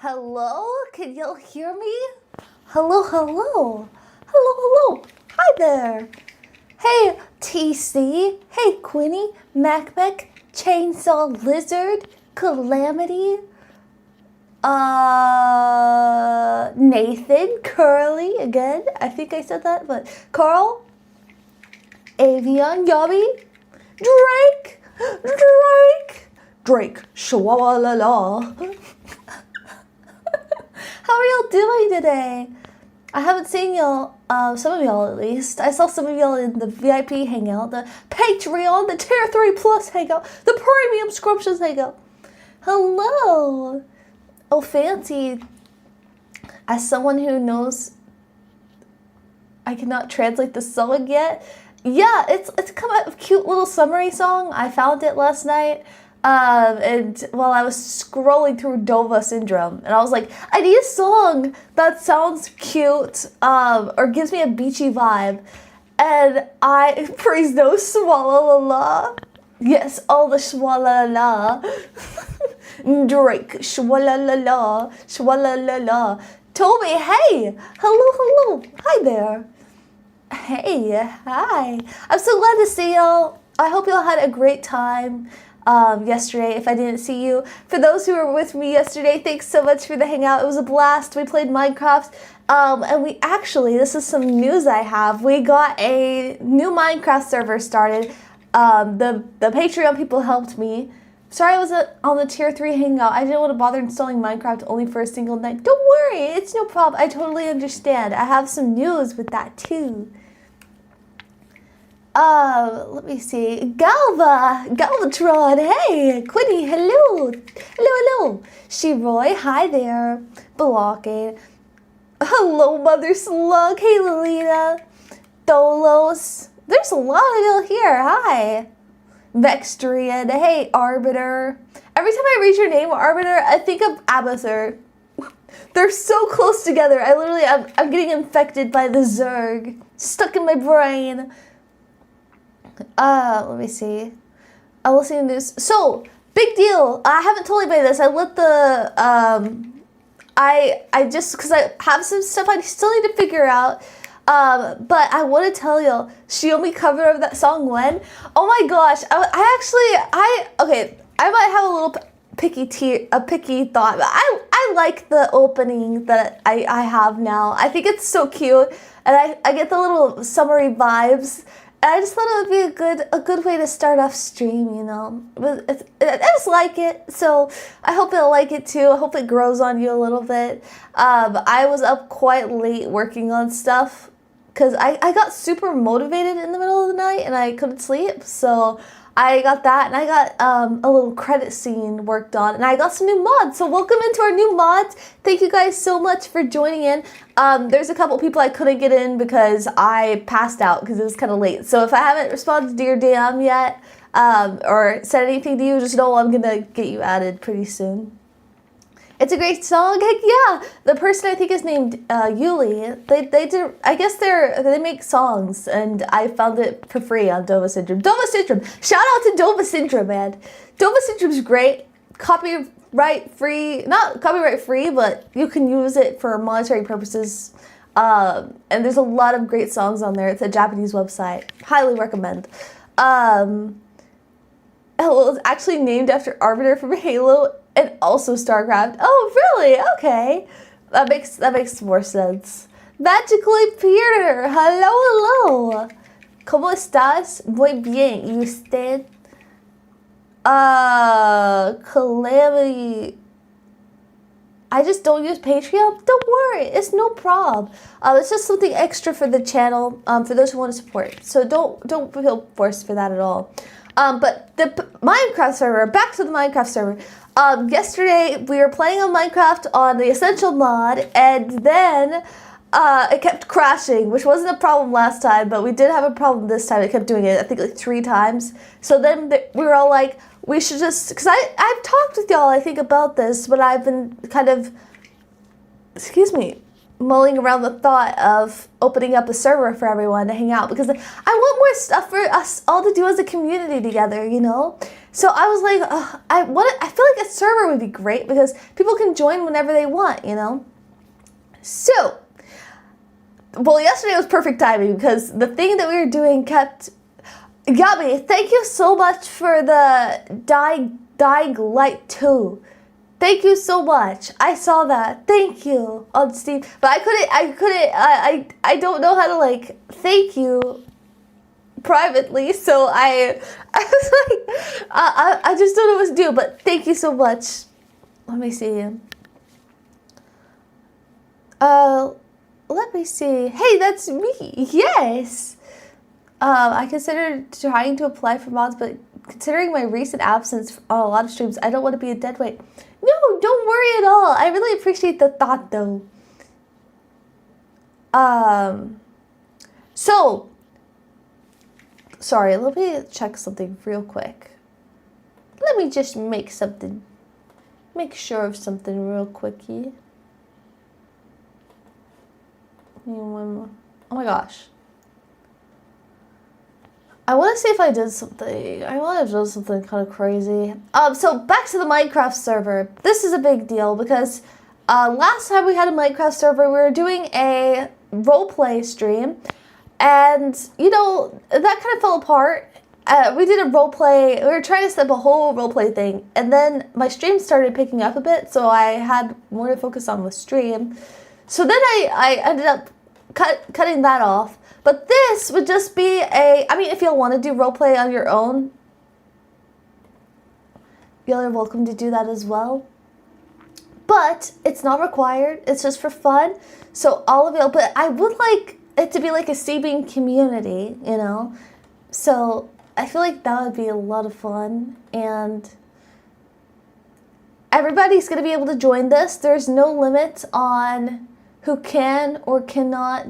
Hello? Can y'all hear me? Hello, hello. Hello, hello. Hi there. Hey, TC. Hey, Quinny, Macmec, Chainsaw Lizard, Calamity, Nathan, Curly, again. I think I said that, but Carl, Avion, Yobby, Drake, Shwawalala. How are y'all doing today? I haven't seen y'all, some of y'all at least. I saw some of y'all in the VIP hangout, the Patreon, the Tier 3 Plus hangout, the Premium Scrumptious hangout. Hello! Oh, fancy. As someone who knows, I cannot translate the song yet. Yeah, it's kind of a cute little summery song. I found it last night. And while I was scrolling through Dova Syndrome, and I was like, I need a song that sounds cute, or gives me a beachy vibe. And I praise no swalala. Yes, all the swalala. Drake, swalala, swalala. Toby, hey, hello, hi there. Hey, hi. I'm so glad to see y'all. I hope y'all had a great time yesterday, if I didn't see you. For those who were with me yesterday, thanks so much for the hangout. It was a blast. We played Minecraft, and we actually, this is some news I have. We got a new Minecraft server started. The Patreon people helped me. Sorry I wasn't on the Tier 3 hangout. I didn't want to bother installing Minecraft only for a single night. Don't worry, it's no problem. I totally understand. I have some news with that too. Let me see. Galvatron, hey, Quinny, hello. Shiroy, hi there. Blockade. Hello, Mother Slug, hey, Lolita. Dolos, there's a lot of you here, hi. Vextrian, hey, Arbiter. Every time I read your name, Arbiter, I think of Abathur. They're so close together. I'm getting infected by the Zerg. Stuck in my brain. Let me see. I will see the news. So, big deal. I haven't told anybody this. I let the, I just, because I have some stuff I still need to figure out. But I want to tell y'all, Shiomi cover of that song when? Oh my gosh. Okay, I might have a little picky thought, but I like the opening that I have now. I think it's so cute, and I get the little summery vibes. I just thought it would be a good way to start off stream, you know. But I just like it, so I hope you'll like it too. I hope it grows on you a little bit. I was up quite late working on stuff because I got super motivated in the middle of the night and I couldn't sleep, so I got that, and I got a little credit scene worked on, and I got some new mods. So welcome into our new mods. Thank you guys so much for joining in. There's a couple people I couldn't get in because I passed out because it was kind of late. So if I haven't responded to your DM yet, or said anything to you, just know I'm gonna get you added pretty soon. It's a great song. Heck yeah! The person I think is named Yuli. They did. I guess they make songs, and I found it for free on Dova Syndrome. Dova Syndrome. Shout out to Dova Syndrome, man. Dova Syndrome's great. Copyright free. Not copyright free, but you can use it for monetary purposes. And there's a lot of great songs on there. It's a Japanese website. Highly recommend. Well, it's actually named after Arbiter from Halo. And also StarCraft. Oh, really? Okay. That makes more sense. Magically Peter. Hello. ¿Cómo estás? Muy bien. ¿Y usted? Calamity. I just don't use Patreon. Don't worry. It's no problem. It's just something extra for the channel, for those who want to support. So don't feel forced for that at all. But the Minecraft server, back to the Minecraft server. Yesterday we were playing on Minecraft on the Essential mod, and then it kept crashing, which wasn't a problem last time, but we did have a problem this time. It kept doing it, I think, like 3 times. So then we were all like, we should just, because I've talked with y'all, I think, about this, but I've been kind of, mulling around the thought of opening up a server for everyone to hang out, because I want more stuff for us all to do as a community together, you know? So I was like, I feel like a server would be great because people can join whenever they want, you know? So, well, yesterday was perfect timing because the thing that we were doing got me. Thank you so much for the Dying Light 2. Thank you so much. I saw that. Thank you on Steam. But I don't know how to like thank you privately, so I was like, I just don't know what to do, but thank you so much. Let me see. Let me see. Hey, that's me. Yes. I considered trying to apply for mods, but considering my recent absence on a lot of streams, I don't want to be a dead weight. No, don't worry at all. I really appreciate the thought, though. So, sorry, let me check something real quick. Let me just make sure of something real quickie. Oh my gosh. I want to see if I did something. I want to do something kind of crazy. So back to the Minecraft server. This is a big deal because last time we had a Minecraft server, we were doing a roleplay stream, and you know that kind of fell apart. We did a roleplay. We were trying to set up a whole roleplay thing, and then my stream started picking up a bit, so I had more to focus on with stream. So then I ended up cutting that off. But this would just be I mean, if y'all want to do roleplay on your own, y'all are welcome to do that as well. But it's not required. It's just for fun. So all of y'all, but I would like it to be like a Seabean community, you know? So I feel like that would be a lot of fun. And everybody's going to be able to join this. There's no limit on who can or cannot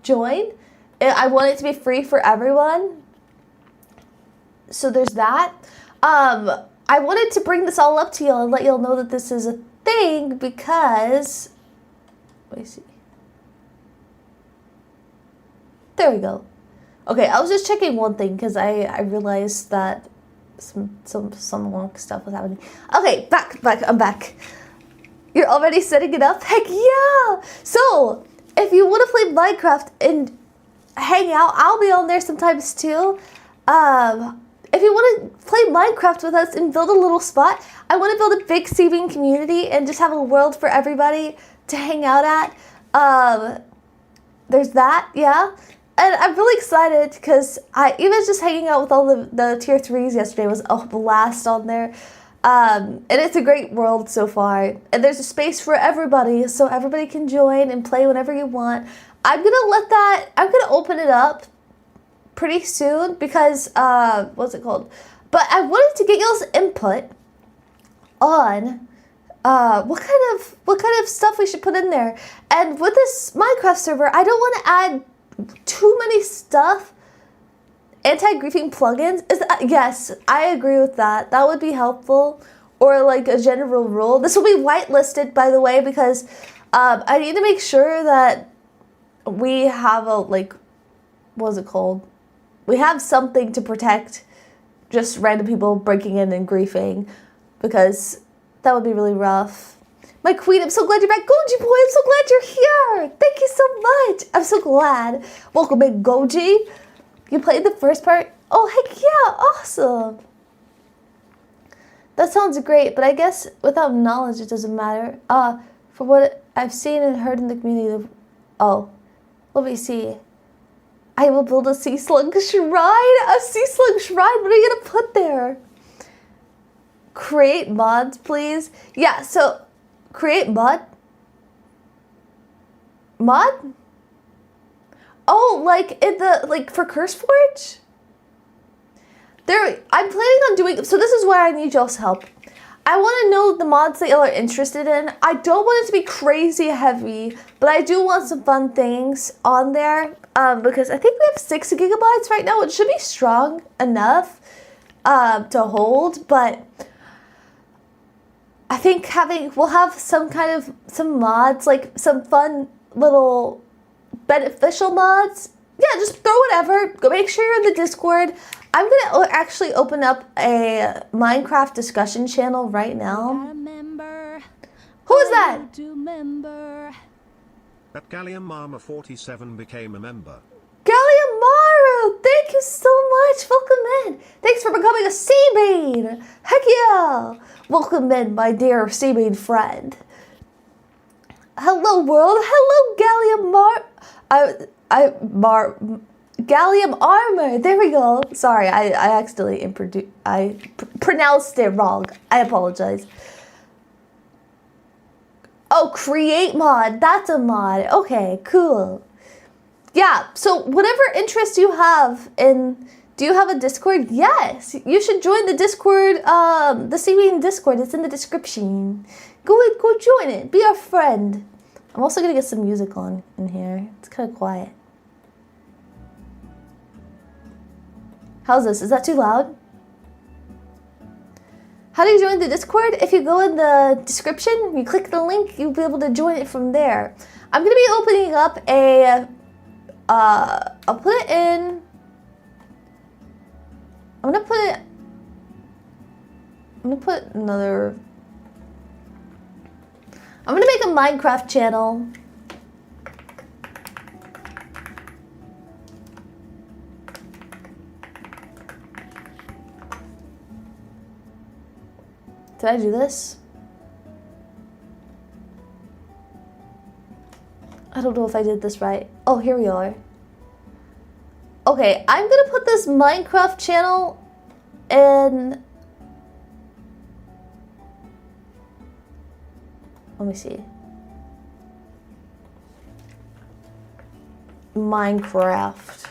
join. I want it to be free for everyone. So there's that. I wanted to bring this all up to y'all and let y'all know that this is a thing because, let me see. There we go. Okay, I was just checking one thing because I realized that some wonk stuff was happening. Okay, I'm back. You're already setting it up? Heck yeah! So, if you want to play Minecraft and hang out, I'll be on there sometimes too. If you want to play Minecraft with us and build a little spot, I want to build a big Seabean community and just have a world for everybody to hang out at. There's that, yeah. And I'm really excited because even just hanging out with all the tier 3s yesterday was a blast on there. And it's a great world so far. And there's a space for everybody, so everybody can join and play whenever you want. I'm gonna open it up pretty soon because, what's it called? But I wanted to get y'all's input on what kind of stuff we should put in there. And with this Minecraft server, I don't want to add too many stuff. Anti-griefing plugins? Yes, I agree with that. That would be helpful. Or like a general rule. This will be whitelisted, by the way, because I need to make sure that we have a, like, what's it called? We have something to protect just random people breaking in and griefing, because that would be really rough. My queen, I'm so glad you're back. Goji boy, I'm so glad you're here. Thank you so much. I'm so glad. Welcome in, Goji. You played the first part? Oh, heck yeah, awesome. That sounds great, but I guess without knowledge it doesn't matter. For what I've seen and heard in the community, let me see. I will build a sea slug shrine? A sea slug shrine? What are you gonna put there? Create mods, please. Yeah, so create mod? Mod? Oh, like in the, like for CurseForge? I'm planning on doing, so this is where I need y'all's help. I want to know the mods that y'all are interested in. I don't want it to be crazy heavy, but I do want some fun things on there because I think we have 6 gigabytes right now, which should be strong enough to hold, but I think we'll have some mods, like some fun little beneficial mods. Yeah, just throw whatever. Go make sure you're in the Discord. I'm gonna actually open up a Minecraft discussion channel right now. Who is that? That Gallium Armor 47 became a member. Galliamaru, thank you so much. Welcome in. Thanks for becoming a Seabean. Heck yeah. Welcome in, my dear Seabean friend. Hello, world. Hello, Gallium Armor. There we go. Sorry, I accidentally pronounced it wrong. I apologize. Oh, create mod. That's a mod. Okay, cool. Yeah, so whatever interest you have in, do you have a Discord? Yes, you should join the Discord, the CBN Discord. It's in the description. Go join it. Be our friend. I'm also gonna get some music on in here. It's kind of quiet. How's this? Is that too loud? How do you join the Discord? If you go in the description, you click the link, you'll be able to join it from there. I'm gonna be opening up a I'll put it in. I'm gonna put another. I'm gonna make a Minecraft channel. Did I do this? I don't know if I did this right. Oh, here we are. Okay, I'm gonna put this Minecraft channel in. Let me see. Minecraft.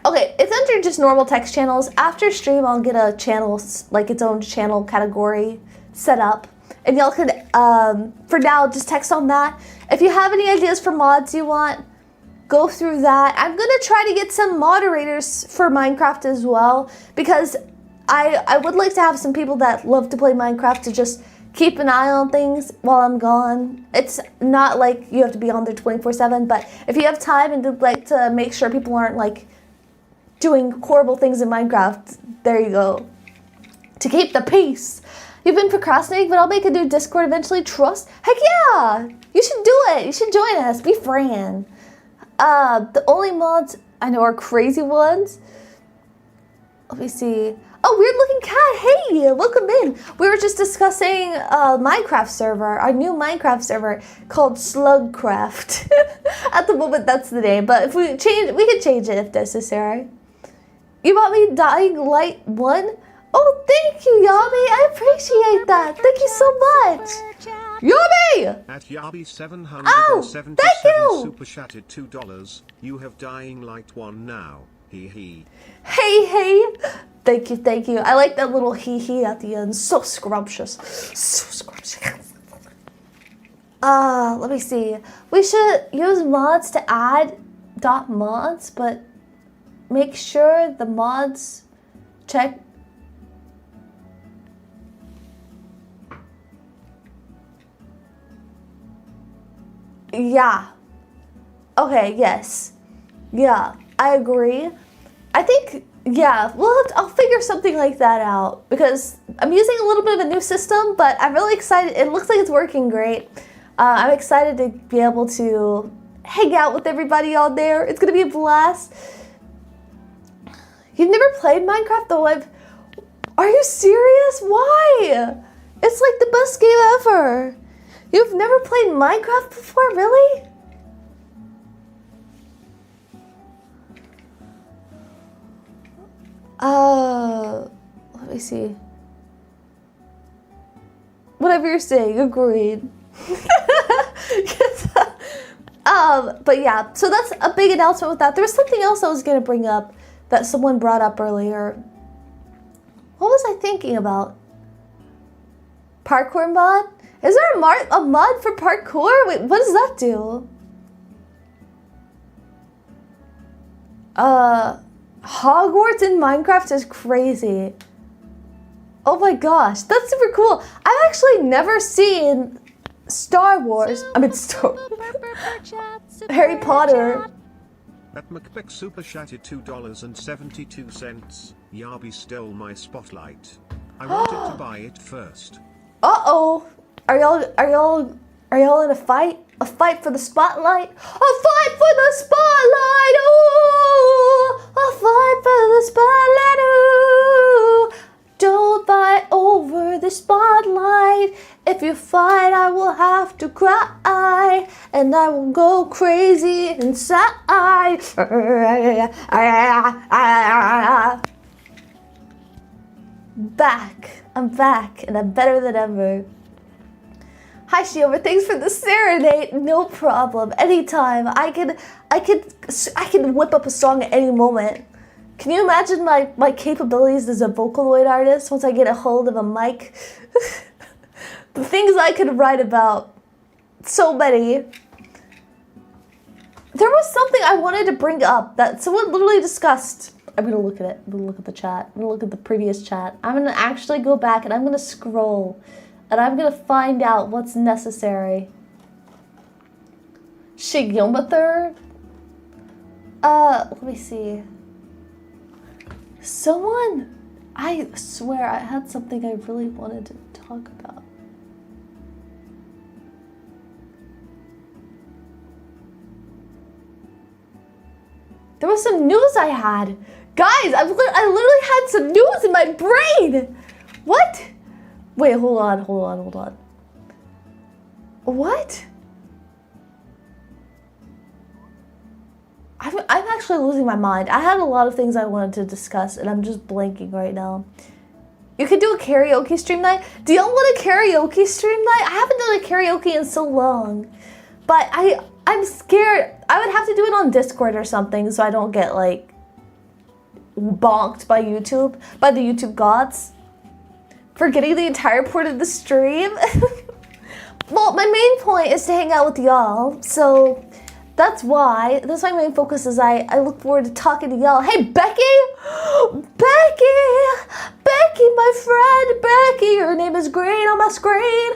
Okay, it's under just normal text channels. After stream, I'll get a channel, like its own channel category set up. And y'all could, for now, just text on that. If you have any ideas for mods you want, go through that. I'm gonna try to get some moderators for Minecraft as well, because I would like to have some people that love to play Minecraft to just keep an eye on things while I'm gone. It's not like you have to be on there 24/7, but if you have time and would like to make sure people aren't like doing horrible things in Minecraft, there you go. To keep the peace. You've been procrastinating, but I'll make a new Discord eventually. Trust? Heck yeah! You should do it. You should join us. Be friend. The only mods I know are crazy ones. Let me see. Oh, weird looking cat. Hey, welcome in. We were just discussing Minecraft server, our new Minecraft server called Slugcraft. At the moment, that's the name. But if we could change it if necessary. You bought me Dying Light 1? Oh, thank you, Yami. I appreciate that. Thank you so much. Yami! At Yabi 777 super chatted $2. You have Dying Light 1 now. Hee hee. Hey. Thank you. I like that little hee at the end. So scrumptious. Let me see. We should use mods to add .mods, but make sure the mods check. Yeah. Okay, yes. Yeah, I agree. I think, yeah, I'll figure something like that out, because I'm using a little bit of a new system, but I'm really excited. It looks like it's working great. I'm excited to be able to hang out with everybody on there. It's gonna be a blast. You've never played Minecraft though? Are you serious? Why? It's like the best game ever. You've never played Minecraft before, really? Let me see. Whatever you're saying, agreed. Yes. But yeah, so that's a big announcement with that. There was something else I was gonna bring up that someone brought up earlier. What was I thinking about? Parkour mod? Is there a mod for parkour? Wait, what does that do? Hogwarts in Minecraft is crazy. Oh my gosh, that's super cool. I've actually never seen Star Wars. I mean, Harry Potter. At McBeck super chatted $2.72. Yabi stole my spotlight. I wanted to buy it first. Uh-oh. Are y'all in a fight? A fight for the spotlight? A fight for the spotlight! Ooh! A fight for the spotlight! Ooh! Don't fight over the spotlight. If you fight, I will have to cry. And I will go crazy inside. Back. I'm back, and I'm better than ever. Hi, Shiover. Thanks for the serenade. No problem. Anytime. I can whip up a song at any moment. Can you imagine my capabilities as a Vocaloid artist once I get a hold of a mic? The things I could write about. So many. There was something I wanted to bring up that someone literally discussed. I'm going to look at it. I'm going to look at the chat. I'm going to look at the previous chat. I'm going to actually go back and I'm going to scroll. And I'm going to find out what's necessary. Shigyomathur? Let me see. Someone, I swear I had something I really wanted to talk about. There was some news I had. Guys, I literally had some news in my brain. What? Wait, hold on. What? I'm actually losing my mind. I had a lot of things I wanted to discuss, and I'm just blanking right now. You could do a karaoke stream night. Do y'all want a karaoke stream night? I haven't done a karaoke in so long. But I'm scared. I would have to do it on Discord or something so I don't get, like, bonked by YouTube, by the YouTube gods. For getting the entire point of the stream. Well, my main point is to hang out with y'all, so that's why. That's my main focus is I look forward to talking to y'all. Hey, Becky! Becky, my friend, Becky, your name is green on my screen.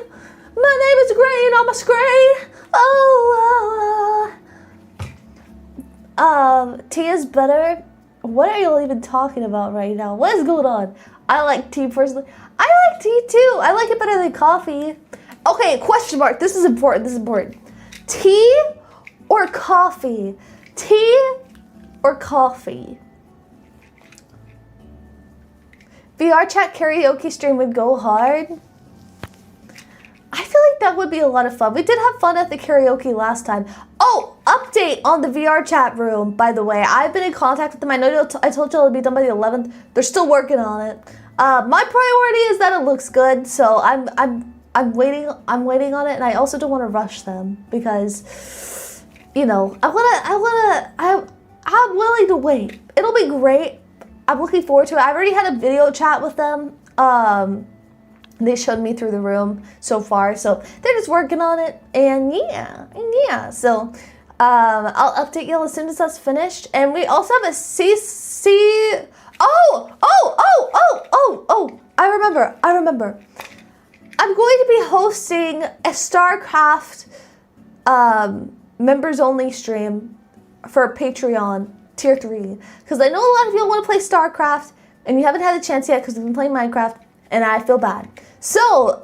My name is green on my screen. Tia's better. What are y'all even talking about right now? What is going on? I like tea personally. I like tea too. I like it better than coffee. Okay, question mark. This is important. Tea or coffee? Tea or coffee? VRCHAT karaoke stream would go hard. I feel like that would be a lot of fun. We did have fun at the karaoke last time. Oh, update on the VRCHAT room, by the way. I've been in contact with them. I know I told you it'll be done by the 11th. They're still working on it. My priority is that it looks good, so I'm waiting on it, and I also don't want to rush them because, you know, I'm willing to wait. It'll be great. I'm looking forward to it. I already had a video chat with them. They showed me through the room so far, so they're just working on it, and yeah. So I'll update y'all as soon as that's finished. And we also have a CC. Oh! I remember. I'm going to be hosting a StarCraft members only stream for Patreon tier 3 because I know a lot of you want to play StarCraft and you haven't had a chance yet because you've been playing Minecraft, and I feel bad. So,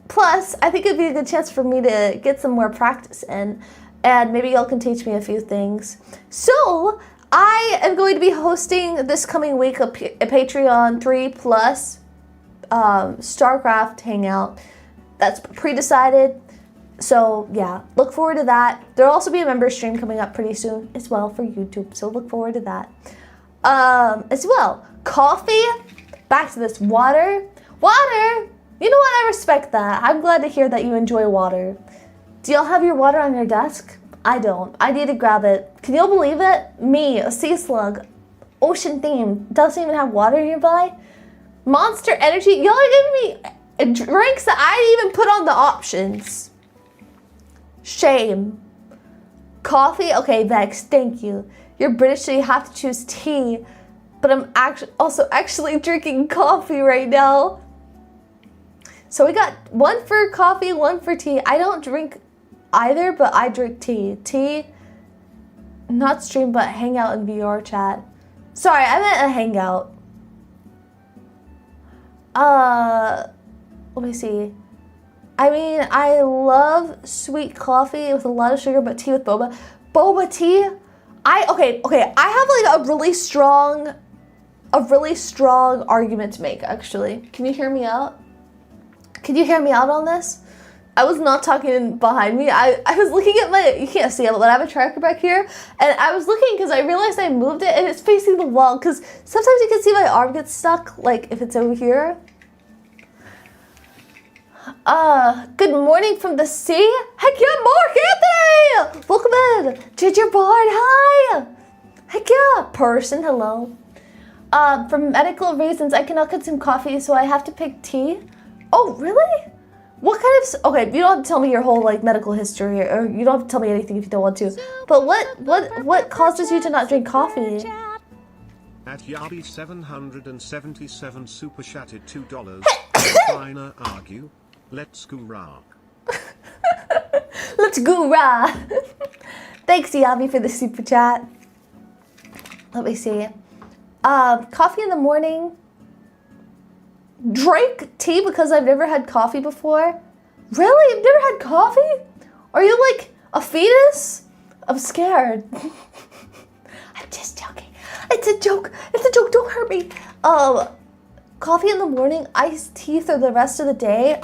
plus, I think it'd be a good chance for me to get some more practice in, and maybe y'all can teach me a few things. So, I am going to be hosting this coming week a Patreon 3 plus StarCraft hangout. That's pre-decided. So, yeah, look forward to that. There'll also be a member stream coming up pretty soon as well for YouTube, so look forward to that. As well, coffee. Back to this. Water. You know what? I respect that. I'm glad to hear that you enjoy water. Do y'all have your water on your desk? I don't. I need to grab it. Can y'all believe it? Me, a sea slug, ocean theme, doesn't even have water nearby? Monster Energy. Y'all are giving me drinks that I didn't even put on the options. Shame. Coffee? Okay, Vex, thank you. You're British, so you have to choose tea. But I'm actually drinking coffee right now. So we got one for coffee, one for tea. I don't drink either, but I drink tea. Tea Not stream, but hang out in VR chat. Sorry, I meant a hangout. Let me see. I mean, I love sweet coffee with a lot of sugar, but tea with boba. Boba tea? Okay, I have like a really strong argument to make, actually. Can you hear me out? Can you hear me out on this? I was not talking behind me. I was looking at my, you can't see it, but I have a tracker back here, and I was looking because I realized I moved it and it's facing the wall, because sometimes you can see my arm gets stuck, like if it's over here. Good morning from the sea. Heck yeah, Mark Anthony! Welcome in. Ginger Bard, hi! Heck yeah, person, hello. For medical reasons, I cannot consume coffee, so I have to pick tea. Oh, really? What kind of, okay, you don't have to tell me your whole like medical history, or you don't have to tell me anything if you don't want to. But what causes you to not drink coffee? At Yabi 777 super chatted $2. Finer argue. Let's go rah. Let's go rah. Thanks, Yabi, for the super chat. Let me see. Coffee in the morning. Drink tea because I've never had coffee before. Really? You've never had coffee? Are you like a fetus? I'm scared. I'm just joking. It's a joke. It's a joke. Don't hurt me. Coffee in the morning, iced tea for the rest of the day.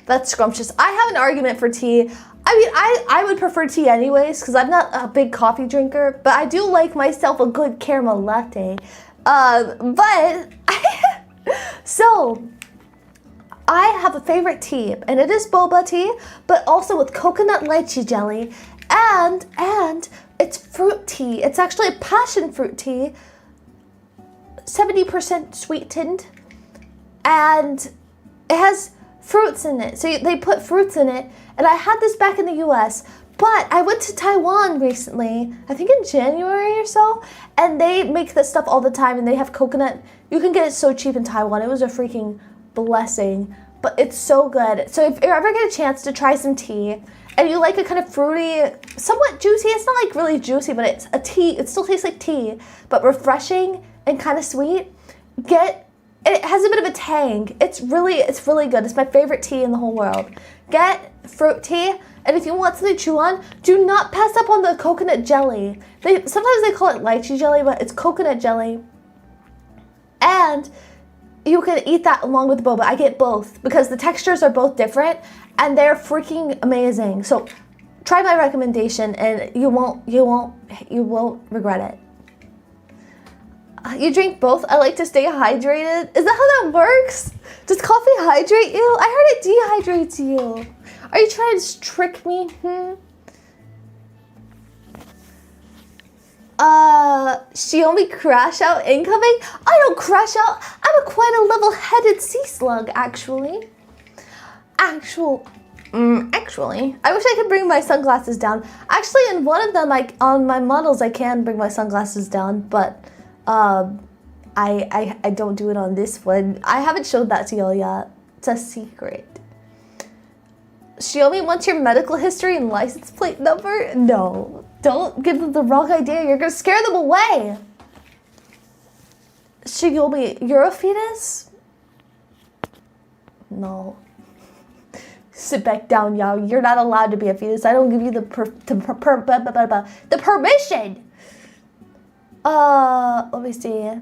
That's scrumptious. I have an argument for tea. I mean, I would prefer tea anyways because I'm not a big coffee drinker, but I do like myself a good caramel latte. So I have a favorite tea, and it is boba tea, but also with coconut lychee jelly, and it's fruit tea. It's actually a passion fruit tea, 70% sweetened, and it has fruits in it. So they put fruits in it, and I had this back in the US, but I went to Taiwan recently, I think in January or so, and they make this stuff all the time, and they have coconut. You can get it so cheap in Taiwan. It was a freaking blessing, but it's so good. So if you ever get a chance to try some tea, and you like a kind of fruity, somewhat juicy, it's not like really juicy, but it's a tea, it still tastes like tea, but refreshing and kind of sweet, it has a bit of a tang. It's really good. It's my favorite tea in the whole world. Get fruit tea, and if you want something to chew on, do not pass up on the coconut jelly. Sometimes they call it lychee jelly, but it's coconut jelly. And you can eat that along with boba. I get both because the textures are both different and they're freaking amazing. So try my recommendation and you won't regret it. You drink both? I like to stay hydrated. Is that how that works? Does coffee hydrate you? I heard it dehydrates you. Are you trying to trick me? Xiaomi crash out incoming? I don't crash out. I'm quite a level-headed sea slug, actually. Actually, I wish I could bring my sunglasses down. Actually, in one of them, on my models, I can bring my sunglasses down, but I don't do it on this one. I haven't showed that to y'all yet. It's a secret. Xiaomi wants your medical history and license plate number? No. Don't give them the wrong idea. You're gonna scare them away. Xiaomi, you're a fetus? No. Sit back down, y'all. You're not allowed to be a fetus. I don't give you the permission. Let me see.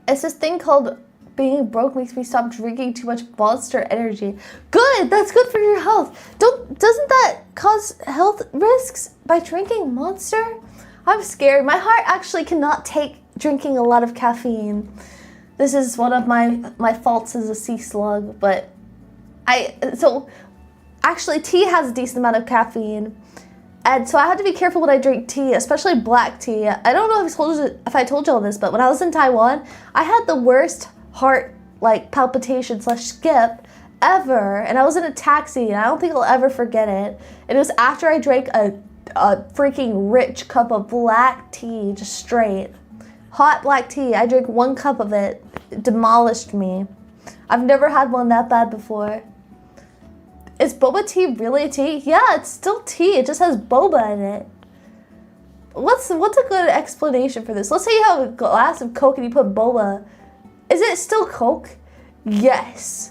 It's this thing called being broke makes me stop drinking too much Monster Energy. Good, that's good for your health. Doesn't that cause health risks by drinking Monster? I'm scared. My heart actually cannot take drinking a lot of caffeine. This is one of my faults as a sea slug, but actually tea has a decent amount of caffeine. And so I have to be careful when I drink tea, especially black tea. I don't know if I told y'all this, but when I was in Taiwan, I had the worst heart palpitation / skip ever, and I was in a taxi, and I don't think I'll ever forget it. And it was after I drank a freaking rich cup of black tea, just straight hot black tea. I drank 1 cup of it. It demolished me. I've never had one that bad before. Is boba tea really tea? Yeah, it's still tea. It just has boba in it. What's a good explanation for this? Let's say you have a glass of Coke and you put boba. Is it still Coke? Yes.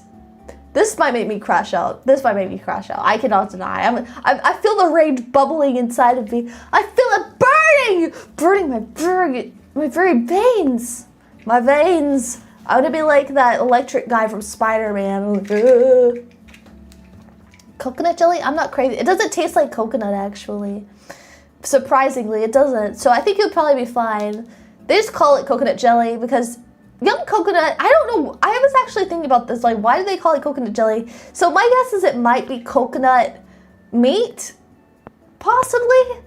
This might make me crash out. This might make me crash out. I cannot deny. I feel the rage bubbling inside of me. I feel it burning my very veins. My veins. I want to be like that electric guy from Spider-Man. Coconut jelly? I'm not crazy. It doesn't taste like coconut, actually. Surprisingly, it doesn't. So I think it would probably be fine. They just call it coconut jelly because young coconut, I don't know. I was actually thinking about this. Like, why do they call it coconut jelly? So my guess is it might be coconut meat, possibly.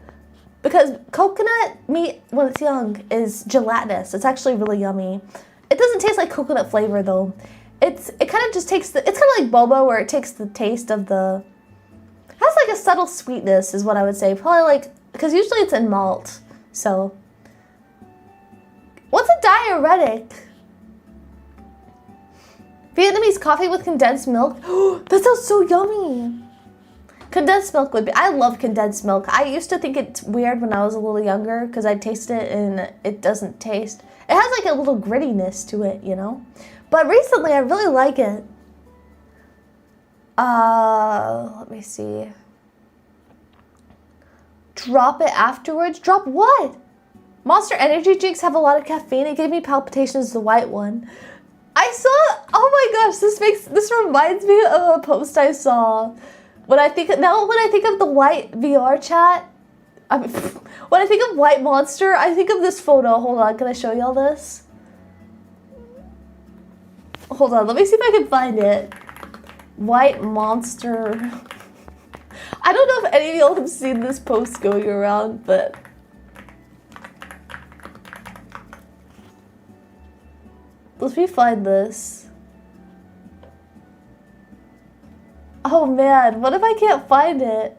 Because coconut meat, when it's young, is gelatinous. It's actually really yummy. It doesn't taste like coconut flavor, though. It kind of just takes it's kind of like boba, where it takes the taste of the, has like a subtle sweetness, is what I would say. Probably like, because usually it's in malt. So, what's a diuretic? Vietnamese coffee with condensed milk. That sounds so yummy. Condensed milk would be, I love condensed milk. I used to think it's weird when I was a little younger because I tasted it and it doesn't taste, it has like a little grittiness to it, you know? But recently I really like it. Let me see. Drop it afterwards? Drop what? Monster energy drinks have a lot of caffeine. It gave me palpitations, the white one. I saw, oh my gosh, this reminds me of a post I saw. When I think of the white VRCHAT, when I think of white monster, I think of this photo. Hold on, can I show y'all this? Hold on, let me see if I can find it. White monster. I don't know if any of y'all have seen this post going around, but let me find this. Oh man, what if I can't find it?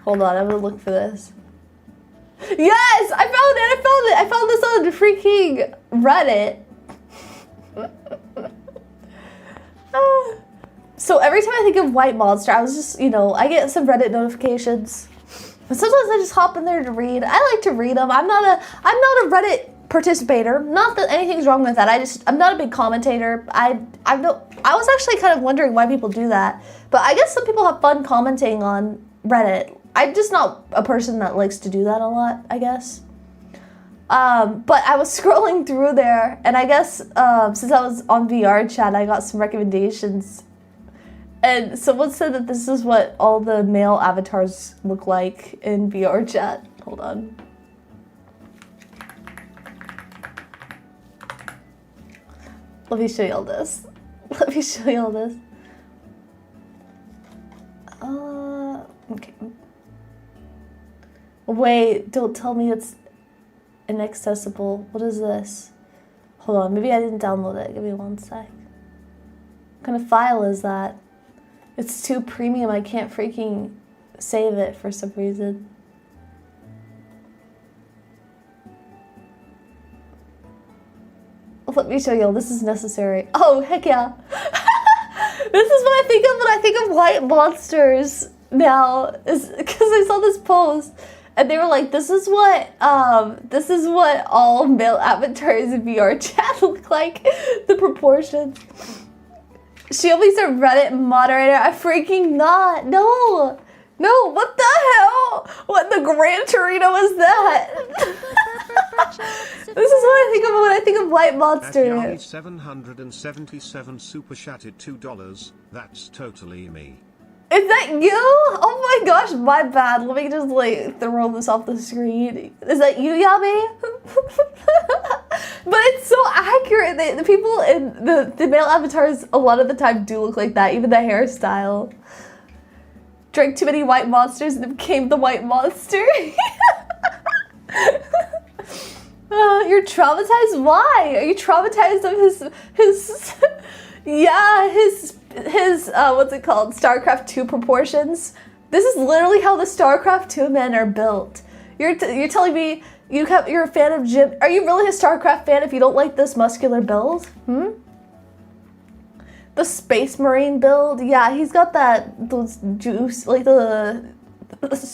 Hold on, I'm gonna look for this. Yes! I found this on the freaking Reddit. So every time I think of white monster, I was just, you know, I get some Reddit notifications. But sometimes I just hop in there to read. I like to read them. I'm not a Reddit participator. Not that anything's wrong with that. I'm not a big commentator. I was actually kind of wondering why people do that. But I guess some people have fun commenting on Reddit. I'm just not a person that likes to do that a lot, I guess. But I was scrolling through there, and I guess since I was on VRCHAT, I got some recommendations. And someone said that this is what all the male avatars look like in VRCHAT. Hold on. Let me show y'all this. Okay. Wait, don't tell me it's inaccessible. What is this? Hold on, maybe I didn't download it. Give me one sec. What kind of file is that? It's too premium. I can't freaking save it for some reason. Let me show you. This is necessary. Oh, heck yeah. This is what I think of when I think of white monsters now. Is because I saw this post and they were like, this is what all male avatars in VRCHAT look like. The proportions. She'll a Reddit moderator. I freaking not. No, what the hell? What the Gran Torino is that? This is what I think of when I think of white monster. Yuli 777 super chatted $2. That's totally me. Is that you? Oh my gosh, my bad. Let me just like throw this off the screen. Is that you, Yami? But it's so accurate. The people in the male avatars a lot of the time do look like that, even the hairstyle. Drank too many white monsters and became the white monster. You're traumatized? Why? Are you traumatized of his yeah, his what's it called? StarCraft 2 proportions? This is literally how the StarCraft 2 men are built. You're telling me you're a fan of Jim. Are you really a StarCraft fan if you don't like this muscular build? The Space Marine build? Yeah, he's got those juice, like the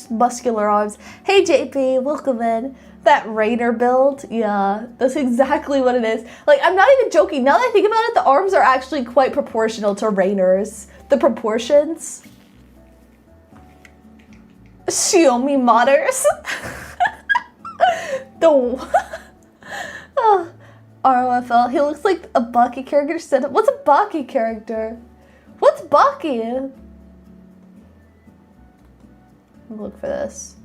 muscular arms. Hey JP, welcome in. That Rainer build, yeah, that's exactly what it is. Like, I'm not even joking. Now that I think about it, the arms are actually quite proportional to Rainer's. The proportions. Xiaomi modders. Oh, ROFL. He looks like a Baki character. What's a Baki character? What's Baki? Look for this.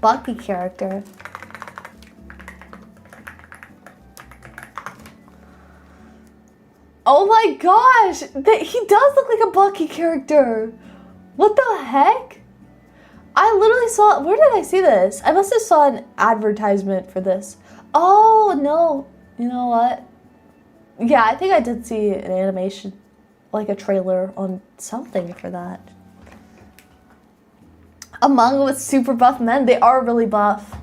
Baki character. Oh my gosh! He does look like a Baki character. What the heck? I literally saw, where did I see this? I must have saw an advertisement for this. Oh no, you know what? Yeah, I think I did see an animation, like a trailer on something for that. A manga with super buff men, they are really buff.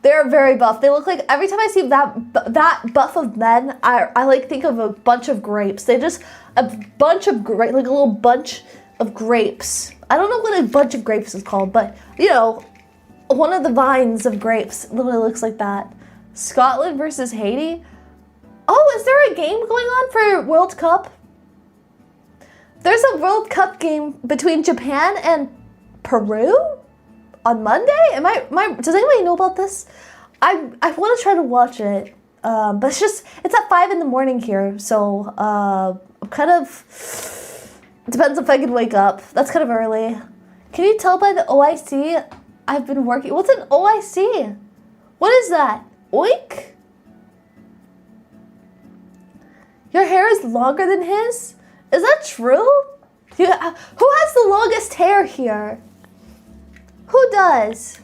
They're very buff. They look like, every time I see that buff of men, I like think of a bunch of grapes. They just, a bunch of grapes, like a little bunch of grapes. I don't know what a bunch of grapes is called, but you know, one of the vines of grapes literally looks like that. Scotland versus Haiti. Oh, is there a game going on for World Cup? There's a World Cup game between Japan and Peru on Monday? Does anybody know about this? I want to try to watch it, but it's at 5 in the morning here, so I'm kind of, depends if I can wake up. That's kind of early. Can you tell by the OIC I've been working? What's an OIC? What is that? Oink? Your hair is longer than his? Is that true? Yeah. Who has the longest hair here? Who does?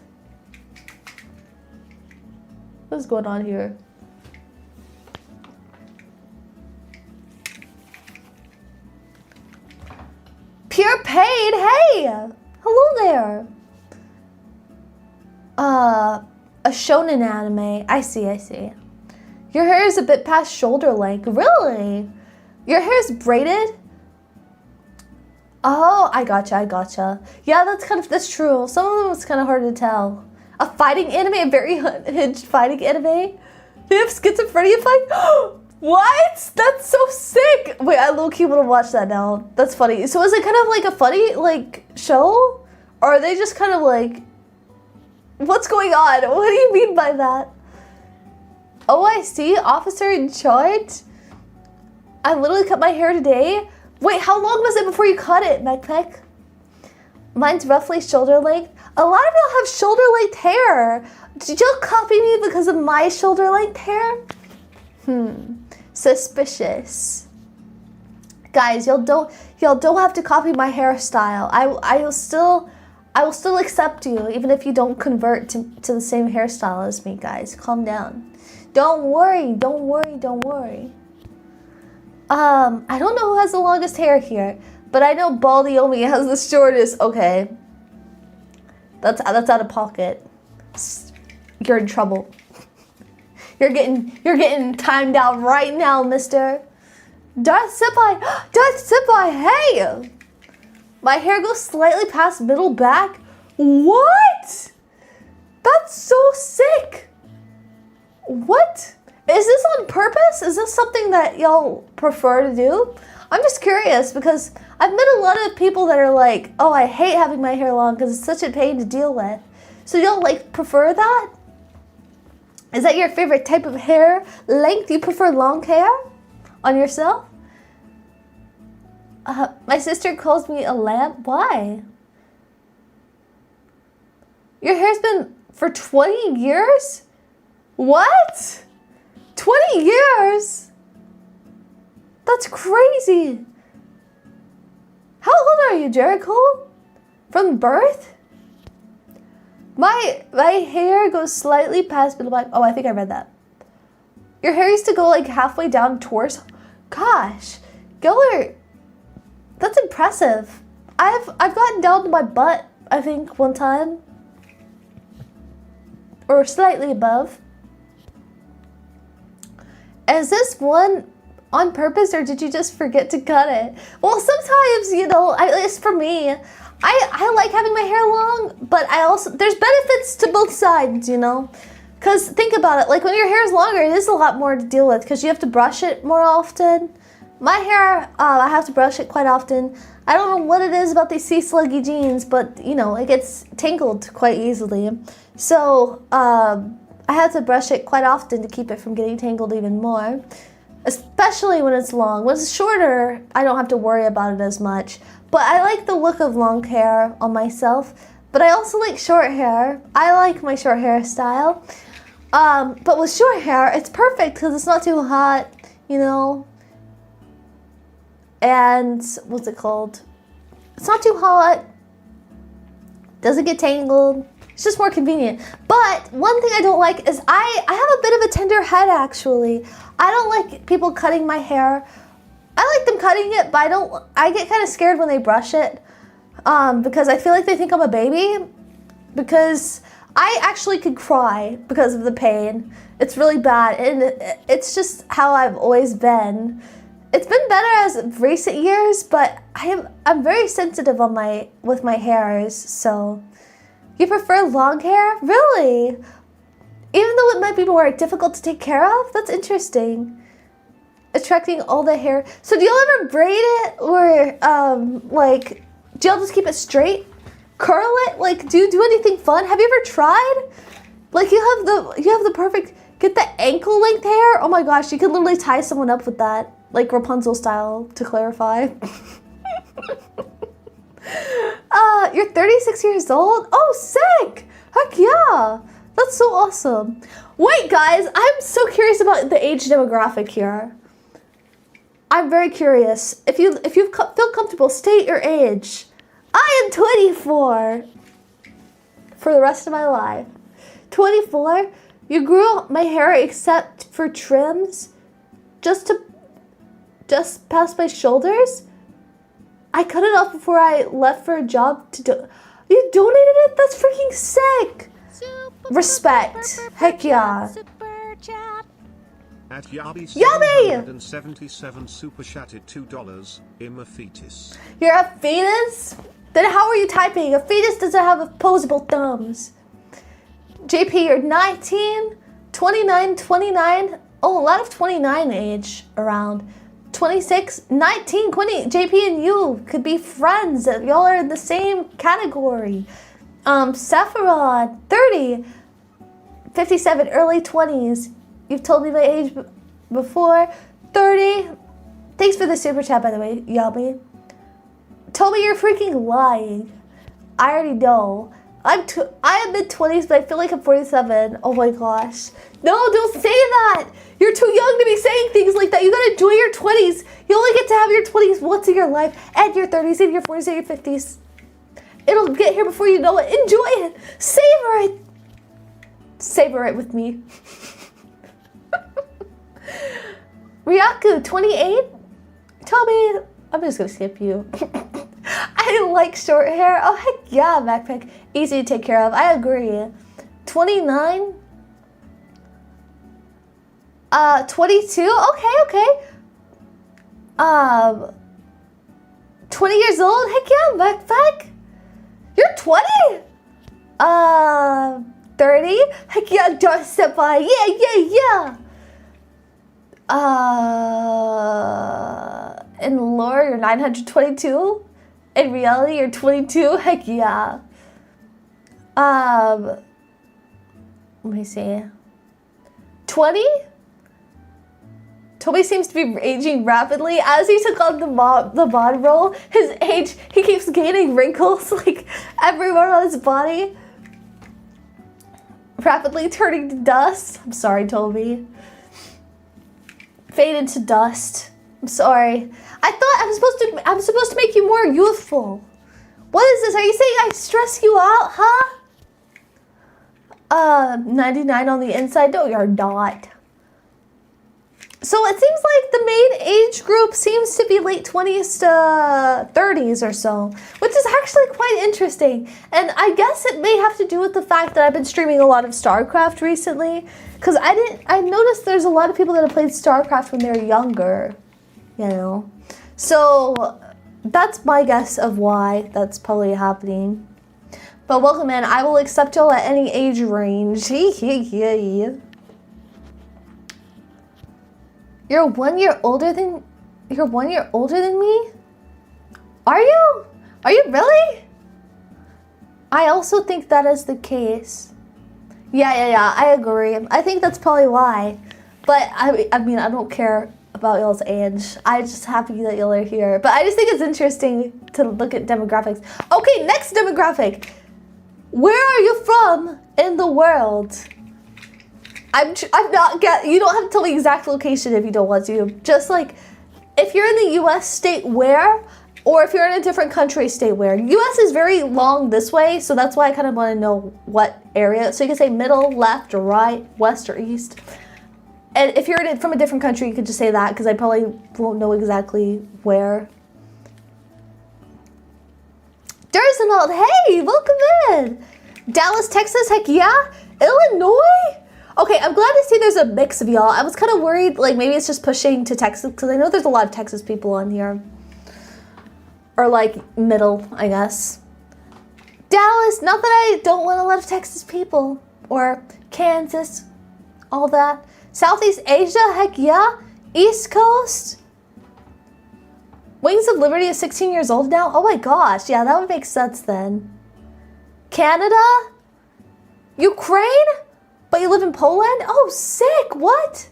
What's going on here? Pure Paid, hey! Hello there. A shonen anime. I see. Your hair is a bit past shoulder length. Really? Your hair is braided? Oh, I gotcha. Yeah, that's true. Some of them it's kind of hard to tell. A fighting anime, a very hinged fighting anime? They have schizophrenia fight? What? That's so sick. Wait, I low-key want to watch that now. That's funny. So is it kind of like a funny, like, show? Or are they just kind of like, what's going on? What do you mean by that? OIC, officer in charge? I literally cut my hair today. Wait, how long was it before you cut it, Mekpek? Mine's roughly shoulder length. A lot of y'all have shoulder length hair. Did y'all copy me because of my shoulder length hair? Suspicious. Guys, y'all don't have to copy my hairstyle. I will still accept you even if you don't convert to the same hairstyle as me, guys. Calm down. Don't worry. I don't know who has the longest hair here, but I know Baldy Omi has the shortest. Okay. That's out of pocket. You're in trouble. You're getting timed out right now, mister. Darth Senpai, hey! My hair goes slightly past middle back. What? That's so sick. What? Is this on purpose? Is this something that y'all prefer to do? I'm just curious because I've met a lot of people that are like, oh, I hate having my hair long because it's such a pain to deal with. So y'all like prefer that? Is that your favorite type of hair length? You prefer long hair on yourself? My sister calls me a lamp. Why? Your hair's been for 20 years? What? 20 years? That's crazy. How old are you, Jericho? From birth? My hair goes slightly past middle back. Oh, I think I read that. Your hair used to go like halfway down torso. Gosh, Gellert, that's impressive. I've gotten down to my butt, I think, one time. or slightly above. Is this one on purpose or did you just forget to cut it? Well, sometimes, you know, at least for me, I like having my hair long, but I also, there's benefits to both sides, you know? Because think about it, like when your hair is longer, it is a lot more to deal with because you have to brush it more often. My hair, I have to brush it quite often. I don't know what it is about these sea sluggy jeans, but you know, it gets tangled quite easily. So I have to brush it quite often to keep it from getting tangled even more. Especially when it's long. When it's shorter, I don't have to worry about it as much. But I like the look of long hair on myself. But I also like short hair. I like my short hairstyle. But with short hair, it's perfect because it's not too hot, you know. And what's it called? It's not too hot. Doesn't get tangled. It's just more convenient. But one thing I don't like is I have a bit of a tender head actually. I don't like people cutting my hair. I like them cutting it, but I get kind of scared when they brush it. Because I feel like they think I'm a baby. Because I actually could cry because of the pain. It's really bad and it's just how I've always been. It's been better as recent years, but I'm very sensitive on with my hairs, so. You prefer long hair? Really? Even though it might be more difficult to take care of? That's interesting. Attracting all the hair. So do y'all ever braid it or like, do y'all just keep it straight? Curl it? Like, do you do anything fun? Have you ever tried? Like you have the perfect, get the ankle length hair? Oh my gosh, you could literally tie someone up with that. Like Rapunzel style, to clarify. You're 36 years old? Oh, sick! Heck yeah! That's so awesome. Wait, guys, I'm so curious about the age demographic here. I'm very curious. If you feel comfortable, state your age. I am 24 for the rest of my life. 24? You grew my hair except for trims just past my shoulders? I cut it off before I left for a job to do. You donated it? That's freaking sick. Respect. Heck yeah. Super chat. At Yabi 777 super chatted $2. Emotes. You're a fetus? Then how are you typing? A fetus doesn't have opposable thumbs. JP, you're 19, 29, 29. Oh, a lot of 29 age around. 26, 19, 20, JP and you could be friends. Y'all are in the same category. Sephiroth, 30, 57, early 20s. You've told me my age before. 30. Thanks for the super chat, by the way, Yabi. Told me you're freaking lying. I already know. I am mid-20s, but I feel like I'm 47. Oh my gosh. No, don't say that. You're too young to be saying things like that. You gotta enjoy your 20s. You only get to have your 20s once in your life, and your 30s, and your 40s, and your 50s. It'll get here before you know it. Enjoy it. Savor it. Savor it with me. Ryaku, 28? Toby, I'm just gonna skip you. I like short hair. Oh, heck yeah, backpack. Easy to take care of. I agree. 29? 22? Okay. 20 years old? Heck yeah, backpack. You're 20? 30? Heck yeah, Darth Senpai. Yeah. In lore, you're 922. In reality, you're 22. Heck yeah. Let me see. 20? Toby seems to be aging rapidly. As he took on the mod role, his age, he keeps gaining wrinkles like everywhere on his body. Rapidly turning to dust. I'm sorry, Toby. Fade into dust. I'm sorry. I thought I'm supposed to make you more youthful. What is this? Are you saying I stress you out, huh? 99 on the inside. No, you're not. So it seems like the main age group seems to be late 20s to 30s or so, which is actually quite interesting. And I guess it may have to do with the fact that I've been streaming a lot of StarCraft recently, because I noticed there's a lot of people that have played StarCraft when they're younger, you know. So that's my guess of why that's probably happening. But welcome in. I will accept y'all at any age range. You're 1 year older than me? Are you? Are you really? I also think that is the case. Yeah, I agree. I think that's probably why. But I mean, I don't care about y'all's age. I'm just happy that y'all are here. But I just think it's interesting to look at demographics. Okay, next demographic. Where are you from in the world? I'm not you don't have to tell me exact location if you don't want to. Just like, if you're in the US, state where, or if you're in a different country, state where. US is very long this way, so that's why I kind of want to know what area. So you can say middle, left, or right, west, or east. And if you're from a different country, you could just say that, because I probably won't know exactly where. Dersenald, hey, welcome in. Dallas, Texas, heck yeah. Illinois? Okay, I'm glad to see there's a mix of y'all. I was kind of worried, like, maybe it's just pushing to Texas, because I know there's a lot of Texas people on here. Or, like, middle, I guess. Dallas, not that I don't want a lot of Texas people. Or Kansas, all that. Southeast Asia, heck yeah. East Coast. Wings of Liberty is 16 years old now? Oh my gosh, yeah, that would make sense then. Canada? Ukraine? But you live in Poland? Oh, sick, what?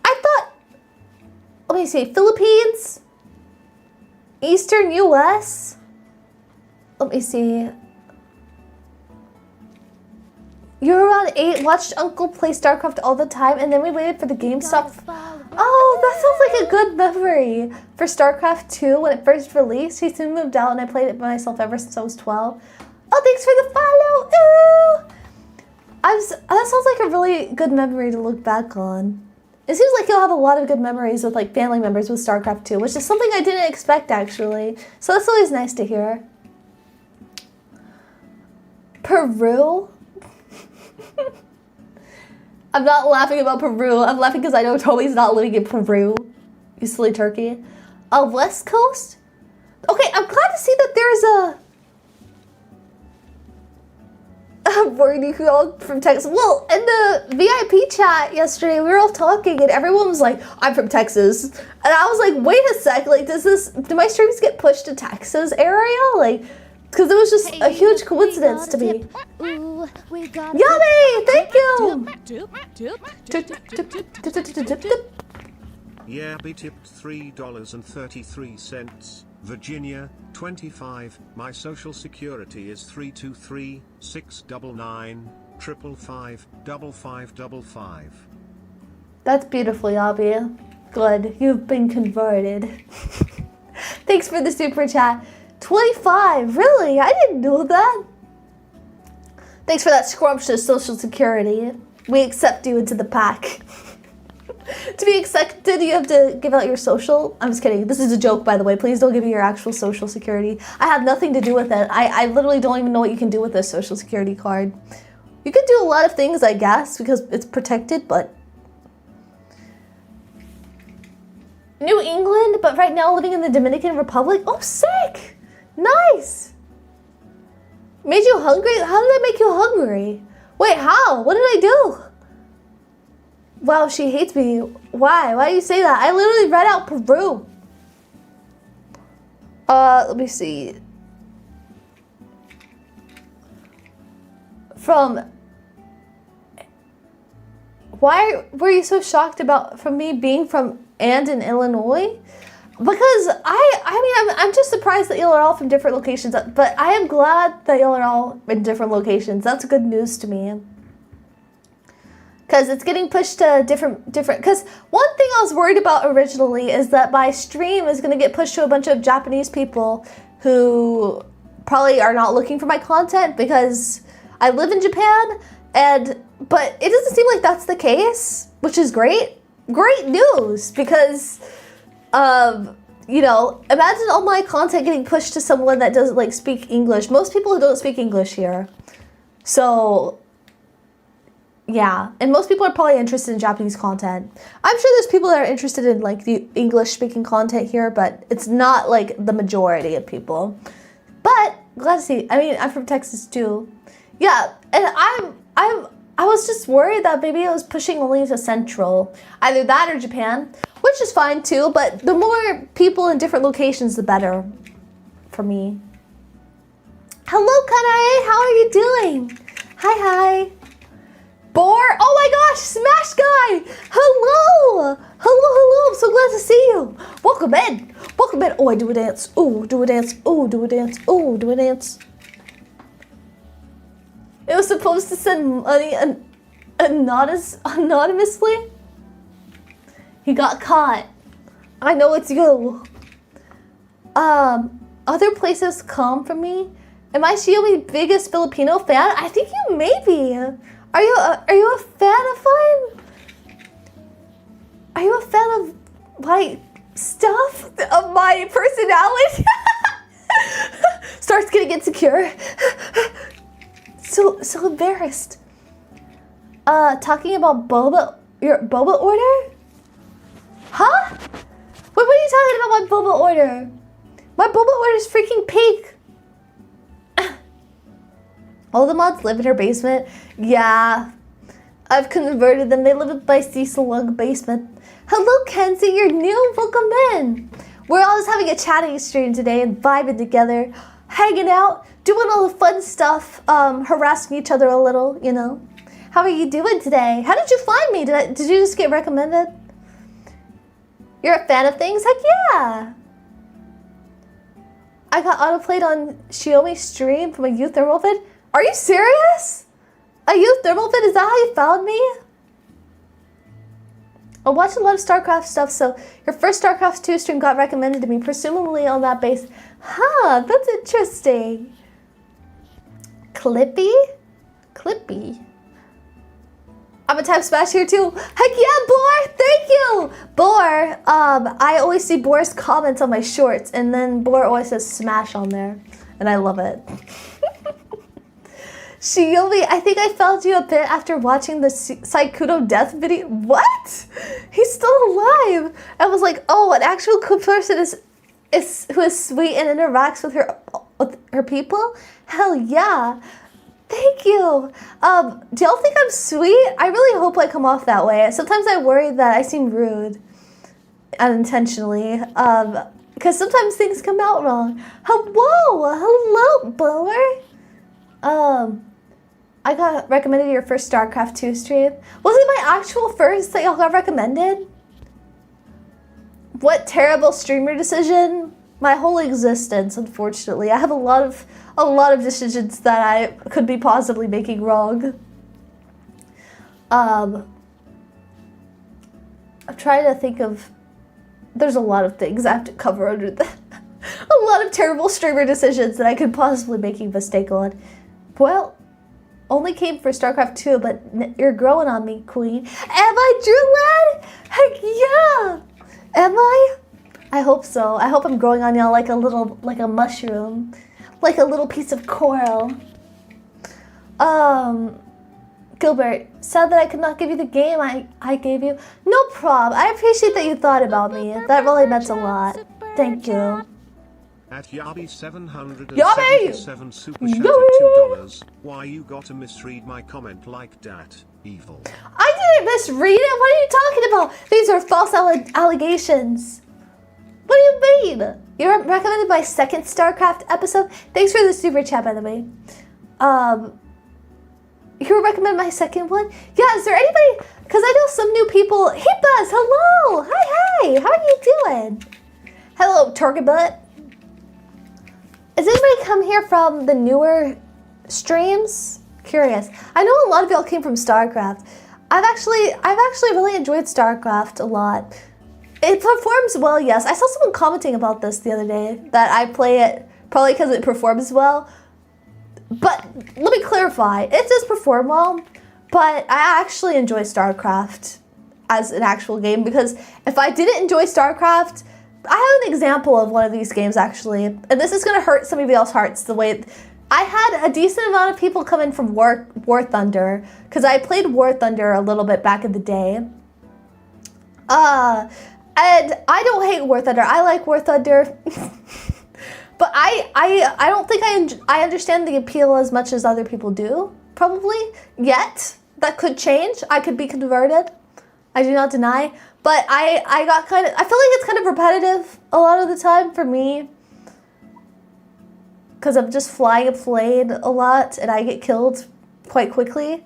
I thought, let me see, Philippines? Eastern US? Let me see. You were around 8, watched Uncle play StarCraft all the time, and then we waited for the game stop. Oh, that sounds like a good memory. For StarCraft 2, when it first released, he soon moved out, and I played it by myself ever since I was 12. Oh, thanks for the follow. Ooh. That sounds like a really good memory to look back on. It seems like you'll have a lot of good memories with like family members with StarCraft 2, which is something I didn't expect actually. So that's always nice to hear. Peru? I'm not laughing about Peru. I'm laughing because I know Toby's not living in Peru. You silly turkey. West Coast? Okay, I'm glad to see that there's a Bernie from Texas. Well, in the VIP chat yesterday, we were all talking and everyone was like, I'm from Texas. And I was like, wait a sec, like, do my streams get pushed to Texas area? Like, because it was just a huge coincidence to me. Ooh, Yummy! Thank you! Yeah, be tipped $3.33. Virginia, 25. My social security is 323 699 555 5555. That's beautiful, Yabi. Good, you've been converted. Thanks for the super chat. 25, really? I didn't know that. Thanks for that scrumptious social security. We accept you into the pack. To be accepted, you have to give out your social. I'm just kidding. This is a joke, by the way. Please don't give me your actual social security. I have nothing to do with it. I literally don't even know what you can do with this social security card. You can do a lot of things, I guess, because it's protected, but... New England, but right now living in the Dominican Republic? Oh, sick! Nice! Made you hungry? How did I make you hungry? Wait, how? What did I do? Wow, she hates me. Why? Why do you say that? I literally read out Peru. Let me see. Why were you so shocked from me being from and in Illinois? Because I'm just surprised that y'all are all from different locations, but I am glad that y'all are all in different locations. That's good news to me. Because it's getting pushed to different, because one thing I was worried about originally is that my stream is going to get pushed to a bunch of Japanese people who probably are not looking for my content because I live in Japan and but it doesn't seem like that's the case, which is great. Great news, because, you know, imagine all my content getting pushed to someone that doesn't like speak English. Most people don't speak English here. So, yeah. And most people are probably interested in Japanese content. I'm sure there's people that are interested in like the English speaking content here, but it's not like the majority of people. But glad to see. I mean, I'm from Texas too. Yeah, and I was just worried that maybe it was pushing only to Central. Either that or Japan, which is fine too, but the more people in different locations, the better for me. Hello, Kanae, how are you doing? Hi. Boar, oh my gosh, Smash Guy! Hello! Hello, I'm so glad to see you. Welcome in. Oh, I do a dance. Ooh, do a dance. Ooh, do a dance. Ooh, do a dance. It was supposed to send money anonymously. He got caught. I know it's you. Other places come from me. Am I Shiomi's biggest Filipino fan? I think you may be. Are you a fan of mine? Are you a fan of my stuff? Of my personality? Starts getting insecure. So embarrassed. Talking about your boba order? Huh? Wait, what are you talking about my boba order? My boba order is freaking pink. All the mods live in her basement. Yeah. I've converted them. They live in my Cecil Lung basement. Hello, Kenzie. You're new. Welcome in. We're all just having a chatting stream today and vibing together, hanging out, doing all the fun stuff, harassing each other a little, you know. How are you doing today? How did you find me? Did you just get recommended? You're a fan of things? Heck yeah. I got autoplayed on Shiomi's stream from a youth thermal vid. Are you serious? A youth thermal vid? Is that how you found me? I watched a lot of StarCraft stuff, so your first StarCraft 2 stream got recommended to me, presumably on that base. Huh, that's interesting. Clippy? I'm a type Smash here too. Heck yeah, Boar! Thank you! Boar, I always see Boar's comments on my shorts, and then Boar always says Smash on there, and I love it. Shiomi, I think I found you a bit after watching the Saikudo death video. What? He's still alive. I was like, oh, an actual cool person who is sweet and interacts with her people? Hell yeah. Thank you. Do y'all think I'm sweet? I really hope I come off that way. Sometimes I worry that I seem rude unintentionally. Because sometimes things come out wrong. Hello, Bower. I got recommended your first StarCraft 2 stream. Was it my actual first that y'all got recommended? What terrible streamer decision. My whole existence, unfortunately. I have a lot of decisions that I could be possibly making wrong. I'm trying to think of... There's a lot of things I have to cover under that. A lot of terrible streamer decisions that I could possibly make a mistake on. Well, only came for StarCraft 2, but you're growing on me, Queen. Am I, Drew Lad? Heck yeah! Am I? I hope so. I hope I'm growing on y'all like a mushroom. Like a little piece of coral. Gilbert, sad that I could not give you the game I gave you. No problem. I appreciate that you thought about me. That really meant a lot. Thank you. At Yabi 777 super chatted $2. Why you gotta misread my comment like that? Evil. I didn't misread it. What are you talking about? These are false allegations. What do you mean? You were recommended my second StarCraft episode. Thanks for the super chat, by the way. You were recommended my second one? Yeah, is there anybody? Because I know some new people. Hey, Buzz, hello. Hi. How are you doing? Hello, Target Butt. Has anybody come here from the newer streams? Curious. I know a lot of y'all came from StarCraft. I've actually really enjoyed StarCraft a lot. It performs well, yes. I saw someone commenting about this the other day, that I play it probably because it performs well. But let me clarify, it does perform well, but I actually enjoy StarCraft as an actual game, because if I didn't enjoy StarCraft, I have an example of one of these games actually, and this is gonna hurt some of y'all's hearts. The way I had a decent amount of people come in from War Thunder, because I played War Thunder a little bit back in the day. And I don't hate War Thunder. I like War Thunder, but I don't think I understand the appeal as much as other people do. Probably yet. That could change. I could be converted. I do not deny. But I feel like it's kind of repetitive a lot of the time for me, because I'm just flying a plane a lot and I get killed quite quickly.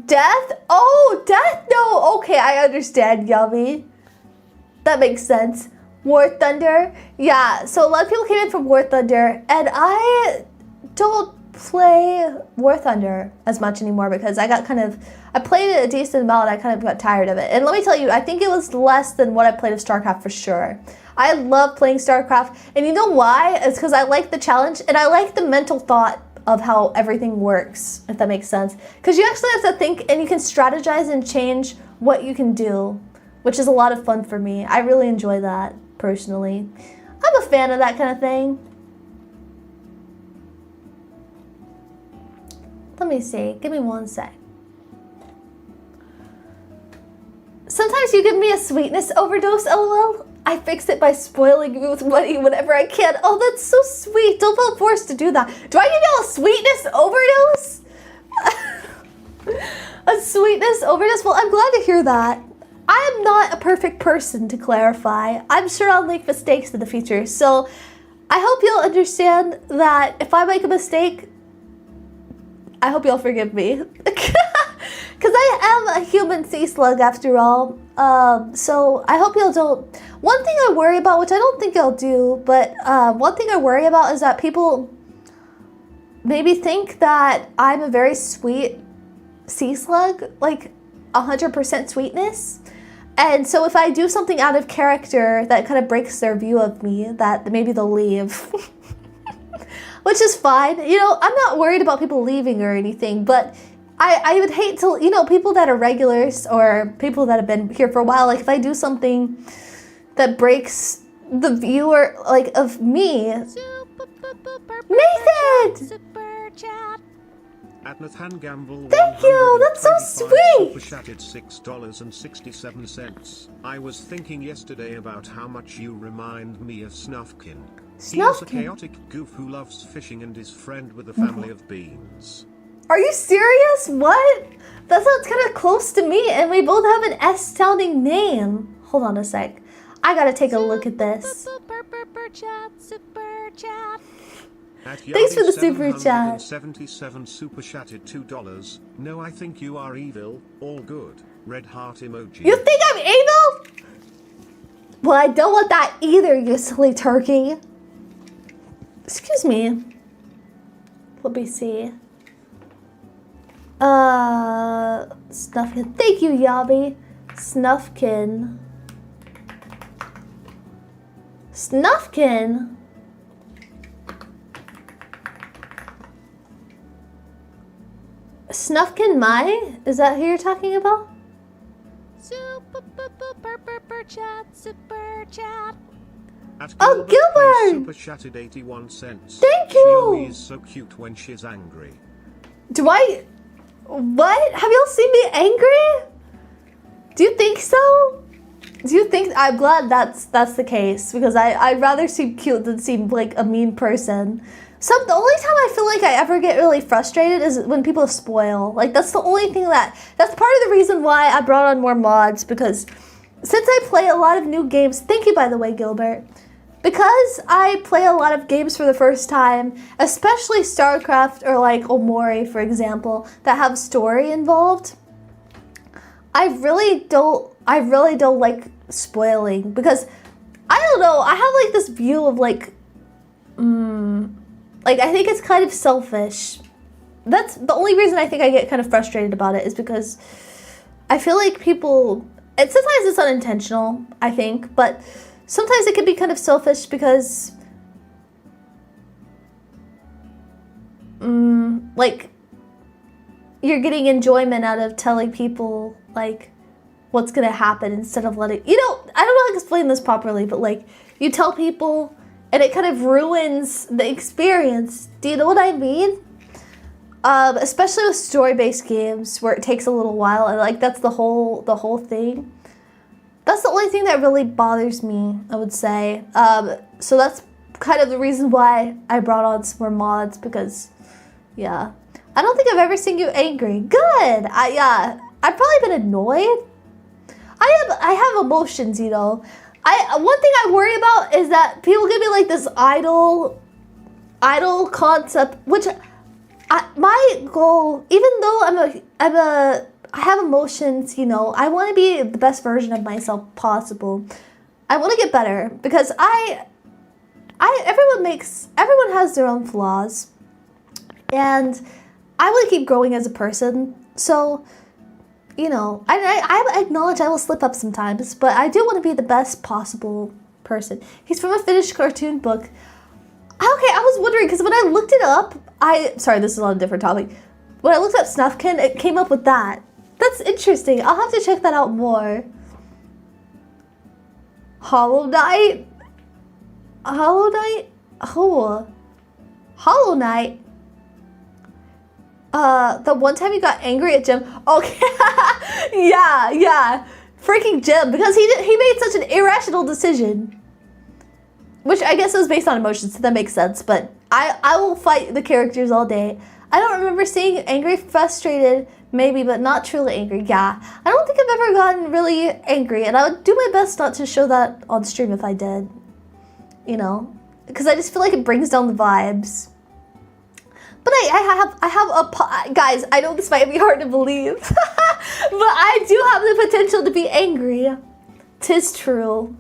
Death? Oh, death? No. Okay, I understand, Yummy. That makes sense. War Thunder? Yeah, so a lot of people came in from War Thunder, and I don't play War Thunder as much anymore because I played it a decent amount and I kind of got tired of it. And let me tell you, I think it was less than what I played of StarCraft for sure. I love playing StarCraft, and you know why? It's because I like the challenge and I like the mental thought of how everything works, if that makes sense. Because you actually have to think and you can strategize and change what you can do, which is a lot of fun for me. I really enjoy that, personally. I'm a fan of that kind of thing. Let me see. Give me one sec. Sometimes you give me a sweetness overdose, LOL. I fix it by spoiling you with money whenever I can. Oh, that's so sweet. Don't feel forced to do that. Do I give y'all a sweetness overdose? A sweetness overdose? Well, I'm glad to hear that. I am not a perfect person, to clarify. I'm sure I'll make mistakes in the future. So I hope you'll understand that if I make a mistake, I hope you'll forgive me. Because I am a human sea slug after all. So I hope y'all don't. One thing I worry about, which I don't think y'all do, but one thing I worry about is that people maybe think that I'm a very sweet sea slug, like 100% sweetness. And so if I do something out of character that kind of breaks their view of me, that maybe they'll leave. Which is fine. You know, I'm not worried about people leaving or anything, but I would hate to, you know, people that are regulars or people that have been here for a while, like if I do something that breaks the viewer, like, of me. Nathan! Super chat. At Nathan Gamble, thank you, that's so sweet! Super chatted $6.67. I was thinking yesterday about how much you remind me of Snufkin. He is a chaotic goof who loves fishing and is friend with a family of beans. Are you serious? What? That sounds kind of close to me, and we both have an S-sounding name. Hold on a sec. I gotta take a look at this. Super chat. Super chat. Thanks for the super chat. 77 super chatted $2. No, I think you are evil. All good. Red heart emoji. You think I'm evil? Well, I don't want that either, you silly turkey. Excuse me. Let me see. Snufkin. Thank you, Yabi. Snufkin. Snufkin? Snufkin Mai? Is that who you're talking about? Super chat. Super chat. Oh, Gilbert! Super chatted 81 cents. Thank you! She is so cute when she's angry. Do I... What? Have y'all seen me angry? Do you think so? Do you think... I'm glad that's the case, because I'd rather seem cute than seem like a mean person. The only time I feel like I ever get really frustrated is when people spoil. Like, that's the only thing that's part of the reason why I brought on more mods, because since I play a lot of new games... Thank you, by the way, Gilbert. Because I play a lot of games for the first time, especially StarCraft or like Omori, for example, that have story involved, I really don't like spoiling, because I don't know, I have like this view of like I think it's kind of selfish. That's the only reason I think I get kind of frustrated about it, is because I feel like people, and sometimes it's unintentional, I think, but sometimes it can be kind of selfish, because like you're getting enjoyment out of telling people like what's gonna happen instead of letting, I don't know how to explain this properly, but like you tell people and it kind of ruins the experience. Do you know what I mean? Especially with story-based games where it takes a little while, and like that's the whole thing. That's the only thing that really bothers me, I would say. So that's kind of the reason why I brought on some more mods, because yeah, I don't think I've ever seen you angry. Good. I've probably been annoyed. I have emotions, you know. One thing I worry about is that people give me like this idol concept, which my goal, even though I have emotions, you know, I want to be the best version of myself possible. I want to get better because everyone has their own flaws, and I want to keep growing as a person. So, you know, I acknowledge I will slip up sometimes, but I do want to be the best possible person. He's from a Finnish cartoon book. Okay, I was wondering, because when I looked it up, sorry, this is on a different topic. When I looked up Snufkin, it came up with that. That's interesting. I'll have to check that out more. Hollow Knight? Hollow Knight? Oh. Hollow Knight? The one time you got angry at Jim. Okay. yeah. Freaking Jim, because he made such an irrational decision. Which I guess was based on emotions, so that makes sense. But I will fight the characters all day. I don't remember seeing angry, frustrated, maybe, but not truly angry. Yeah, I don't think I've ever gotten really angry, and I would do my best not to show that on stream if I did. You know, because I just feel like it brings down the vibes. But guys, I know this might be hard to believe, but I do have the potential to be angry. 'Tis true.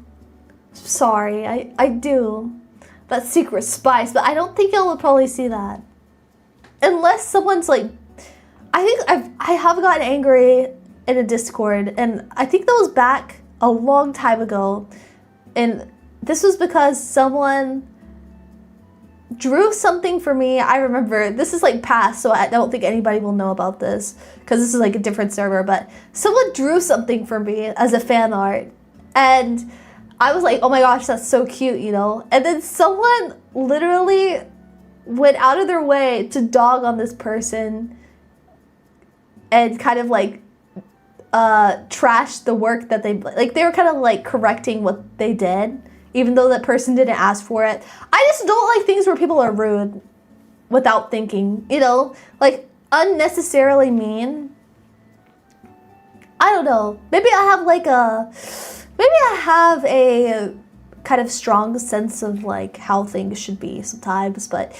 Sorry, I do. That's secret spice, but I don't think y'all will probably see that. Unless someone's like, I think I have gotten angry in a Discord, and I think that was back a long time ago. And this was because someone drew something for me. I remember, this is like past, so I don't think anybody will know about this, because this is like a different server, but someone drew something for me as a fan art. And I was like, oh my gosh, that's so cute, you know? And then someone literally went out of their way to dog on this person and kind of like trashed the work that they were kind of like correcting what they did, even though that person didn't ask for it. I just don't like things where people are rude without thinking, you know? Like unnecessarily mean. I don't know. Maybe I have a kind of strong sense of like how things should be sometimes, but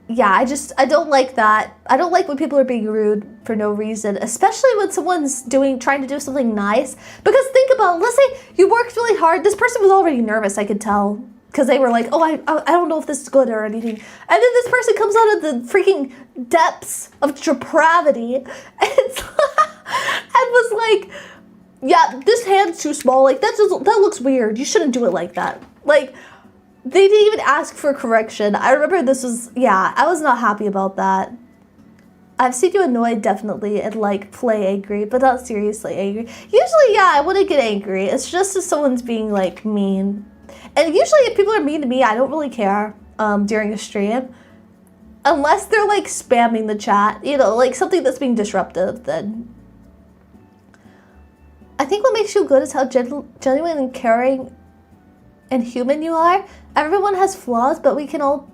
yeah, I don't like that. I don't like when people are being rude for no reason, especially when someone's trying to do something nice. Because think about it, let's say you worked really hard. This person was already nervous, I could tell, because they were like, oh, I don't know if this is good or anything. And then this person comes out of the freaking depths of depravity and was like, yeah, this hand's too small. Like, that looks weird. You shouldn't do it like that. Like, they didn't even ask for correction. I remember I was not happy about that. I've seen you annoyed, definitely, and like play angry, but not seriously angry. Usually, yeah, I wouldn't get angry. It's just if someone's being like mean. And usually if people are mean to me, I don't really care during a stream. Unless they're like spamming the chat, you know, like something that's being disruptive, then I think what makes you good is how genuine and caring and human you are. Everyone has flaws, but we can all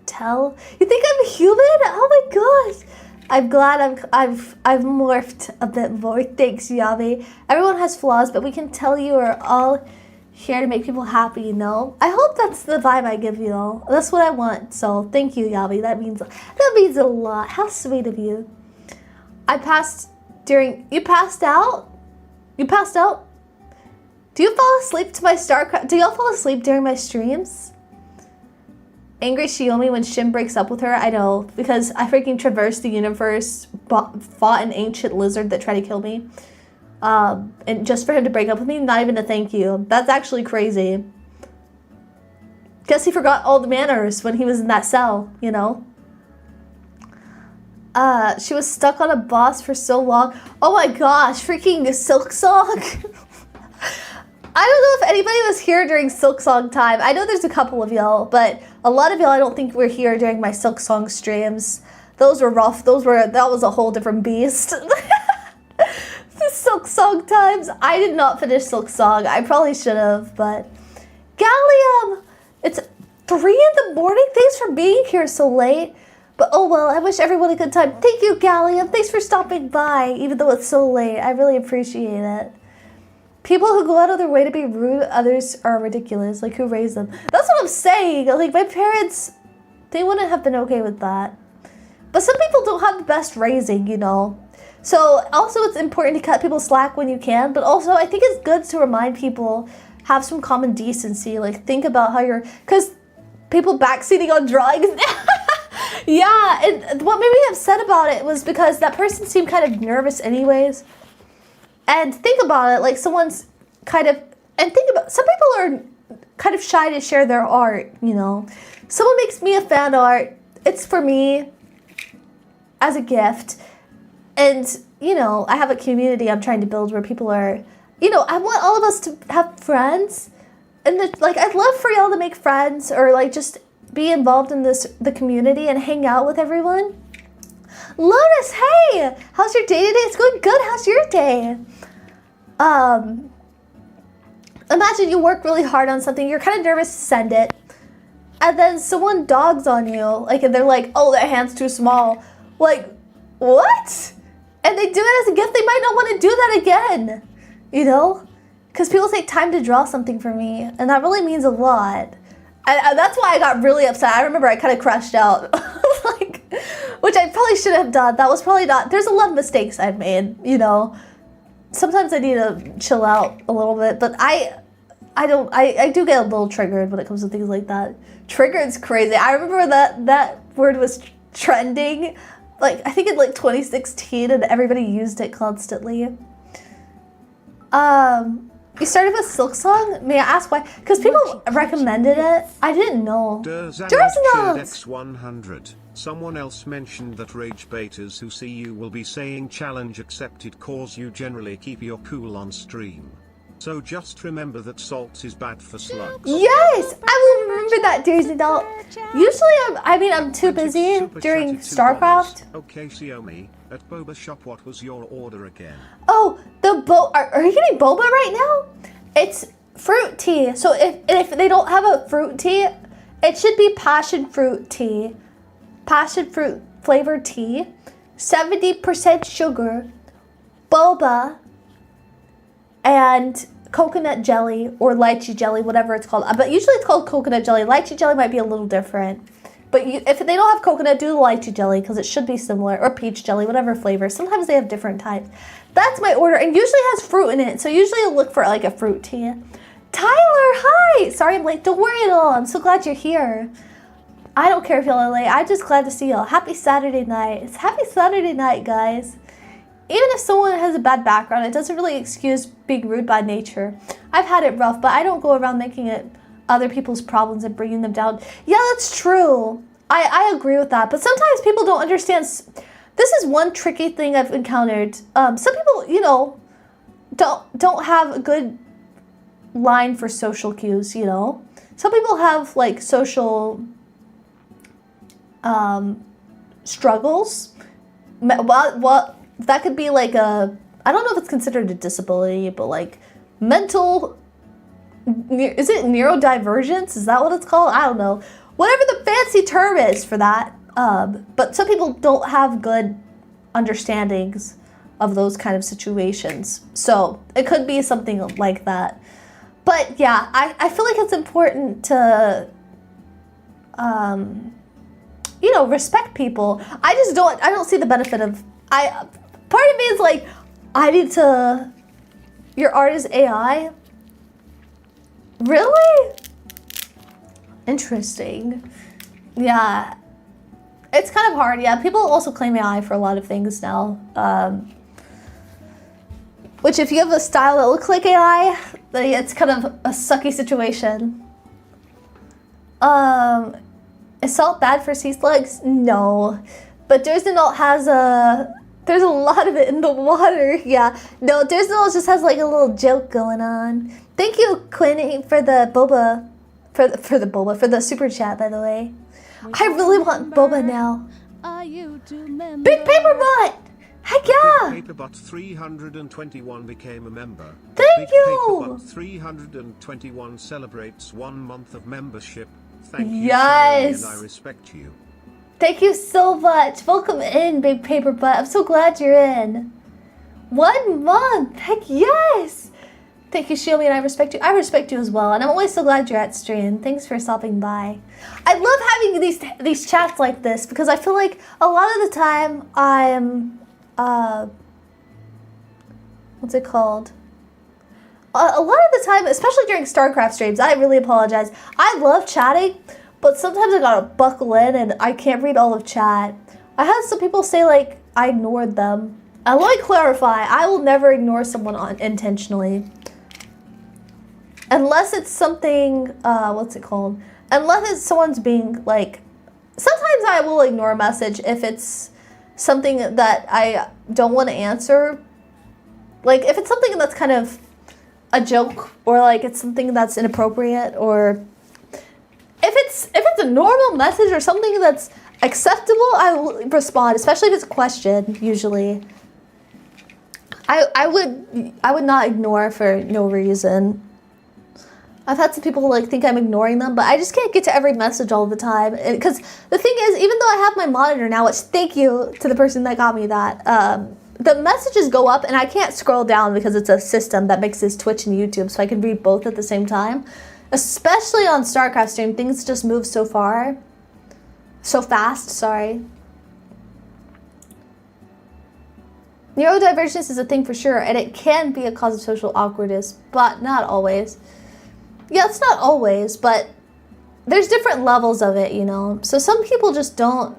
tell. You think I'm human? Oh my gosh. I'm glad I've morphed a bit more. Thanks, Yami. Everyone has flaws, but we can tell you are all here to make people happy, you know? I hope that's the vibe I give you all. That's what I want. So thank you, Yami. That means a lot. How sweet of you. You passed out? You passed out? Do you fall asleep to my StarCraft? Do y'all fall asleep during my streams? Angry Shiomi when Shin breaks up with her? I know, because I freaking traversed the universe, fought an ancient lizard that tried to kill me. And just for him to break up with me, not even a thank you. That's actually crazy. Guess he forgot all the manners when he was in that cell, you know? She was stuck on a boss for so long. Oh my gosh, freaking Silk Song. I don't know if anybody was here during Silk Song time. I know there's a couple of y'all, but a lot of y'all I don't think were here during my Silk Song streams. Those were rough. That was a whole different beast. The Silk Song times. I did not finish Silk Song. I probably should have, but Gallium! It's 3 in the morning? Thanks for being here so late. But oh well, I wish everyone a good time. Thank you, Gallium. Thanks for stopping by, even though it's so late. I really appreciate it. People who go out of their way to be rude, others are ridiculous. Like, who raised them? That's what I'm saying. Like, my parents, they wouldn't have been okay with that. But some people don't have the best raising, you know. So, also it's important to cut people slack when you can. But also, I think it's good to remind people, have some common decency. Like, think about how you're... Because people backseating on drawings... Yeah, and what made me upset about it was because that person seemed kind of nervous anyways. And think about it, like someone's kind of, and think about, some people are kind of shy to share their art, you know. Someone makes me a fan art, it's for me as a gift. And, you know, I have a community I'm trying to build where people are, you know, I want all of us to have friends. And like, I'd love for y'all to make friends or like just be involved in the community and hang out with everyone. Lotus, hey! How's your day today? It's going good. How's your day? Imagine you work really hard on something. You're kind of nervous to send it. And then someone dogs on you. Like, and they're like, oh, that hand's too small. Like, what? And they do it as a gift. They might not want to do that again. You know? Because people take time to draw something for me. And that really means a lot. And that's why I got really upset. I remember I kind of crashed out. Like, which I probably should have done. That was probably not... There's a lot of mistakes I've made, you know. Sometimes I need to chill out a little bit. But I do get a little triggered when it comes to things like that. Triggered's crazy. I remember that word was trending. Like, I think in like 2016 and everybody used it constantly. You started with Silk Song? May I ask why? Because people recommended it. I didn't know. X100. Someone else mentioned that rage baiters who see you will be saying challenge accepted cause you generally keep your cool on stream. So just remember that salt is bad for slugs. Yes! I will remember that, Daisy Doll. Usually I'm too busy during StarCraft. Okay, Xiaomi, at Boba Shop, what was your order again? Oh, are you getting boba right now? It's fruit tea. So if they don't have a fruit tea, it should be passion fruit tea. Passion fruit flavored tea. 70% sugar. Boba. And coconut jelly or lychee jelly, whatever it's called. But usually it's called coconut jelly. Lychee jelly might be a little different. But if they don't have coconut, do the lychee jelly because it should be similar. Or peach jelly, whatever flavor. Sometimes they have different types. That's my order. And usually has fruit in it. So usually I'll look for like a fruit tea. Tyler, hi! Sorry I'm late. Don't worry at all. I'm so glad you're here. I don't care if y'all are late. I'm just glad to see y'all. Happy Saturday night. It's happy Saturday night, guys. Even if someone has a bad background, it doesn't really excuse being rude by nature. I've had it rough, but I don't go around making it other people's problems and bringing them down. Yeah, that's true. I agree with that. But sometimes people don't understand. This is one tricky thing I've encountered. Some people, you know, don't have a good line for social cues, you know. Some people have like social struggles. What that could be like a, I don't know if it's considered a disability, but like mental, is it neurodivergence? Is that what it's called? I don't know. Whatever the fancy term is for that. But some people don't have good understandings of those kind of situations. So it could be something like that. But yeah, I feel like it's important to, you know, respect people. I don't see the benefit of, part of me is like, I need to, your art is AI? Really? Interesting. Yeah. It's kind of hard, yeah. People also claim AI for a lot of things now. Which if you have a style that looks like AI, then it's kind of a sucky situation. Is salt bad for sea slugs? No. but Dursinol has there's a lot of it in the water. Yeah. No, Dursinol just has like a little joke going on. Thank you, Quinn, for the boba, for the super chat, by the way. I really want boba now. Big Paper Butt! Heck yeah! Big Paper Butt 321 became a member. Thank Big you! Paper Butt 321 celebrates 1 month of membership. Thank you, Yes! Sally, and I respect you. Thank you so much. Welcome in, Big Paper Butt. I'm so glad you're in. 1 month. Heck yes. Thank you, Shiomi, and I respect you. I respect you as well, and I'm always so glad you're at stream. Thanks for stopping by. I love having these chats like this because I feel like a lot of the time I'm what's it called? A lot of the time, especially during StarCraft streams, I really apologize. I love chatting, but sometimes I gotta buckle in and I can't read all of chat. I had some people say like I ignored them. And let me clarify, I will never ignore someone intentionally. Unless it's something, what's it called? Unless it's someone's being like, sometimes I will ignore a message if it's something that I don't want to answer. Like if it's something that's kind of a joke or like it's something that's inappropriate, or if it's a normal message or something that's acceptable, I will respond, especially if it's a question, usually. I would not ignore for no reason. I've had some people like think I'm ignoring them, but I just can't get to every message all the time. Because the thing is, even though I have my monitor now, which thank you to the person that got me that, the messages go up and I can't scroll down because it's a system that mixes Twitch and YouTube, so I can read both at the same time. Especially on StarCraft stream, things just move so fast, sorry. Neurodivergence is a thing for sure, and it can be a cause of social awkwardness, but not always. Yeah, it's not always, but there's different levels of it, you know? So some people just don't.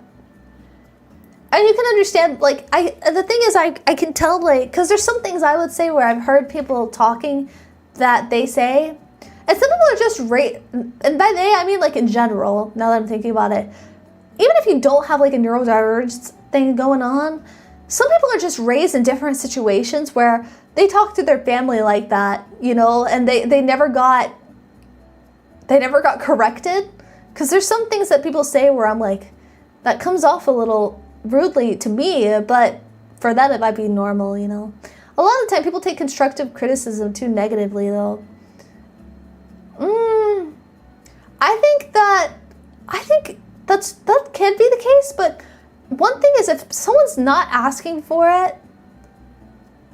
And you can understand, like, the thing is, I can tell, like, because there's some things I would say where I've heard people talking that they say, and some people are just, and by they, I mean, like, in general, now that I'm thinking about it, even if you don't have, like, a neurodivergence thing going on, some people are just raised in different situations where they talk to their family like that, you know, and they never got corrected. Because there's some things that people say where I'm like, that comes off a little rudely to me, but for them it might be normal, you know. A lot of the time people take constructive criticism too negatively, though. I think that can be the case, but one thing is if someone's not asking for it,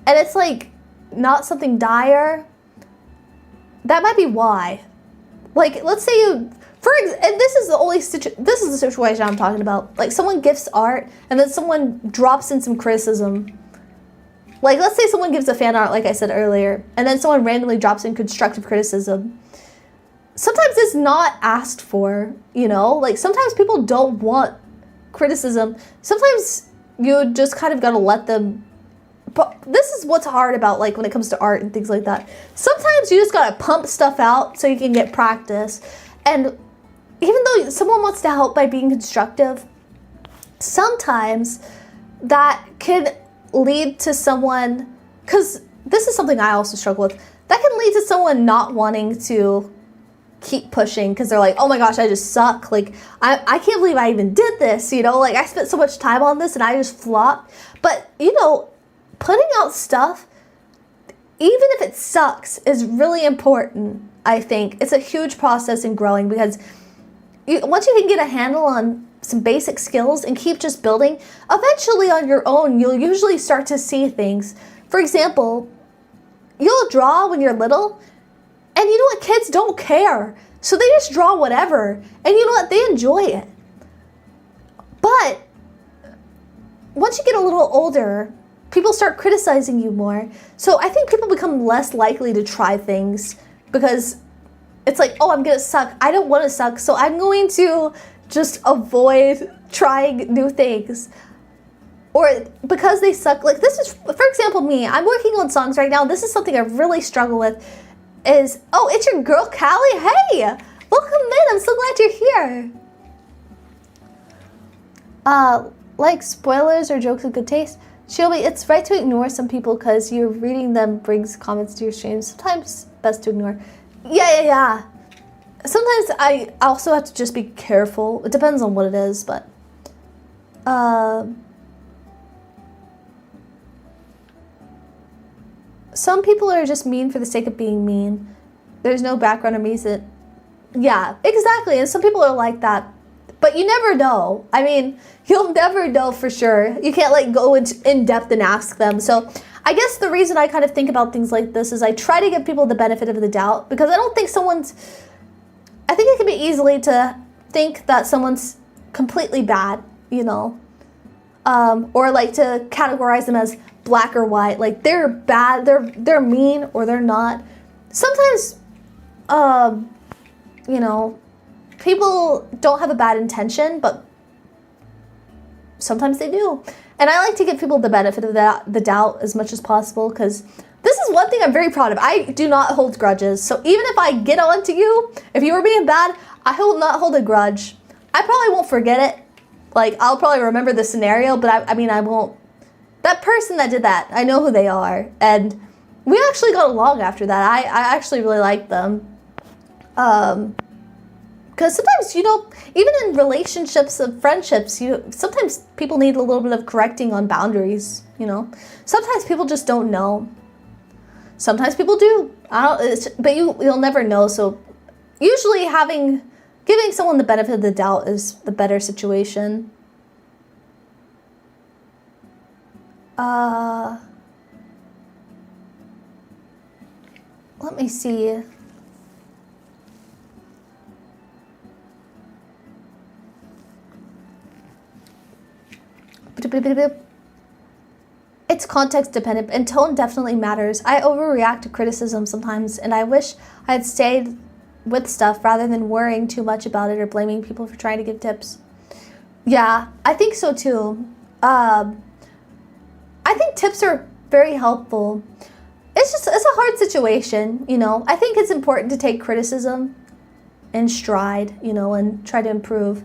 and it's like not something dire, that might be why. Like, let's say and this is the situation I'm talking about. Like, someone gifts art, and then someone drops in some criticism. Like, let's say someone gives a fan art, like I said earlier, and then someone randomly drops in constructive criticism. Sometimes it's not asked for, you know? Like, sometimes people don't want criticism. Sometimes you just kind of gotta let them. But this is what's hard about, like, when it comes to art and things like that. Sometimes you just gotta pump stuff out so you can get practice. And even though someone wants to help by being constructive, sometimes that can lead to someone, because this is something I also struggle with, that can lead to someone not wanting to keep pushing because they're like, oh my gosh, I just suck. Like, I can't believe I even did this, you know? Like, I spent so much time on this and I just flopped. But, you know, putting out stuff, even if it sucks, is really important, I think. It's a huge process in growing because once you can get a handle on some basic skills and keep just building, eventually on your own, you'll usually start to see things. For example, you'll draw when you're little, and you know what? Kids don't care. So they just draw whatever. And you know what? They enjoy it. But once you get a little older, people start criticizing you more. So I think people become less likely to try things because it's like, oh, I'm gonna suck. I don't want to suck, so I'm going to just avoid trying new things. Or because they suck, like this is, for example, me. I'm working on songs right now. This is something I really struggle with. Oh, it's your girl, Callie. Hey, welcome in. I'm so glad you're here. like spoilers or jokes of good taste. Shiobi, it's right to ignore some people because you're reading them brings comments to your stream. Sometimes best to ignore. Yeah. Sometimes I also have to just be careful. It depends on what it is, but some people are just mean for the sake of being mean. There's no background or reason. Yeah, exactly. And some people are like that. But you never know. I mean, you'll never know for sure. You can't like go in depth and ask them. So I guess the reason I kind of think about things like this is I try to give people the benefit of the doubt, because I don't think I think it can be easily to think that someone's completely bad, you know, or like to categorize them as black or white, like they're bad, they're mean, or they're not. Sometimes, you know, people don't have a bad intention, but sometimes they do. And I like to give people the benefit of the doubt as much as possible, because this is one thing I'm very proud of. I do not hold grudges. So even if I get on to you, if you were being bad, I will not hold a grudge. I probably won't forget it. Like, I'll probably remember the scenario, but I mean, I won't. That person that did that, I know who they are. And we actually got along after that. I actually really liked them. Because sometimes, you know, even in relationships and friendships, sometimes people need a little bit of correcting on boundaries, you know. Sometimes people just don't know. Sometimes people do. But you'll never know. So usually giving someone the benefit of the doubt is the better situation. Let me see. It's context dependent, and tone definitely matters. I overreact to criticism sometimes, and I wish I had stayed with stuff rather than worrying too much about it or blaming people for trying to give tips. Yeah, I think so too. I think tips are very helpful. It's a hard situation, you know. I think it's important to take criticism in stride, you know, and try to improve.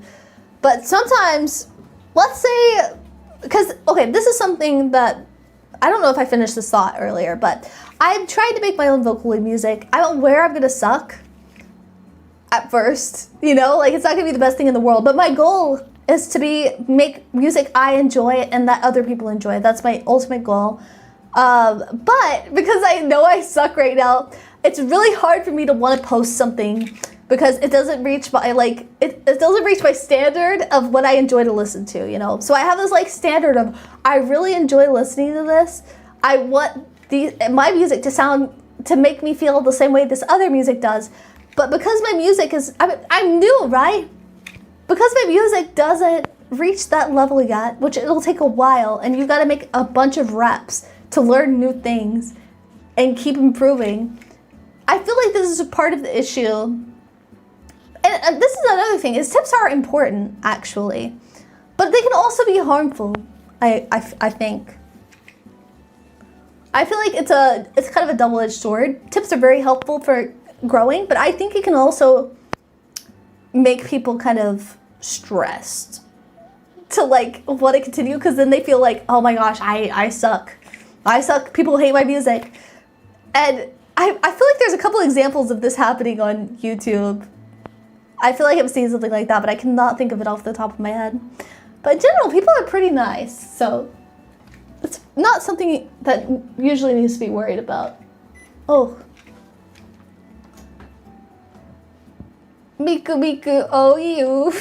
But sometimes, let's say, because, okay, this is something that, I don't know if I finished this thought earlier, but I'm trying to make my own vocal music. I'm aware I'm gonna suck at first, you know, like it's not gonna be the best thing in the world, but my goal is to make music I enjoy and that other people enjoy. That's my ultimate goal. But because I know I suck right now, it's really hard for me to want to post something because it doesn't reach my, like, it doesn't reach my standard of what I enjoy to listen to, you know? So I have this, like, standard of, I really enjoy listening to this. I want my music to make me feel the same way this other music does. But because my music is, I'm new, right? Because my music doesn't reach that level yet, which it'll take a while, and you gotta make a bunch of reps to learn new things and keep improving. I feel like this is a part of the issue. And this is another thing, is tips are important, actually. But they can also be harmful, I think. I feel like it's kind of a double-edged sword. Tips are very helpful for growing, but I think it can also make people kind of stressed to like want to continue, because then they feel like, oh my gosh, I suck. I suck. People hate my music. And I feel like there's a couple examples of this happening on YouTube. I feel like I've seen something like that, but I cannot think of it off the top of my head. But in general, people are pretty nice, so it's not something that usually needs to be worried about. Oh. Miku Miku, oh you.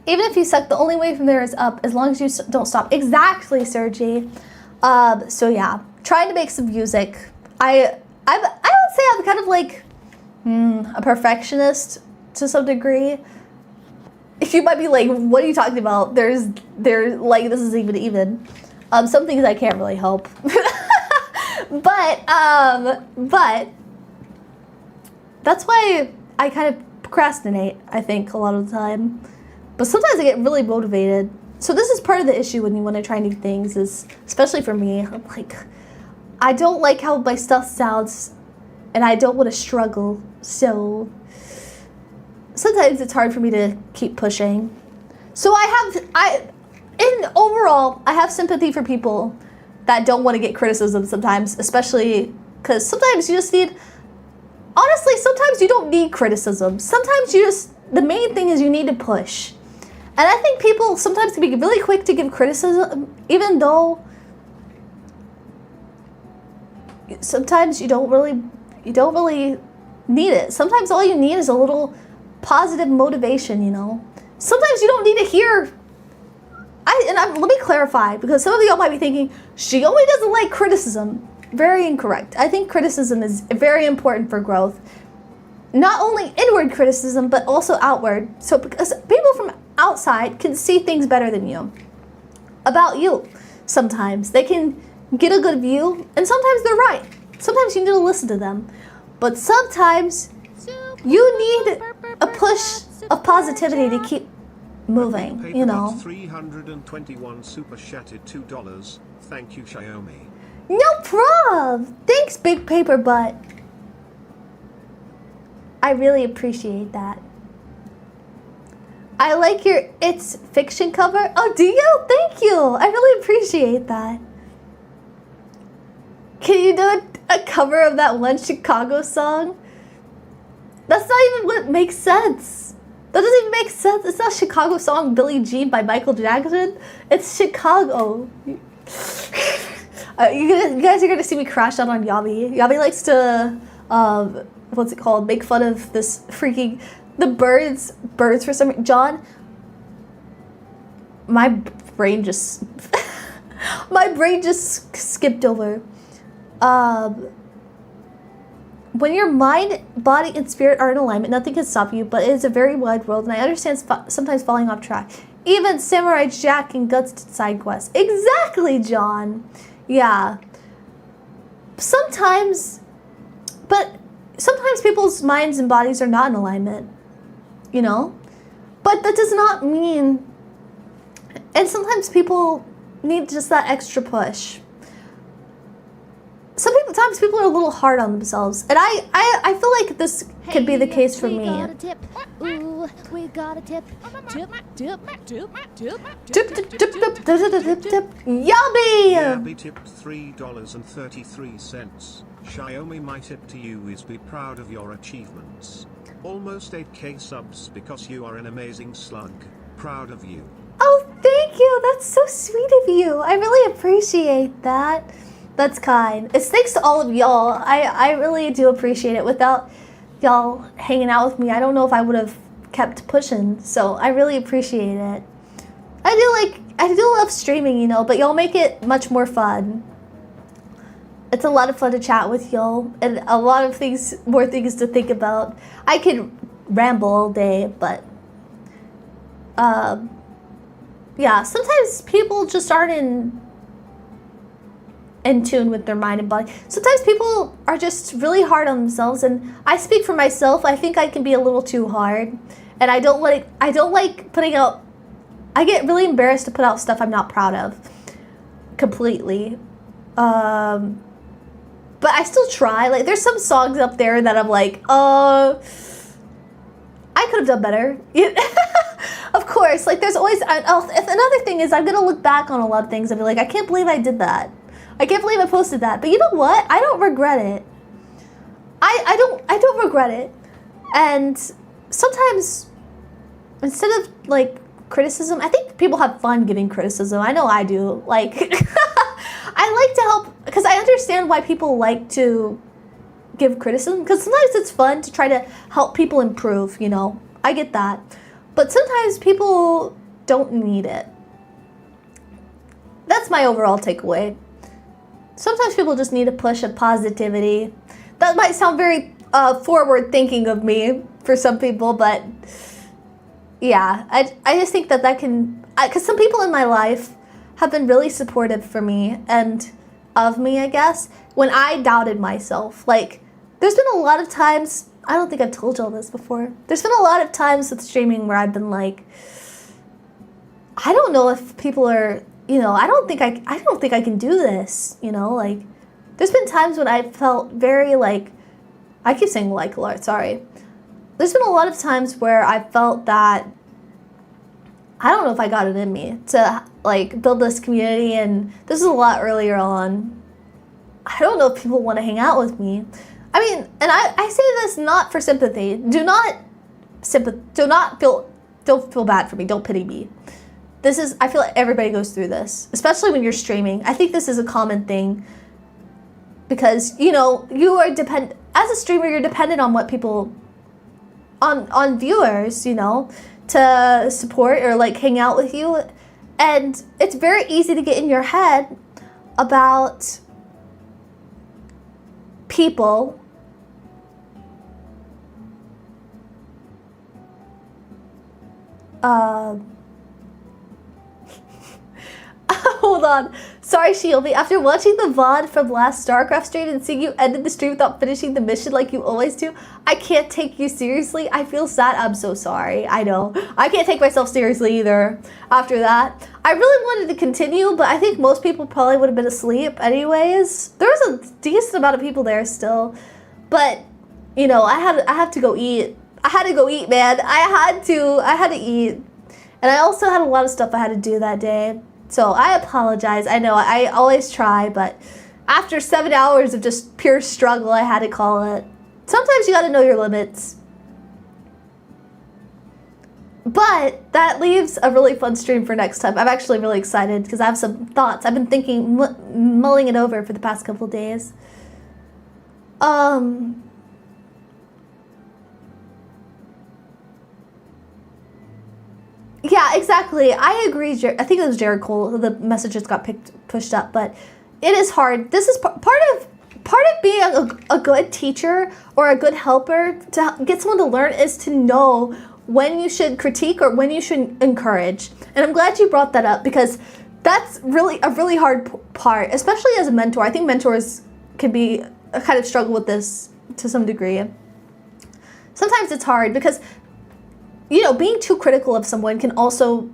Even if you suck, the only way from there is up, as long as you don't stop. Exactly, Sergi. So yeah, trying to make some music. I would say I'm kind of like a perfectionist to some degree. You might be like, what are you talking about? There's like, this is even. Some things I can't really help. But that's why I kind of procrastinate, I think, a lot of the time. But sometimes I get really motivated. So this is part of the issue when you want to try new things, is, especially for me, I'm like, I don't like how my stuff sounds, and I don't want to struggle. So sometimes it's hard for me to keep pushing. So in in overall, I have sympathy for people that don't want to get criticism sometimes, especially because sometimes you just need, honestly, sometimes you don't need criticism. Sometimes you just, the main thing is you need to push. And I think people sometimes can be really quick to give criticism, even though sometimes you don't really need it. Sometimes all you need is a little positive motivation, you know. Sometimes you don't need to hear. Let me clarify, because some of y'all might be thinking, she only doesn't like criticism. Very incorrect. I think criticism is very important for growth. Not only inward criticism, but also outward. So because people from outside can see things better than you. About you. Sometimes. They can get a good view, and sometimes they're right. Sometimes you need to listen to them. But sometimes you need a push of positivity to keep moving, you know. 321 super chatted $2. Thank you, Xiaomi. No problem. Thanks, Big Paper Butt. I really appreciate that. I like your It's Fiction cover. Oh, do you? Thank you. I really appreciate that. Can you do a cover of that one Chicago song? That's not even what makes sense. That doesn't even make sense. It's not a Chicago song, Billie Jean by Michael Jackson. It's Chicago. You guys are gonna see me crash out on Yabi. Yabi likes to, what's it called? Make fun of this freaking, the birds for some reason. John, my brain just skipped over. When your mind, body, and spirit are in alignment, nothing can stop you, but it is a very wide world, and I understand sometimes falling off track. Even Samurai Jack and Guts did side quests. Exactly, John. Yeah. Sometimes people's minds and bodies are not in alignment, you know? But that does not mean, and sometimes people need just that extra push. Sometimes people are a little hard on themselves, and I feel like this could be the case for me. We got a tip. Ooh, we got a tip. Tip. Yummy! Yabby tipped $3.33. Xiaomi, my tip to you is be proud of your achievements. Almost 8k subs because you are an amazing slug. Proud of you. Oh, thank you. That's so sweet of you. I really appreciate that. That's kind. It's thanks to all of y'all. I really do appreciate it. Without y'all hanging out with me, I don't know if I would have kept pushing. So I really appreciate it. I do love streaming, you know, but y'all make it much more fun. It's a lot of fun to chat with y'all, and a lot of more things to think about. I could ramble all day, but yeah, sometimes people just aren't in tune with their mind and body. Sometimes people are just really hard on themselves, and I speak for myself. I think I can be a little too hard, and I don't like putting out. I get really embarrassed to put out stuff I'm not proud of, completely. But I still try. Like, there's some songs up there that I'm like, I could have done better. Of course, like there's always. Another thing is, I'm gonna look back on a lot of things and be like, I can't believe I did that. I can't believe I posted that. But you know what? I don't regret it. I don't regret it. And sometimes, instead of like criticism, I think people have fun giving criticism. I know I do. Like, I like to help, because I understand why people like to give criticism, because sometimes it's fun to try to help people improve, you know. I get that. But sometimes people don't need it. That's my overall takeaway. Sometimes people just need a push of positivity. That might sound very forward thinking of me for some people, but yeah, I just think that can, because some people in my life have been really supportive for me and of me, I guess, when I doubted myself. Like, there's been a lot of times, I don't think I've told y'all this before, there's been a lot of times with streaming where I've been like, I don't know if people are, you know, I don't think I can do this, you know, like, there's been times when I felt very like, I keep saying like a lot, sorry. There's been a lot of times where I felt that, I don't know if I got it in me to like build this community, and this is a lot earlier on. I don't know if people want to hang out with me. I mean, and I say this not for sympathy. Don't feel bad for me. Don't pity me. I feel like everybody goes through this, especially when you're streaming. I think this is a common thing because, you know, you are as a streamer, you're dependent on what people, on viewers, you know, to support or like hang out with you. And it's very easy to get in your head about people hold on. Sorry, Shieldy. After watching the VOD from last StarCraft stream and seeing you ended the stream without finishing the mission like you always do, I can't take you seriously. I feel sad. I'm so sorry. I know. I can't take myself seriously either after that. I really wanted to continue, but I think most people probably would have been asleep anyways. There was a decent amount of people there still. But, you know, I had to go eat. I had to go eat, man. I had to eat. And I also had a lot of stuff I had to do that day. So I apologize. I know I always try, but after 7 hours of just pure struggle, I had to call it. Sometimes you gotta know your limits. But that leaves a really fun stream for next time. I'm actually really excited because I have some thoughts. I've been thinking, mulling it over for the past couple of days. Yeah, exactly. I agree. I think it was Jared Cole. The message just got pushed up, but it is hard. This is part of being a good teacher or a good helper to get someone to learn is to know when you should critique or when you should encourage. And I'm glad you brought that up because that's really a really hard part, especially as a mentor. I think mentors can be a kind of struggle with this to some degree. Sometimes it's hard because, you know, being too critical of someone can also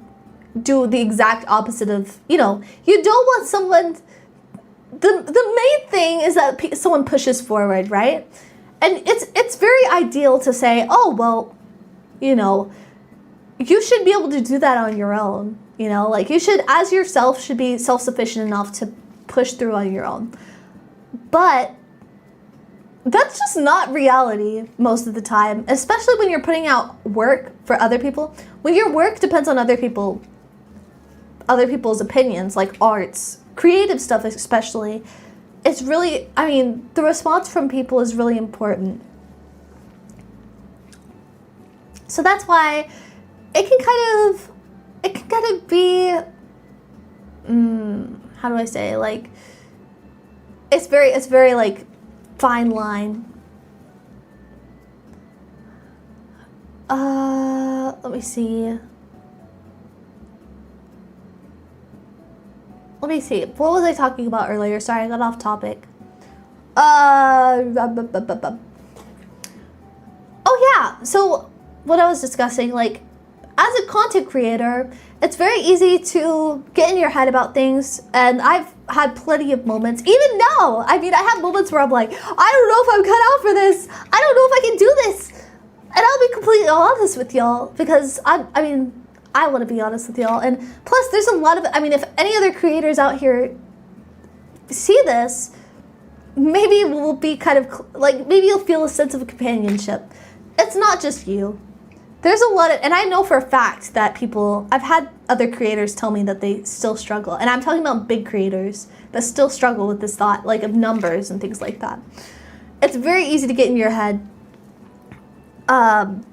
do the exact opposite of, you know, you don't want someone, the main thing is that someone pushes forward, right? And it's very ideal to say, oh, well, you know, you should be able to do that on your own, you know, like you should, as yourself, should be self-sufficient enough to push through on your own. But that's just not reality most of the time, especially when you're putting out work for other people. When your work depends on other people's opinions, like arts, creative stuff especially, it's really, I mean, the response from people is really important. So that's why it can kind of be, how do I say, like, it's very like, fine line. Let me see. What was I talking about earlier? Sorry, I got off topic. Oh yeah, so what I was discussing, like, as a content creator, it's very easy to get in your head about things, and I've had plenty of moments, even now. I mean, I have moments where I'm like, I don't know if I'm cut out for this. I don't know if I can do this. And I'll be completely honest with y'all, because I want to be honest with y'all. And plus, there's a lot of, I mean, if any other creators out here see this, maybe we'll be kind of, like, maybe you'll feel a sense of companionship. It's not just you. There's a lot of, and I know for a fact that I've had other creators tell me that they still struggle. And I'm talking about big creators that still struggle with this thought, like, of numbers and things like that. It's very easy to get in your head. And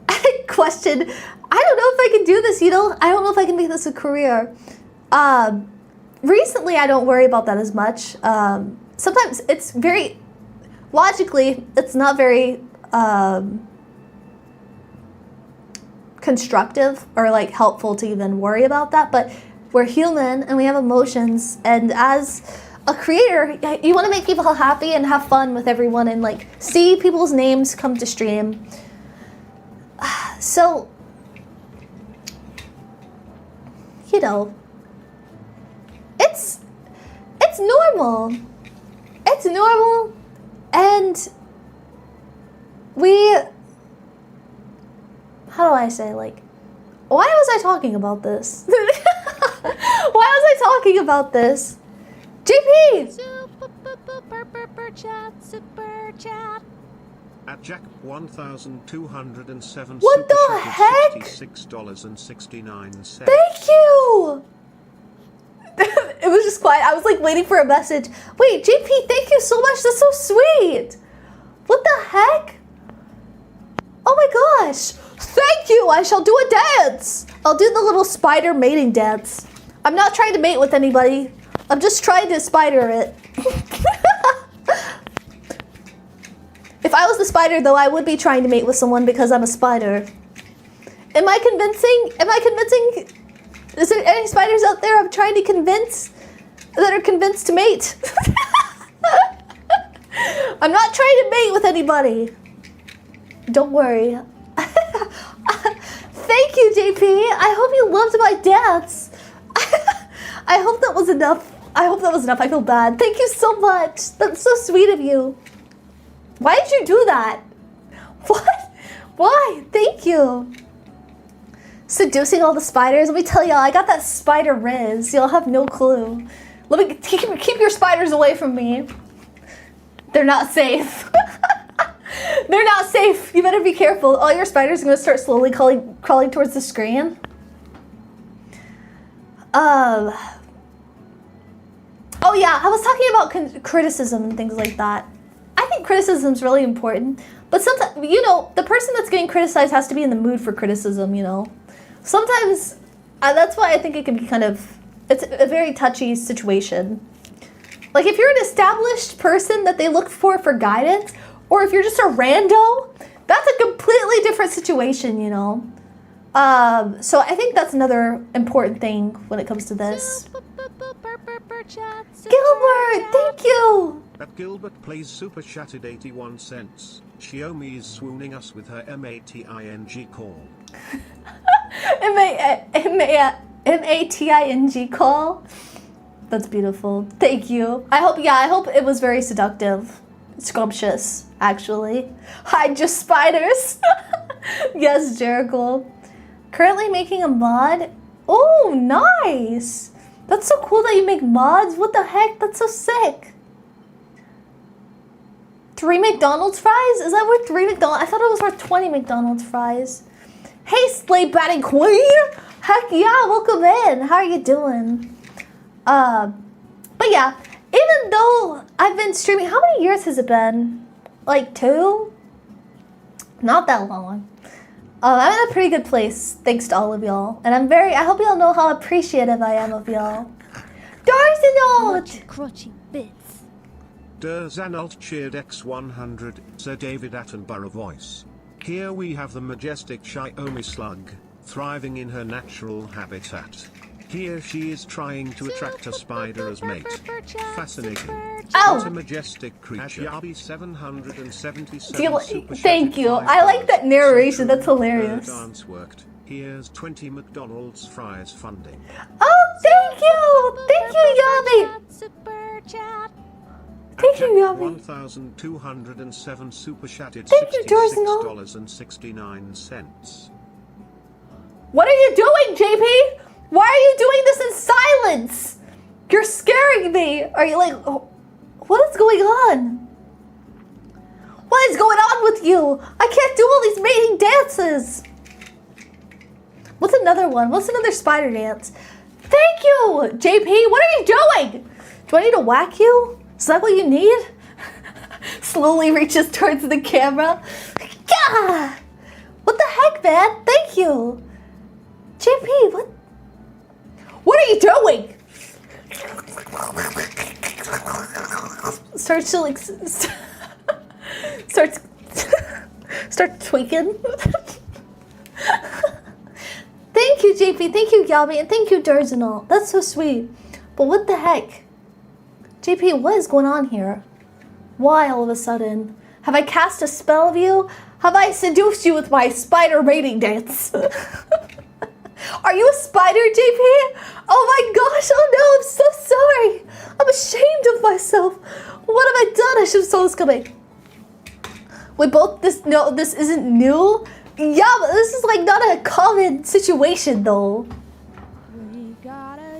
I question, I don't know if I can do this, you know? I don't know if I can make this a career. Recently, I don't worry about that as much. Sometimes it's very, logically, it's not very, constructive or like helpful to even worry about that, but we're human and we have emotions, and as a creator you want to make people happy and have fun with everyone and like see people's names come to stream. So, you know, it's normal. It's normal, and how do I say, like, why was I talking about this? Why was I talking about this? JP! Super chat, super chat. At Jack 1,207 What super the chatted heck? $66.69. Thank you! It was just quiet. I was like waiting for a message. Wait, JP, thank you so much. That's so sweet. What the heck? Oh my gosh. Thank you. I shall do a dance. I'll do the little spider mating dance. I'm not trying to mate with anybody. I'm just trying to spider it. If I was the spider, though, I would be trying to mate with someone because I'm a spider. Am I convincing? Am I convincing? Is there any spiders out there I'm trying to convince that are convinced to mate? I'm not trying to mate with anybody. Don't worry. Thank you, JP. I hope you loved my dance. I hope that was enough. I hope that was enough. I feel bad. Thank you so much. That's so sweet of you. Why did you do that? What? Why? Thank you. Seducing all the spiders. Let me tell y'all, I got that spider riz. Y'all have no clue. Let me keep your spiders away from me. They're not safe. They're not safe. You better be careful. All your spiders are gonna start slowly crawling towards the screen. Oh yeah, I was talking about criticism and things like that. I think criticism is really important, but sometimes, you know, the person that's getting criticized has to be in the mood for criticism, you know. Sometimes, that's why I think it can be it's a very touchy situation. Like if you're an established person that they look for guidance, or if you're just a rando, that's a completely different situation, you know. So I think that's another important thing when it comes to this. Gilbert, thank you. At Gilbert plays super chatted 81 cents. Xiaomi is swooning us with her MATING call. MATING call. That's beautiful. Thank you. I hope it was very seductive. Scrumptious, actually. Hide just spiders. Yes, Jericho. Currently making a mod. Oh, nice. That's so cool that you make mods. What the heck? That's so sick. 3 McDonald's fries? Is that worth 3 McDonald's? I thought it was worth 20 McDonald's fries. Hey, Slay Batting Queen! Heck yeah, welcome in. How are you doing? But yeah, even though I've been streaming, how many years has it been? Like 2? Not that long. I'm in a pretty good place, thanks to all of y'all. And I hope y'all know how appreciative I am of y'all. Darzanold! Crotchy bits. Derzanold cheered X100, Sir David Attenborough voice. Here we have the majestic Xiaomi slug, thriving in her natural habitat. Here she is trying to attract a spider as mate. Fascinating. Oh! What a majestic creature. Yabi 777 Thank you. I like that narration. That's hilarious. Dance worked. Here's 20 McDonald's fries funding. Oh, thank you! Thank you, Yabi! Super chat. Thank you, Yabi. 1,207 super chatted Thank you, Darzanold. $66.69. What are you doing, JP? Why are you doing this in silence? You're scaring me. Are you like, oh, what is going on? What is going on with you? I can't do all these mating dances. What's another one? What's another spider dance? Thank you, JP. What are you doing? Do I need to whack you? Is that what you need? Slowly reaches towards the camera. Gah! What the heck, man? Thank you. JP, what? What are you doing? Starts to like, start tweaking. Thank you, JP. Thank you, Yabi, and thank you, Darzanold. That's so sweet. But what the heck? JP, what is going on here? Why all of a sudden? Have I cast a spell of you? Have I seduced you with my spider mating dance? Are you a spider, JP? Oh my gosh, oh no, I'm so sorry. I'm ashamed of myself. What have I done? I should have saw this coming. Wait, this isn't new? Yeah, but this is like not a common situation though. We gotta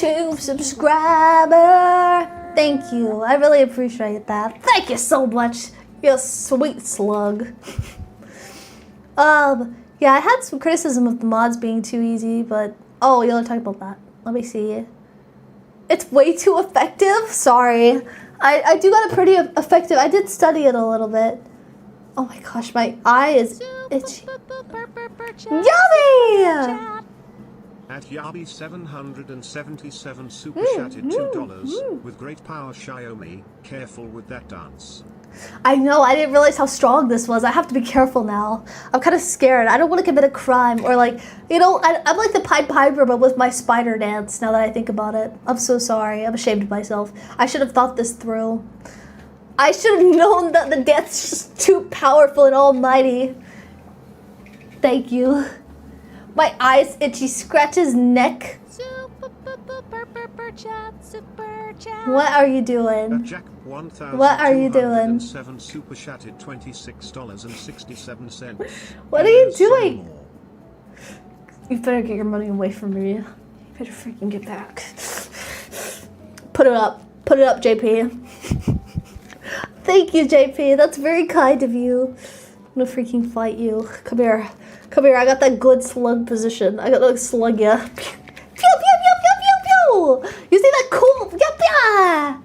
YouTube subscriber. Thank you. I really appreciate that. Thank you so much. You sweet slug. Yeah, I had some criticism of the mods being too easy, but oh, you're talking about that. Let me see. It's way too effective. Sorry. I do got a pretty effective. I did study it a little bit. Oh my gosh, my eye is itchy. Yummy! At Yabi 777 super chatted $2 with great power Xiaomi. Careful with that dance. I know, I didn't realize how strong this was. I have to be careful now. I'm kind of scared. I don't want to commit a crime or like, you know, I'm like the Pied Piper but with my spider dance now that I think about it. I'm so sorry. I'm ashamed of myself. I should have thought this through. I should have known that the dance is just too powerful and almighty. Thank you. My eyes itchy. Scratch his neck. What are you doing? Jack What are you doing? 7 super chatted $26.67. What are you doing? You better get your money away from me. You better freaking get back. Put it up. Put it up, JP. Thank you, JP. That's very kind of you. I'm gonna freaking fight you. Come here. Come here. I got that good slug position. I got to slug ya. Pew, pew, pew, pew, pew, pew, pew. You see that cool? Yep, yeah.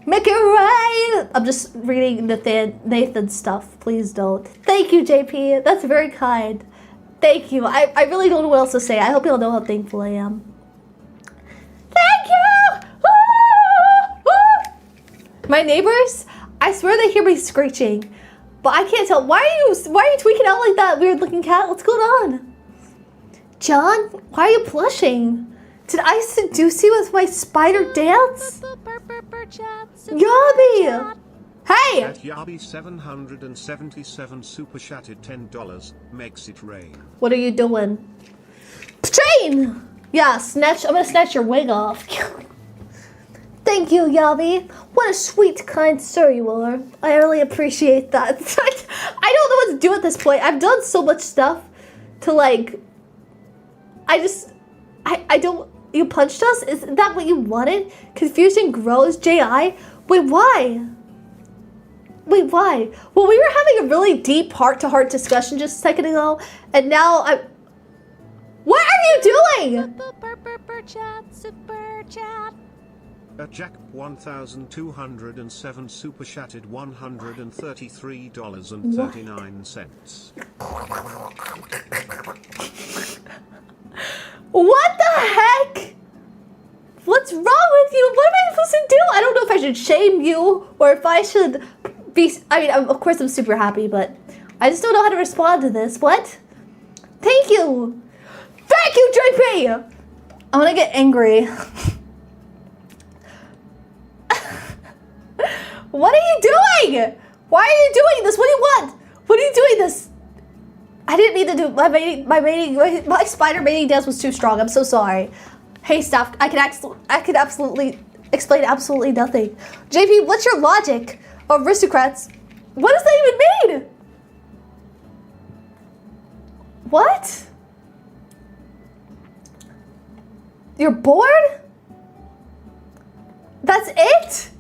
Make it right. I'm just reading Nathan's stuff. Please don't. Thank you, JP. That's very kind. Thank you. I really don't know what else to say. I hope you'll know how thankful I am. Thank you. My neighbors, I swear they hear me screeching, but I can't tell. Why are you tweaking out like that, weird looking cat? What's going on? John, why are you blushing? Did I seduce you with my spider dance? Yummy! Hey! At Yabi 777 super chatted $10 makes it rain. What are you doing? Train! Yeah, I'm gonna snatch your wig off. Thank you, Yabi. What a sweet, kind sir you are. I really appreciate that. I don't know what to do at this point. I've done so much stuff to like... I don't... You punched us? Is that what you wanted? Confusion grows, J.I.? Wait, why? Wait, why? Well, we were having a really deep heart-to-heart discussion just a second ago, and now I'm... What are you doing? Super chat. At Jack 1207 super chatted $133.39. What the heck? What's wrong with you? What am I supposed to do? I don't know if I should shame you or if I should be... I mean, of course I'm super happy, but I just don't know how to respond to this. What? Thank you. Thank you, JP. I'm gonna get angry. What are you doing? Why are you doing this? What do you want? What are you doing this? I didn't mean to do my spider mating dance was too strong. I'm so sorry. Hey, staff, I could absolutely explain absolutely nothing. JP, what's your logic of aristocrats? What does that even mean? What? You're bored? That's it?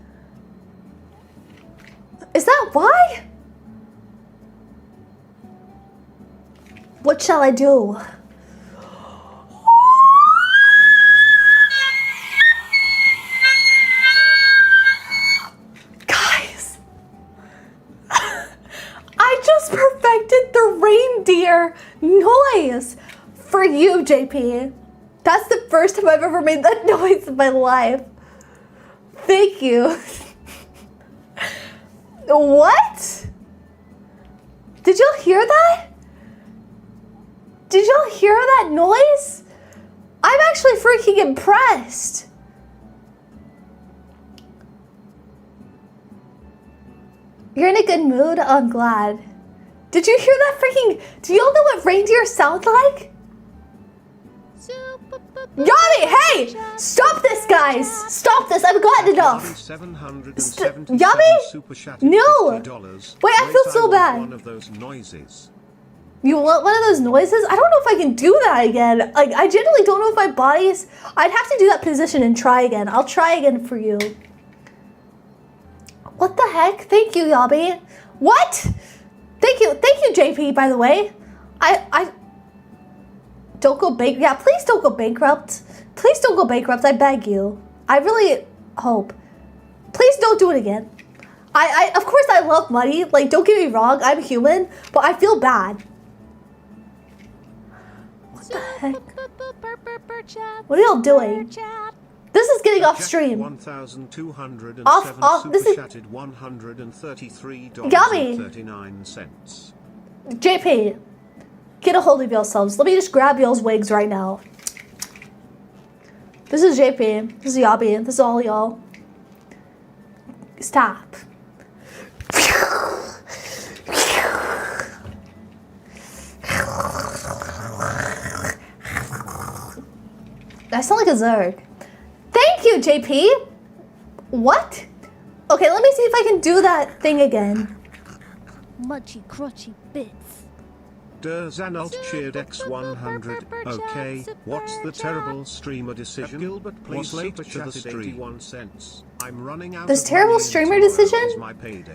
Is that why? What shall I do? Guys, I just perfected the reindeer noise for you, JP. That's the first time I've ever made that noise in my life. Thank you. What? Did y'all hear that? Did y'all hear that noise? I'm actually freaking impressed. You're in a good mood? Oh, I'm glad. Did you hear that freaking... Do y'all know what reindeer sound like? Yummy! Hey! Stop this, guys! Stop this! I've gotten enough! Yummy? No! Wait, I feel so bad. One of those noises. You want one of those noises? I don't know if I can do that again. Like, I generally don't know if my body's... I'd have to do that position and try again. I'll try again for you. What the heck? Thank you, Yabi. What? Thank you, JP, by the way. I don't go bankrupt. Yeah, please don't go bankrupt. Please don't go bankrupt, I beg you. I really hope. Please don't do it again. Of course I love money. Like, don't get me wrong, I'm human, but I feel bad. What the heck? What are y'all doing? This is getting off stream. 1,207 off. This is $133.39. JP, get a hold of yourselves. Let me just grab y'all's wigs right now. This is JP. This is Yabi. This is all y'all. Stop. I sound like a Zerg. Thank you, JP. What? Okay, let me see if I can do that thing again. Munchy crutchy bits. Derzanult cheered X100. Okay, what's the terrible streamer decision? Gilbert, please late to the stream. 81 cents. I'm running out. This terrible streamer decision?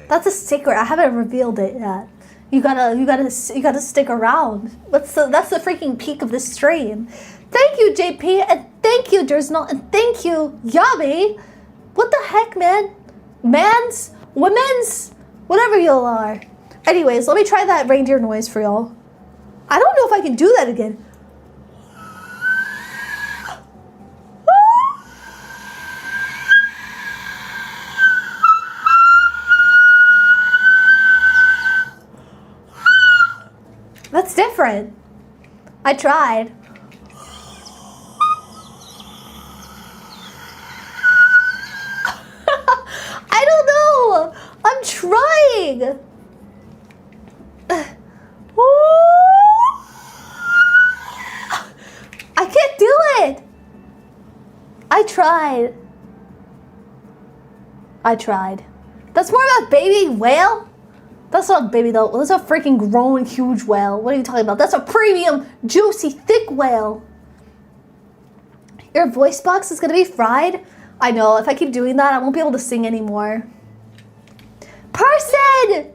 That's a secret. I haven't revealed it yet. You gotta stick around. That's the freaking peak of this stream. Thank you, JP, and thank you, Derzanult, and thank you, Yabi. What the heck, man? Mans, women's, whatever y'all are. Anyways, let me try that reindeer noise for y'all. I don't know if I can do that again. That's different. I tried. I don't know. I'm trying. I can't do it. I tried. That's more of a baby whale. That's not a baby though. That's a freaking grown huge whale. What are you talking about? That's a premium, juicy, thick whale. Your voice box is gonna be fried. I know. If I keep doing that, I won't be able to sing anymore. Person!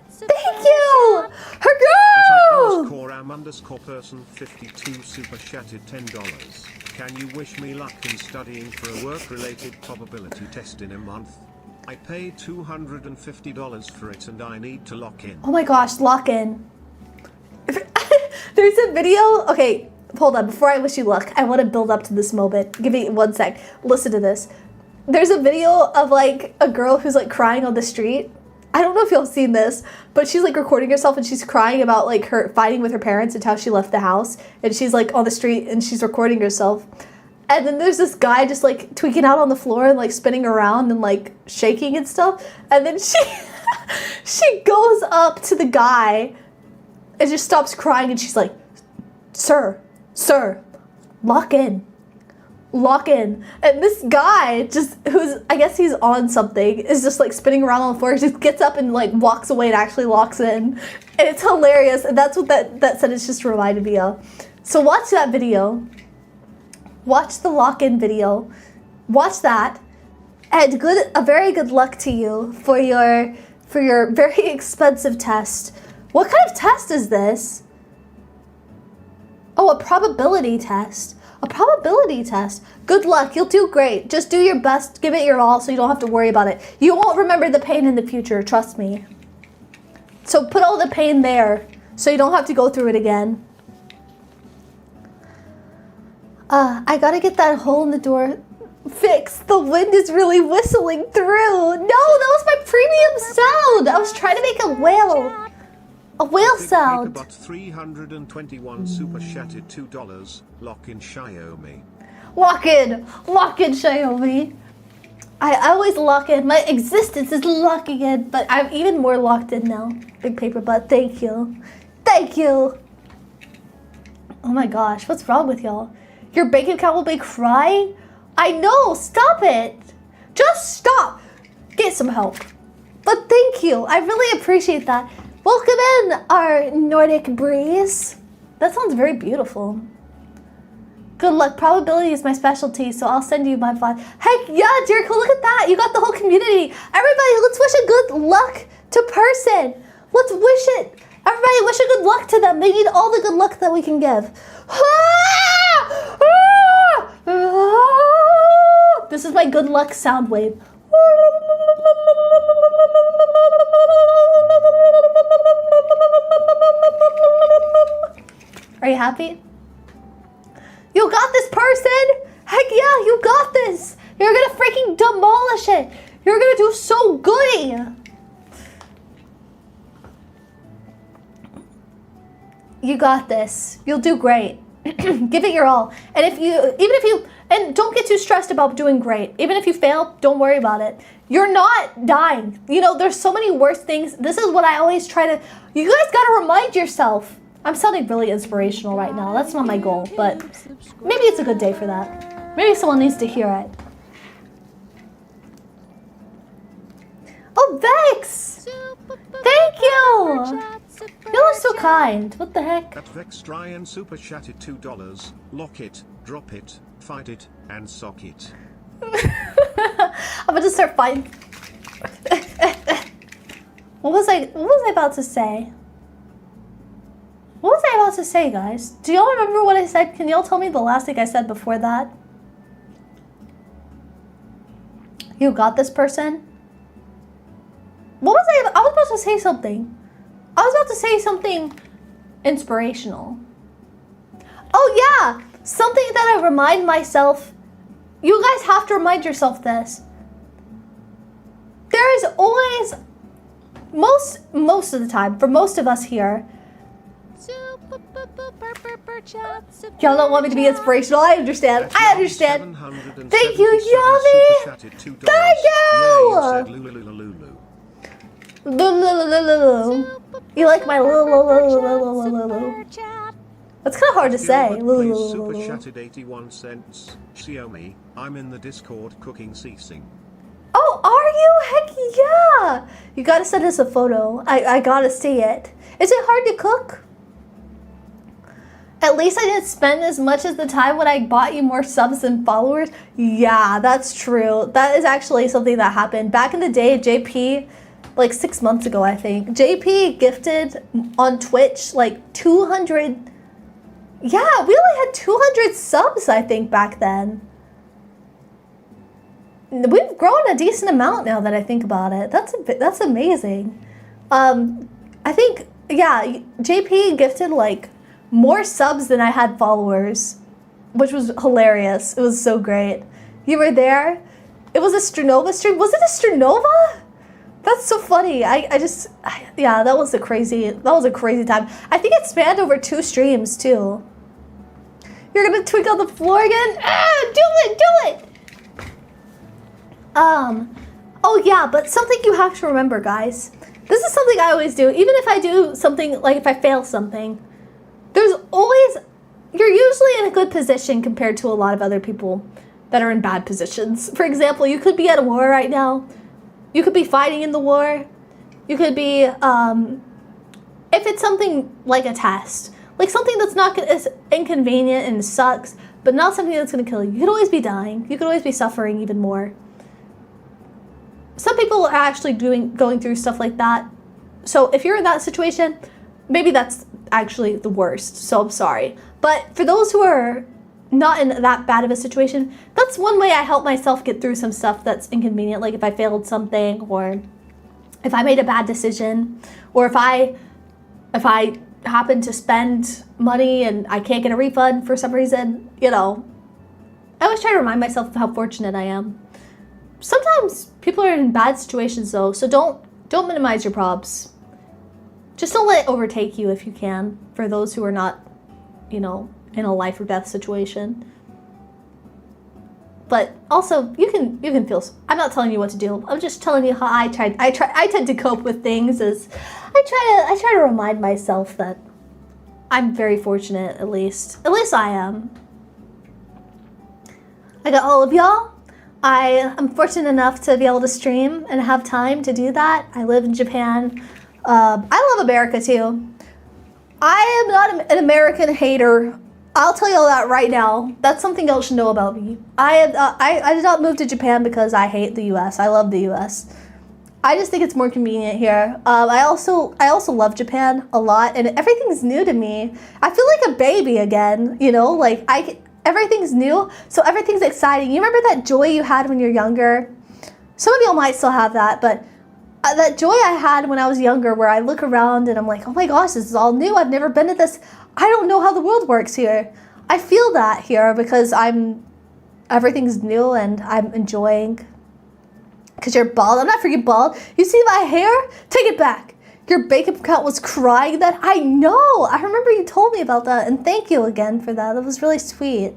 Thank you! Her girl! _am_person 52 super chatted $10. Can you wish me luck in studying for a work-related probability test in a month? I paid $250 for it and I need to lock in. Oh my gosh, lock in. There's a video. Okay, hold on. Before I wish you luck, I want to build up to this moment. Give me 1 sec. Listen to this. There's a video of like a girl who's like crying on the street. I don't know if y'all seen this, but she's like recording herself and she's crying about like her fighting with her parents and how she left the house. And she's like on the street and she's recording herself. And then there's this guy just like tweaking out on the floor and like spinning around and like shaking and stuff. And then she goes up to the guy and just stops crying and she's like, Sir, lock in. And this guy who's, I guess he's on something, is just like spinning around on the floor. He just gets up and like walks away and actually locks in. And it's hilarious. And that's what that sentence just reminded me of. So watch that video. Watch the lock-in video. Watch that. And a very good luck to you for your very expensive test. What kind of test is this? Oh, a probability test. A probability test. Good luck. You'll do great. Just do your best. Give it your all so you don't have to worry about it. You won't remember the pain in the future. Trust me. So put all the pain there so you don't have to go through it again. I gotta get that hole in the door fixed. The wind is really whistling through. No, that was my premium sound. I was trying to make a whale. A whale sound. But 321 super chatted $2. Lock in Xiaomi. Lock in Xiaomi. I always lock in. My existence is locking in, but I'm even more locked in now. Big paper butt. Thank you. Oh my gosh, what's wrong with y'all? Your bank account will be crying? I know, stop it. Just stop. Get some help. But thank you. I really appreciate that. Welcome in, our Nordic breeze. That sounds very beautiful. Good luck. Probability is my specialty, so I'll send you my vibe. Heck yeah, Jericho, look at that. You got the whole community. Everybody, let's wish a good luck to person. Let's wish it. Everybody, wish a good luck to them. They need all the good luck that we can give. This is my good luck sound wave. Are you happy? You got this, person! Heck yeah, you got this! You're gonna freaking demolish it! You're gonna do so goody! You got this. You'll do great. Give it your all. And and don't get too stressed about doing great. Even if you fail, don't worry about it. You're not dying. You know, there's so many worse things. This is what I always try to, you guys gotta remind yourself. I'm sounding really inspirational right now. That's not my goal, but maybe it's a good day for that. Maybe someone needs to hear it. Oh, Vex! Thank you! You're so kind. What the heck? At Vex Ryan super chatted $2. Lock it, drop it, fight it, and sock it. I'm gonna start fighting. What was I about to say? What was I about to say, guys? Do y'all remember what I said? Can y'all tell me the last thing I said before that? You got this, person? What was I was about to say something. I was about to say something inspirational. Oh yeah, something that I remind myself. You guys have to remind yourself this. There is always, most of the time, for most of us here, y'all don't want me to be inspirational. I understand. I understand. Thank you, Yummy. Thank you. You like my lulu? That's kind of hard to say. Super chatted 81 cents. Xiaomi, I'm in the Discord cooking ceasing. Oh, are you? Heck yeah! You gotta send us a photo. I gotta see it. Is it hard to cook? At least I didn't spend as much as the time when I bought you more subs and followers. Yeah, that's true. That is actually something that happened. Back in the day, JP, like 6 months ago, I think, JP gifted on Twitch like 200. Yeah, we only had 200 subs, I think, back then. We've grown a decent amount now that I think about it. That's amazing. I think, yeah, JP gifted like more subs than I had followers, which was hilarious. It was so great. You were there? It was a Stronova stream. Was it a Stronova? That's so funny. Yeah, that was a crazy time. I think it spanned over 2 streams too. You're gonna tweak on the floor again? Ah, do it! Oh yeah, but something you have to remember, guys. This is something I always do. Even if I do something, like if I fail something, you're usually in a good position compared to a lot of other people that are in bad positions. For example, you could be at a war right now. You could be fighting in the war. You could be, if it's something like a test, like something that's not as inconvenient and sucks, but not something that's gonna kill you. You could always be dying. You could always be suffering even more. Some people are actually going through stuff like that. So if you're in that situation, maybe that's actually the worst. So I'm sorry. But for those who are not in that bad of a situation, that's one way I help myself get through some stuff that's inconvenient. Like if I failed something, or if I made a bad decision, or if I happen to spend money and I can't get a refund for some reason, you know. I always try to remind myself of how fortunate I am. Sometimes people are in bad situations though, so don't minimize your probs. Just don't let it overtake you if you can, for those who are not, you know, in a life or death situation. But also, you can feel. I'm not telling you what to do. I'm just telling you how I tend to cope with things. As I try to remind myself that I'm very fortunate. At least I am. I got all of y'all. I am fortunate enough to be able to stream and have time to do that. I live in Japan. I love America too. I am not an American hater. I'll tell you all that right now. That's something y'all should know about me. I did not move to Japan because I hate the U.S. I love the U.S. I just think it's more convenient here. I also love Japan a lot, and everything's new to me. I feel like a baby again. You know, like everything's new, so everything's exciting. You remember that joy you had when you're younger? Some of y'all might still have that, but that joy I had when I was younger, where I look around and I'm like, oh my gosh, this is all new. I've never been to this. I don't know how the world works here. I feel that here because everything's new and I'm enjoying. Because you're bald. I'm not freaking bald. You see my hair? Take it back. Your bank account was crying then? I know. I remember you told me about that. And thank you again for that. That was really sweet.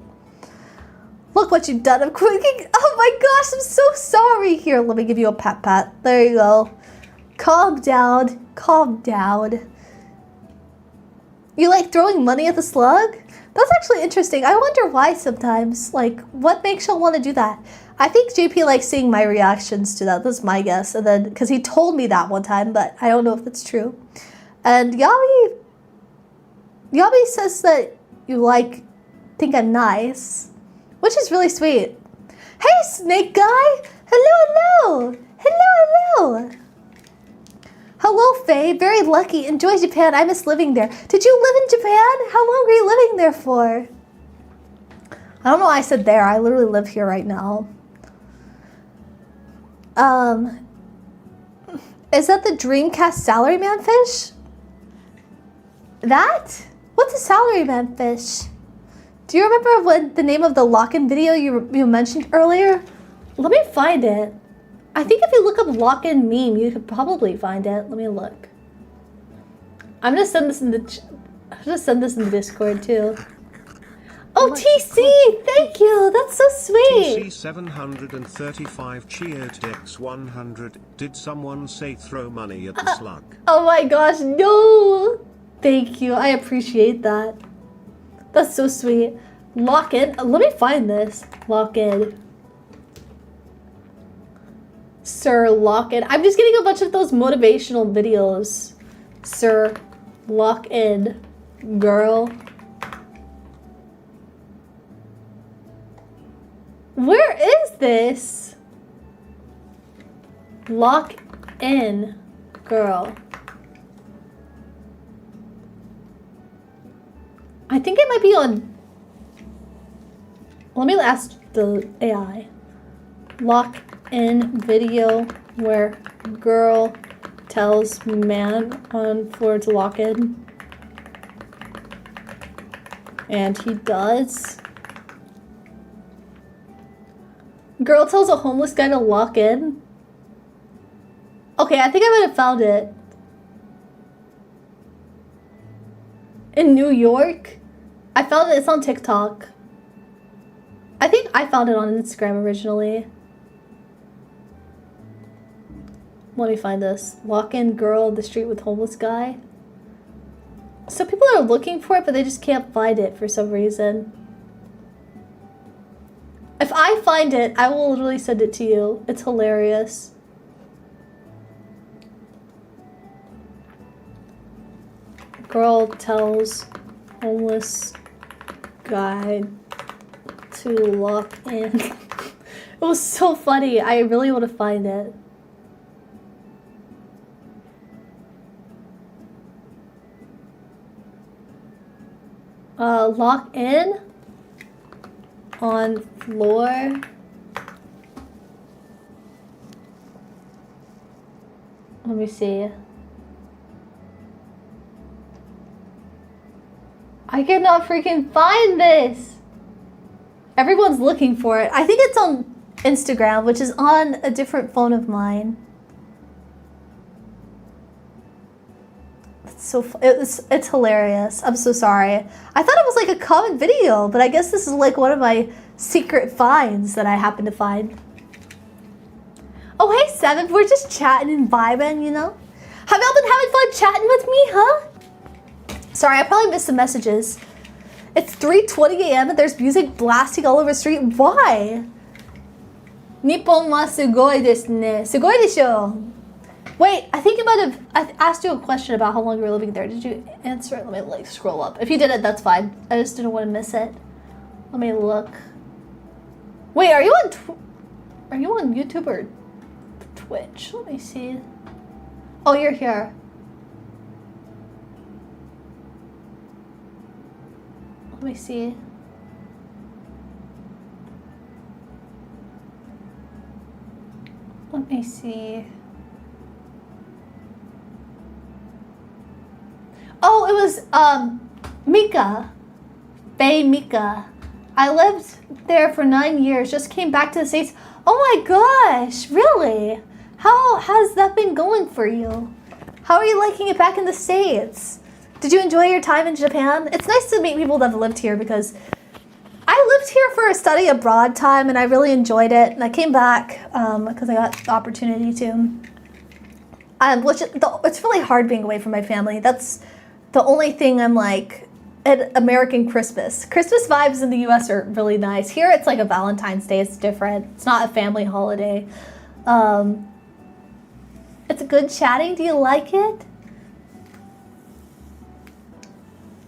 Look what you've done. I'm quaking. Oh my gosh, I'm so sorry. Here, let me give you a pat pat. There you go. Calm down. Calm down. You like throwing money at the slug? That's actually interesting. I wonder why sometimes. Like, what makes y'all want to do that? I think JP likes seeing my reactions to that. That's my guess. And then, because he told me that one time, but I don't know if that's true. And Yabi says that you think I'm nice, which is really sweet. Hey, snake guy. Hello, hello. Hello, hello. Hello, Faye. Very lucky. Enjoy Japan. I miss living there. Did you live in Japan? How long were you living there for? I don't know why I said there. I literally live here right now. Is that the Dreamcast Salaryman fish? That? What's a Salaryman fish? Do you remember what the name of the lock-in video you mentioned earlier? Let me find it. I think if you look up lock-in meme, you could probably find it. Let me look. I'm gonna send this in the Discord too. Oh, TC! Thank you! That's so sweet! TC 735 cheered X100. Did someone say throw money at the slug? Oh my gosh, no! Thank you, I appreciate that. That's so sweet. Lock in. Let me find this. Lock in. Sir, lock in. I'm just getting a bunch of those motivational videos. Sir, lock in. Girl. Where is this? Lock in. Girl. I think it might be on... Let me ask the AI. Lock in video where girl tells man on floor to lock in. And he does. Girl tells a homeless guy to lock in. Okay, I think I might have found it. In New York? I found it, it's on TikTok. I think I found it on Instagram originally. Let me find this. Lock-in girl in the street with homeless guy. So people are looking for it, but they just can't find it for some reason. If I find it, I will literally send it to you. It's hilarious. Girl tells homeless guy to lock in. It was so funny. I really want to find it. Lock in on floor. Let me see. I cannot freaking find this. Everyone's looking for it. I think it's on Instagram, which is on a different phone of mine. It's so it's hilarious. I'm so sorry. I thought it was like a common video, but I guess this is like one of my secret finds that I happen to find. Oh, hey, Seventh. We're just chatting and vibing, you know? Have y'all been having fun chatting with me, huh? Sorry, I probably missed some messages. It's 3:20 a.m. and there's music blasting all over the street. Why? Nippon wa sugoi desu ne. Sugoi desho. Wait, I think you might have. I asked you a question about how long you were living there. Did you answer it? Let me like scroll up. If you did it, that's fine. I just didn't want to miss it. Let me look. Wait, are you on YouTube or Twitch? Let me see. Oh, you're here. Let me see. Let me see. Oh, it was Mika. Bay Mika. I lived there for 9 years, just came back to the States. Oh my gosh, really? How has that been going for you? How are you liking it back in the States? Did you enjoy your time in Japan? It's nice to meet people that have lived here because I lived here for a study abroad time and I really enjoyed it. And I came back because I got the opportunity to. It's really hard being away from my family. That's the only thing I'm like, at American Christmas. Christmas vibes in the US are really nice. Here it's like a Valentine's Day, it's different. It's not a family holiday. It's good chatting, do you like it?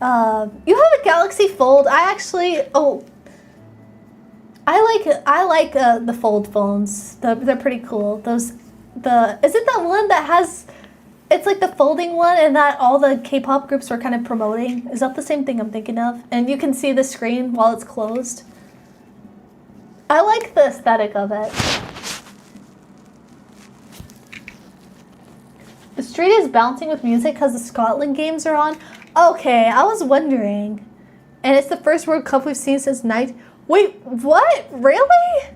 You have a Galaxy Fold. I like the Fold phones. They're pretty cool. Is it that one that has, it's like the folding one and that all the K-pop groups were kind of promoting? Is that the same thing I'm thinking of? And you can see the screen while it's closed. I like the aesthetic of it. The street is bouncing with music because the Scotland games are on. Okay, I was wondering. And it's the first World Cup we've seen since Wait, what? Really?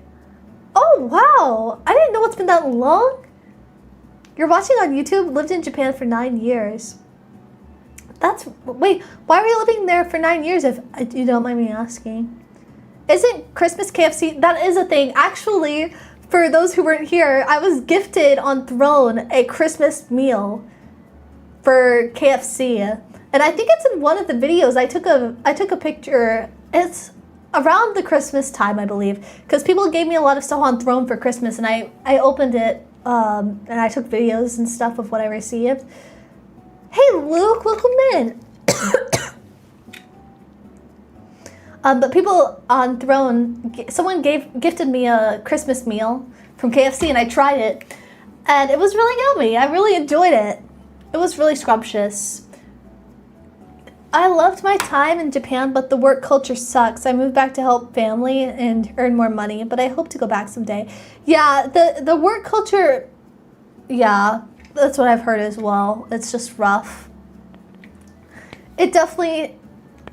Oh, wow. I didn't know it's been that long. You're watching on YouTube, lived in Japan for 9 years. Wait, why were you living there for 9 years if you don't mind me asking? Isn't Christmas KFC, that is a thing. Actually, for those who weren't here, I was gifted on Throne a Christmas meal for KFC. And I think it's in one of the videos. I took a picture. It's around the Christmas time, I believe, because people gave me a lot of stuff on Throne for Christmas, and I opened it and I took videos and stuff of what I received. Hey, Luke, welcome in. But people on Throne, someone gifted me a Christmas meal from KFC, and I tried it, and it was really yummy. I really enjoyed it. It was really scrumptious. I loved my time in Japan, but the work culture sucks. I moved back to help family and earn more money, but I hope to go back someday. Yeah, the work culture, yeah, that's what I've heard as well. It's just rough. It definitely,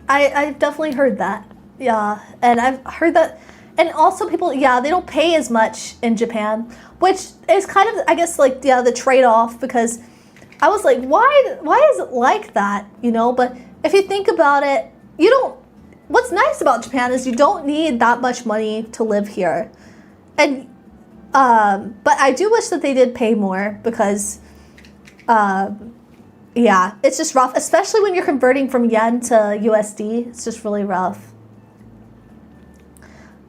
I've definitely heard that. Yeah, and I've heard that, and also people, yeah, they don't pay as much in Japan, which is kind of, I guess, like, yeah, the trade-off, because I was like, why is it like that, you know? But if you think about it, what's nice about Japan is you don't need that much money to live here. And, but I do wish that they did pay more because, yeah, it's just rough, especially when you're converting from yen to USD. It's just really rough.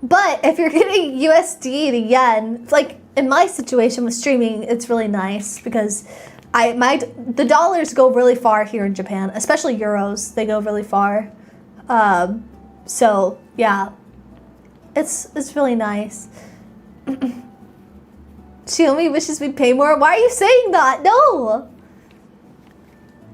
But if you're getting USD to yen, like in my situation with streaming, it's really nice because the dollars go really far here in Japan, especially euros. They go really far. So yeah, it's really nice. Xiaomi wishes we'd pay more. Why are you saying that? No.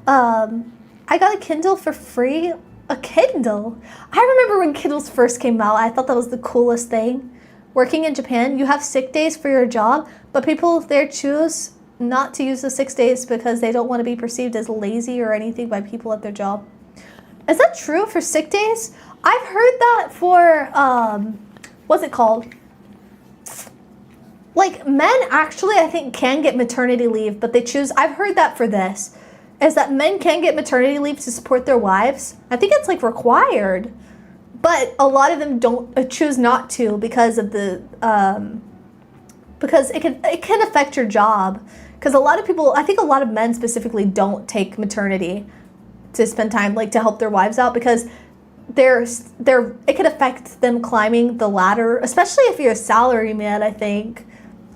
I got a Kindle for free. A Kindle? I remember when Kindles first came out. I thought that was the coolest thing. Working in Japan, you have sick days for your job, but people there choose not to use the 6 days because they don't want to be perceived as lazy or anything by people at their job. Is that true for sick days? I've heard that for, what's it called? Like, men actually, I think, can get maternity leave, but they choose, I've heard that for this, is that men can get maternity leave to support their wives. I think it's, like, required, but a lot of them don't choose not to because of the, because it can affect your job. Because a lot of people, I think a lot of men specifically don't take maternity to spend time, like, to help their wives out because it could affect them climbing the ladder, especially if you're a salary man, I think.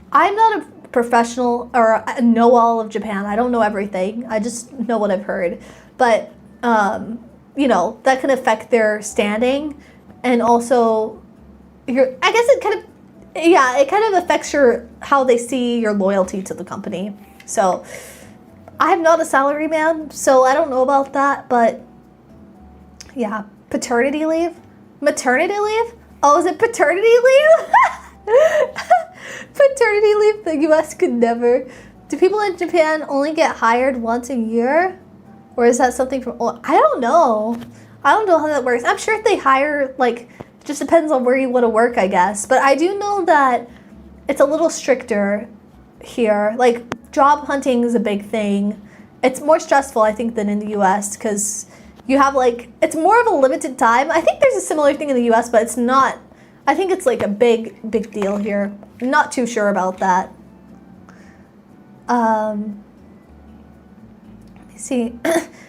I'm not professional or know all of Japan. I don't know everything. I just know what I've heard. But, you know, that can affect their standing. And also, I guess it kind of, yeah, it kind of affects how they see your loyalty to the company. So, I'm not a salary man, so I don't know about that. But, yeah, paternity leave? Maternity leave? Oh, is it paternity leave? Paternity leave, the US could never. Do people in Japan only get hired once a year? Or is that something from, I don't know. I don't know how that works. I'm sure if they hire, like, it just depends on where you want to work, I guess. But I do know that it's a little stricter here. Like, job hunting is a big thing. It's more stressful, I think, than in the US because you have, like, it's more of a limited time. I think there's a similar thing in the US, but it's not. I think it's, like, a big deal here. Not too sure about that. Let me see.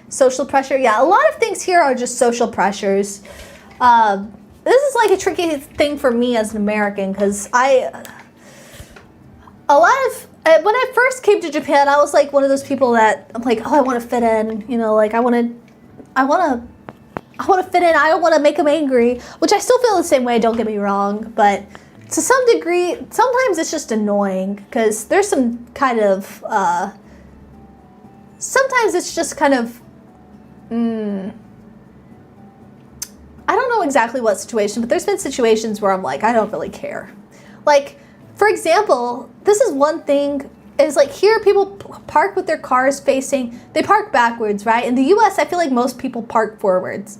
Social pressure. Yeah, a lot of things here are just social pressures. This is, like, a tricky thing for me as an American because when I first came to Japan, I was, like, one of those people that I'm like, oh, I want to fit in. You know, like, I want to fit in. I don't want to make them angry, which I still feel the same way, don't get me wrong. But to some degree, sometimes it's just annoying because there's some kind of, sometimes it's just kind of, I don't know exactly what situation, but there's been situations where I'm like, I don't really care. Like, for example, this is one thing, is like here people park with their cars facing, they park backwards, right? In the US, I feel like most people park forwards.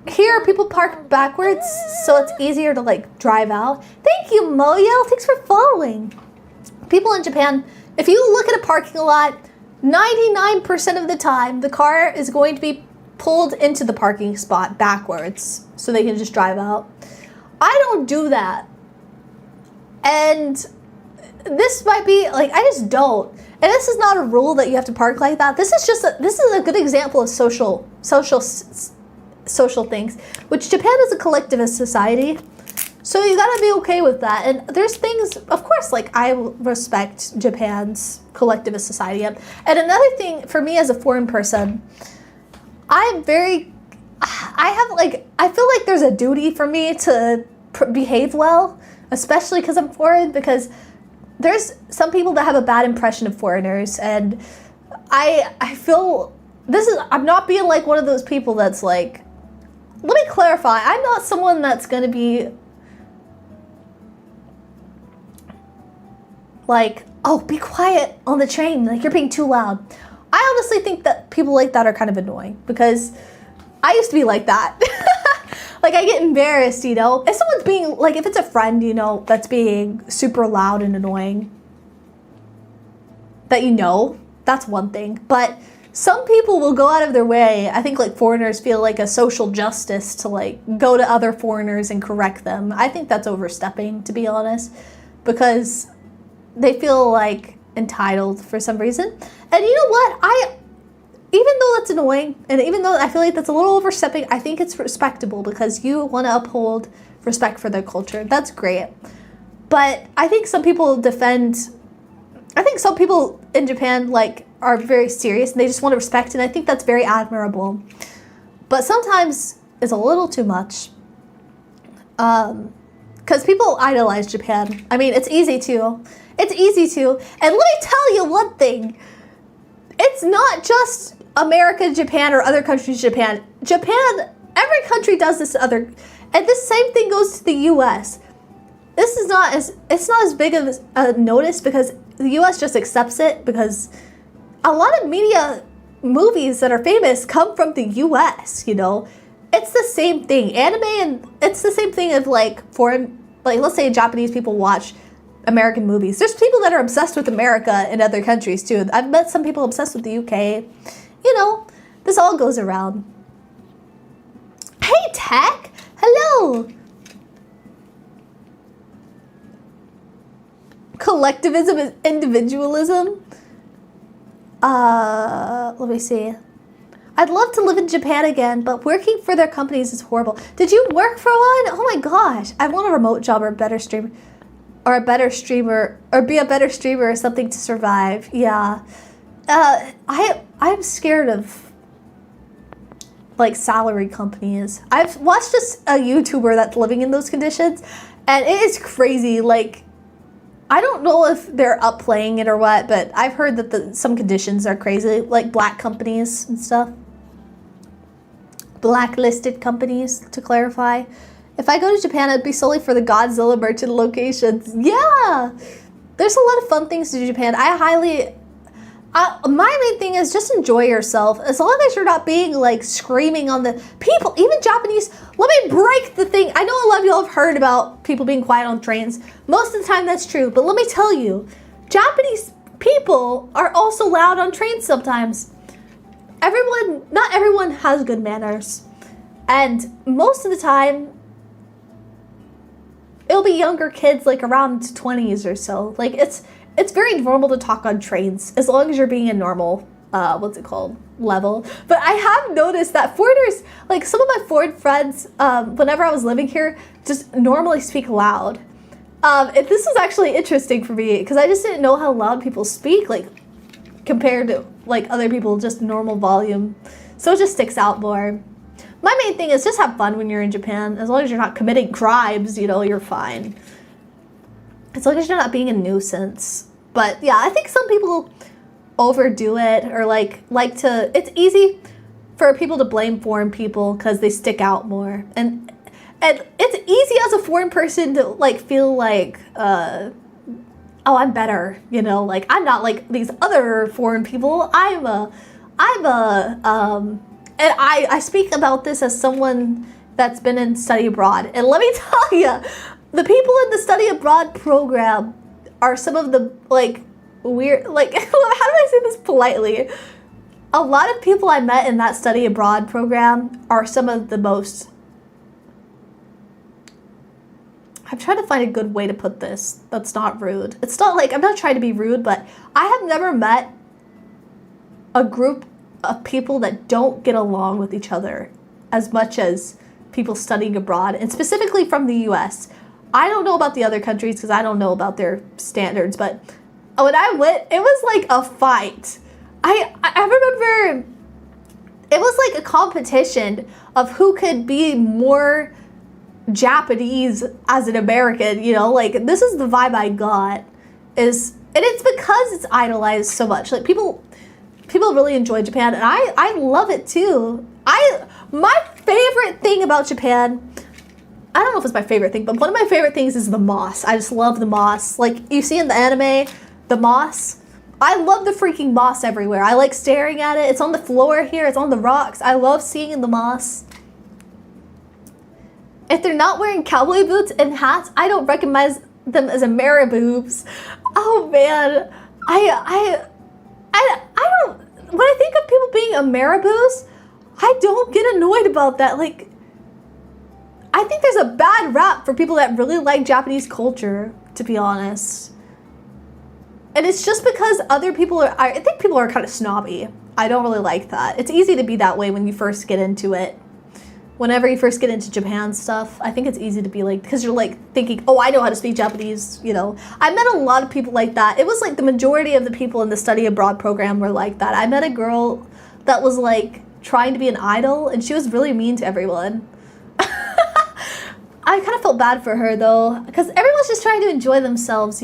Here, people park backwards, so it's easier to, like, drive out. Thank you, Moyo. Thanks for following. People in Japan, if you look at a parking lot, 99% of the time, the car is going to be pulled into the parking spot backwards, so they can just drive out. I don't do that. And this might be, like, I just don't. And this is not a rule that you have to park like that. This is a good example of social things, which Japan is a collectivist society, so you gotta be okay with that. And there's things, of course, like, I respect Japan's collectivist society. And another thing for me as a foreign person, I feel like there's a duty for me to behave well, especially because I'm foreign, because there's some people that have a bad impression of foreigners, and I feel I'm not being like one of those people that's like, let me clarify, I'm not someone that's going to be like, oh, be quiet on the train, like, you're being too loud. I honestly think that people like that are kind of annoying because I used to be like that. Like, I get embarrassed, you know? If someone's being, like, if it's a friend, you know, that's being super loud and annoying, that you know, that's one thing. But some people will go out of their way. I think, like, foreigners feel like a social justice to, like, go to other foreigners and correct them. I think that's overstepping, to be honest, because they feel, like, entitled for some reason. And you know what? Even though that's annoying, and even though I feel like that's a little overstepping, I think it's respectable because you want to uphold respect for their culture. That's great. But I think some people in Japan, like, are very serious and they just want to respect, and I think that's very admirable. But sometimes it's a little too much. Because people idolize Japan. I mean, it's easy to. And let me tell you one thing. It's not just America, Japan, or other countries, Japan. Every country does this and this same thing goes to the US. It's not as big of a notice because the US just accepts it because a lot of movies that are famous come from the US, you know. It's the same thing. Anime, and it's the same thing of, like, foreign, like, let's say Japanese people watch American movies. There's people that are obsessed with America in other countries too. I've met some people obsessed with the UK. You know, this all goes around. Hey, Tech! Hello! Collectivism is individualism? Let me see. I'd love to live in Japan again, but working for their companies is horrible. Did you work for one? Oh my gosh. I want a remote job or a better stream. or a better streamer, or be a better streamer or something to survive. Yeah. I'm scared of like salary companies. I've watched a YouTuber that's living in those conditions, and it is crazy. Like, I don't know if they're upplaying it or what, but I've heard that some conditions are crazy, like black companies and stuff. Blacklisted companies, to clarify. If I go to Japan, it'd be solely for the Godzilla merchant locations. Yeah! There's a lot of fun things to do in Japan. My main thing is just enjoy yourself. As long as you're not being like screaming on the people, even Japanese. Let me break the thing. I know a lot of y'all have heard about people being quiet on trains. Most of the time that's true, but let me tell you, Japanese people are also loud on trains sometimes. Not everyone has good manners. And most of the time, it'll be younger kids, like around 20s or so. Like, it's very normal to talk on trains, as long as you're being a normal, level. But I have noticed that foreigners, like some of my foreign friends, whenever I was living here, just normally speak loud. And this was actually interesting for me, because I just didn't know how loud people speak, like, compared to, like, other people, just normal volume. So it just sticks out more. My main thing is just have fun when you're in Japan. As long as you're not committing crimes, you're fine. As long as you're not being a nuisance. But yeah, I think some people overdo it, or like to, it's easy for people to blame foreign people because they stick out more. And it's easy as a foreign person to like feel like, oh, I'm better, like I'm not like these other foreign people. And I speak about this as someone that's been in study abroad. And let me tell you, the people in the study abroad program are some of the, like, weird, like, how do I say this politely? A lot of people I met in that study abroad program are some of the most, I'm trying to find a good way to put this that's not rude. It's not like, I'm not trying to be rude, but I have never met a group of people that don't get along with each other as much as people studying abroad, and specifically from the US. I don't know about the other countries because I don't know about their standards, but when I went, it was like a fight. I remember it was like a competition of who could be more Japanese as an American, like this is the vibe I got, and it's because it's idolized so much. Like people really enjoy Japan, and I love it too. My favorite thing about Japan, I don't know if it's my favorite thing, but one of my favorite things is the moss. I just love the moss. Like you see in the anime, the moss. I love the freaking moss everywhere. I like staring at it. It's on the floor here. It's on the rocks. I love seeing the moss. If they're not wearing cowboy boots and hats, I don't recognize them as Ameriboobs. Oh man, I don't. When I think of people being Ameriboos, I don't get annoyed about that. Like, I think there's a bad rap for people that really like Japanese culture, to be honest. And it's just because other people are, I think people are kind of snobby. I don't really like that. It's easy to be that way when you first get into it. Whenever you first get into Japan stuff, I think it's easy to be like, because you're like thinking, oh, I know how to speak Japanese, I met a lot of people like that. It was like the majority of the people in the study abroad program were like that. I met a girl that was like trying to be an idol, and she was really mean to everyone. I kind of felt bad for her though, because everyone's just trying to enjoy themselves,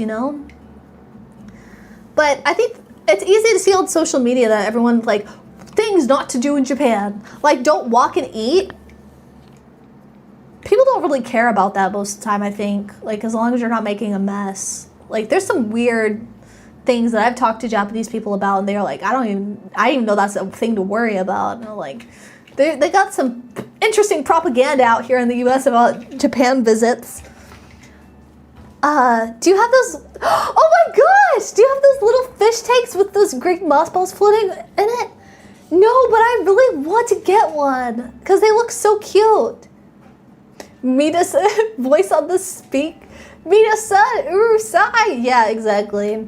But I think it's easy to see on social media that everyone's like, things not to do in Japan. Like, don't walk and eat. People don't really care about that most of the time, I think. Like, as long as you're not making a mess. Like, there's some weird things that I've talked to Japanese people about, and they're like, I didn't even know that's a thing to worry about. And like, they got some interesting propaganda out here in the US about Japan visits. Do you have those, oh my gosh, do you have those little fish tanks with those Greek moss balls floating in it? No, but I really want to get one, because they look so cute. Mida-san, voice on the speak. Mida-san, urusai. Yeah, exactly.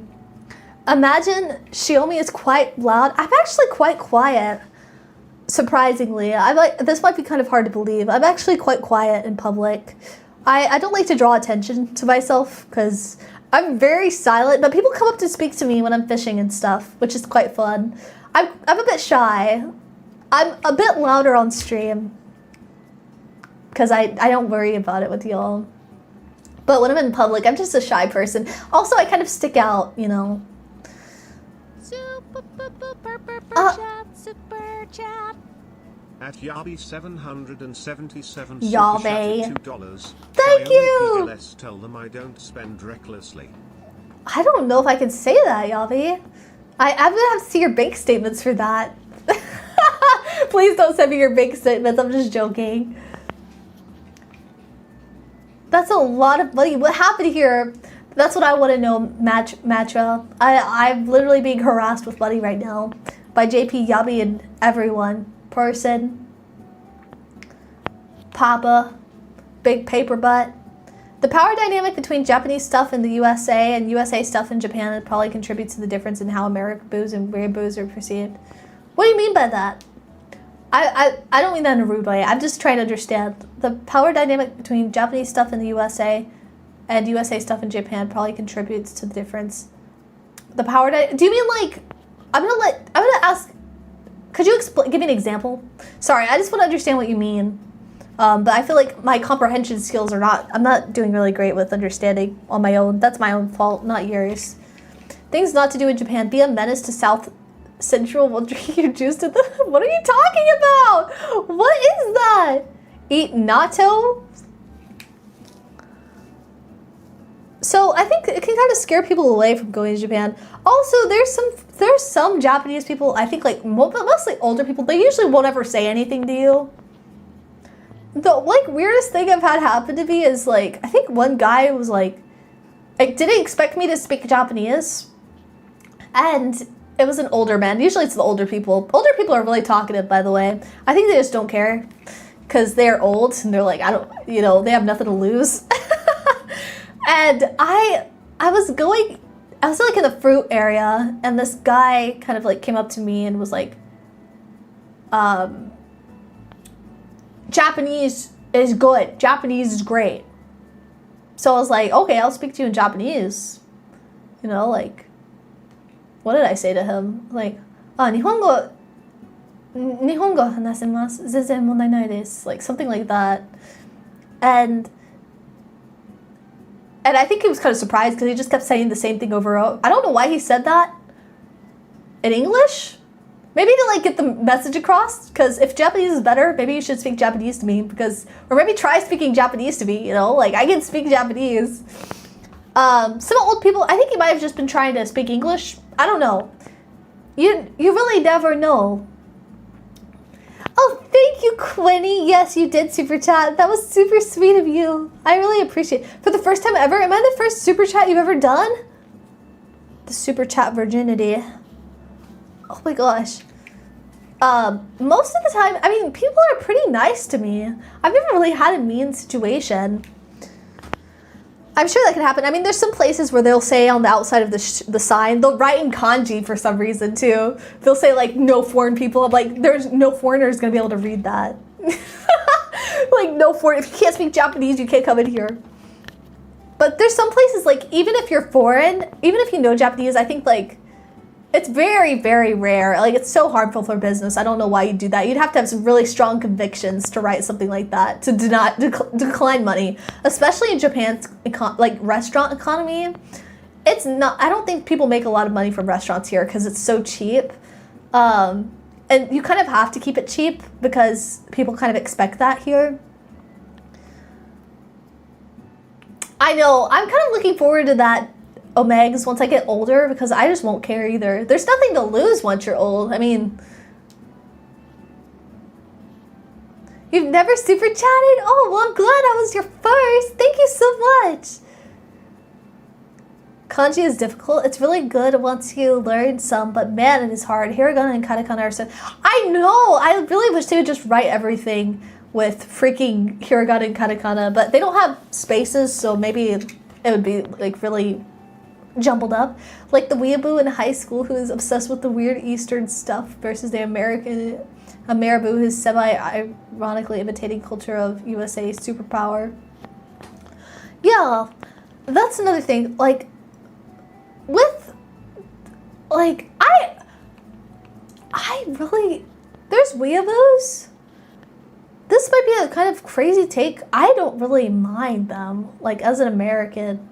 Imagine Xiaomi is quite loud. I'm actually quite quiet, surprisingly. This might be kind of hard to believe. I'm actually quite quiet in public. I don't like to draw attention to myself because I'm very silent, but people come up to speak to me when I'm fishing and stuff, which is quite fun. I'm a bit shy. I'm a bit louder on stream because I don't worry about it with y'all. But when I'm in public, I'm just a shy person. Also, I kind of stick out, you know. Super chat. At Yabi 777 Yabe. $2. Thank you! PLS, tell them I don't spend recklessly. I don't know if I can say that, Yavi. I'm gonna have to see your bank statements for that. Please don't send me your bank statements. I'm just joking. That's a lot of money. What happened here? That's what I want to know, Matra. I'm literally being harassed with money right now by JP, Yabi, and everyone. Person. Papa. Big paper butt. The power dynamic between Japanese stuff in the USA and USA stuff in Japan probably contributes to the difference in how Americaboos and Weeaboos are perceived. What do you mean by that? I don't mean that in a rude way. I'm just trying to understand. The power dynamic between Japanese stuff in the USA and USA stuff in Japan probably contributes to the difference. The power do you mean like, I'm gonna ask, could you give me an example? Sorry, I just want to understand what you mean. But I feel like my comprehension skills are I'm not doing really great with understanding on my own. That's my own fault, not yours. Things not to do in Japan. Be a menace to South Central while drinking your juice to the... What are you talking about? What is that? Eat natto? So I think it can kind of scare people away from going to Japan. Also, there's some Japanese people, I think like mostly older people, they usually won't ever say anything to you. The like weirdest thing I've had happen to me is like, I think one guy was like didn't expect me to speak Japanese. And it was an older man. Usually it's the older people. Older people are really talkative, by the way. I think they just don't care because they're old and they're like, they have nothing to lose. And I was like in the fruit area and this guy kind of like came up to me and was like, Japanese is good. Japanese is great. So I was like, okay, I'll speak to you in Japanese. You know, like, what did I say to him? Like, Nihongo hanasemasu. Zenzen mondai nai desu. Like, something like that. And I think he was kind of surprised because he just kept saying the same thing over and over. I don't know why he said that in English. Maybe to like get the message across, because if Japanese is better, maybe you should speak Japanese to me or maybe try speaking Japanese to me, you know, like I can speak Japanese. Some old people, I think he might have just been trying to speak English. I don't know. You really never know. Oh, thank you, Quinny. Yes, you did super chat. That was super sweet of you. I really appreciate it. For the first time ever, am I the first super chat you've ever done? The super chat virginity. Oh my gosh. Most of the time, I mean, people are pretty nice to me. I've never really had a mean situation. I'm sure that can happen. I mean, there's some places where they'll say on the outside of the sign, they'll write in kanji for some reason too. They'll say like, no foreign people. I'm like, there's no foreigners gonna be able to read that. Like, no foreign, if you can't speak Japanese, you can't come in here. But there's some places like, even if you're foreign, even if you know Japanese, I think like, it's very, very rare. Like, it's so harmful for business. I don't know why you do that. You'd have to have some really strong convictions to write something like that, to decline money. Especially in Japan's, restaurant economy. It's not, I don't think people make a lot of money from restaurants here because it's so cheap. And you kind of have to keep it cheap because people kind of expect that here. I know, I'm kind of looking forward to that Omegs once I get older because I just won't care either. There's nothing to lose once you're old. I mean, you've never super chatted? Oh, well, I'm glad I was your first. Thank you so much. Kanji is difficult. It's really good once you learn some, but man, it is hard. Hiragana and katakana are so... I know! I really wish they would just write everything with freaking hiragana and katakana, but they don't have spaces, so maybe it would be like really jumbled up. Like the weeaboo in high school who is obsessed with the weird Eastern stuff versus the Ameriboo who's semi-ironically imitating culture of USA superpower. Yeah, that's another thing. Like, with, like, I really, there's weeaboos. This might be a kind of crazy take. I don't really mind them, like, as an American.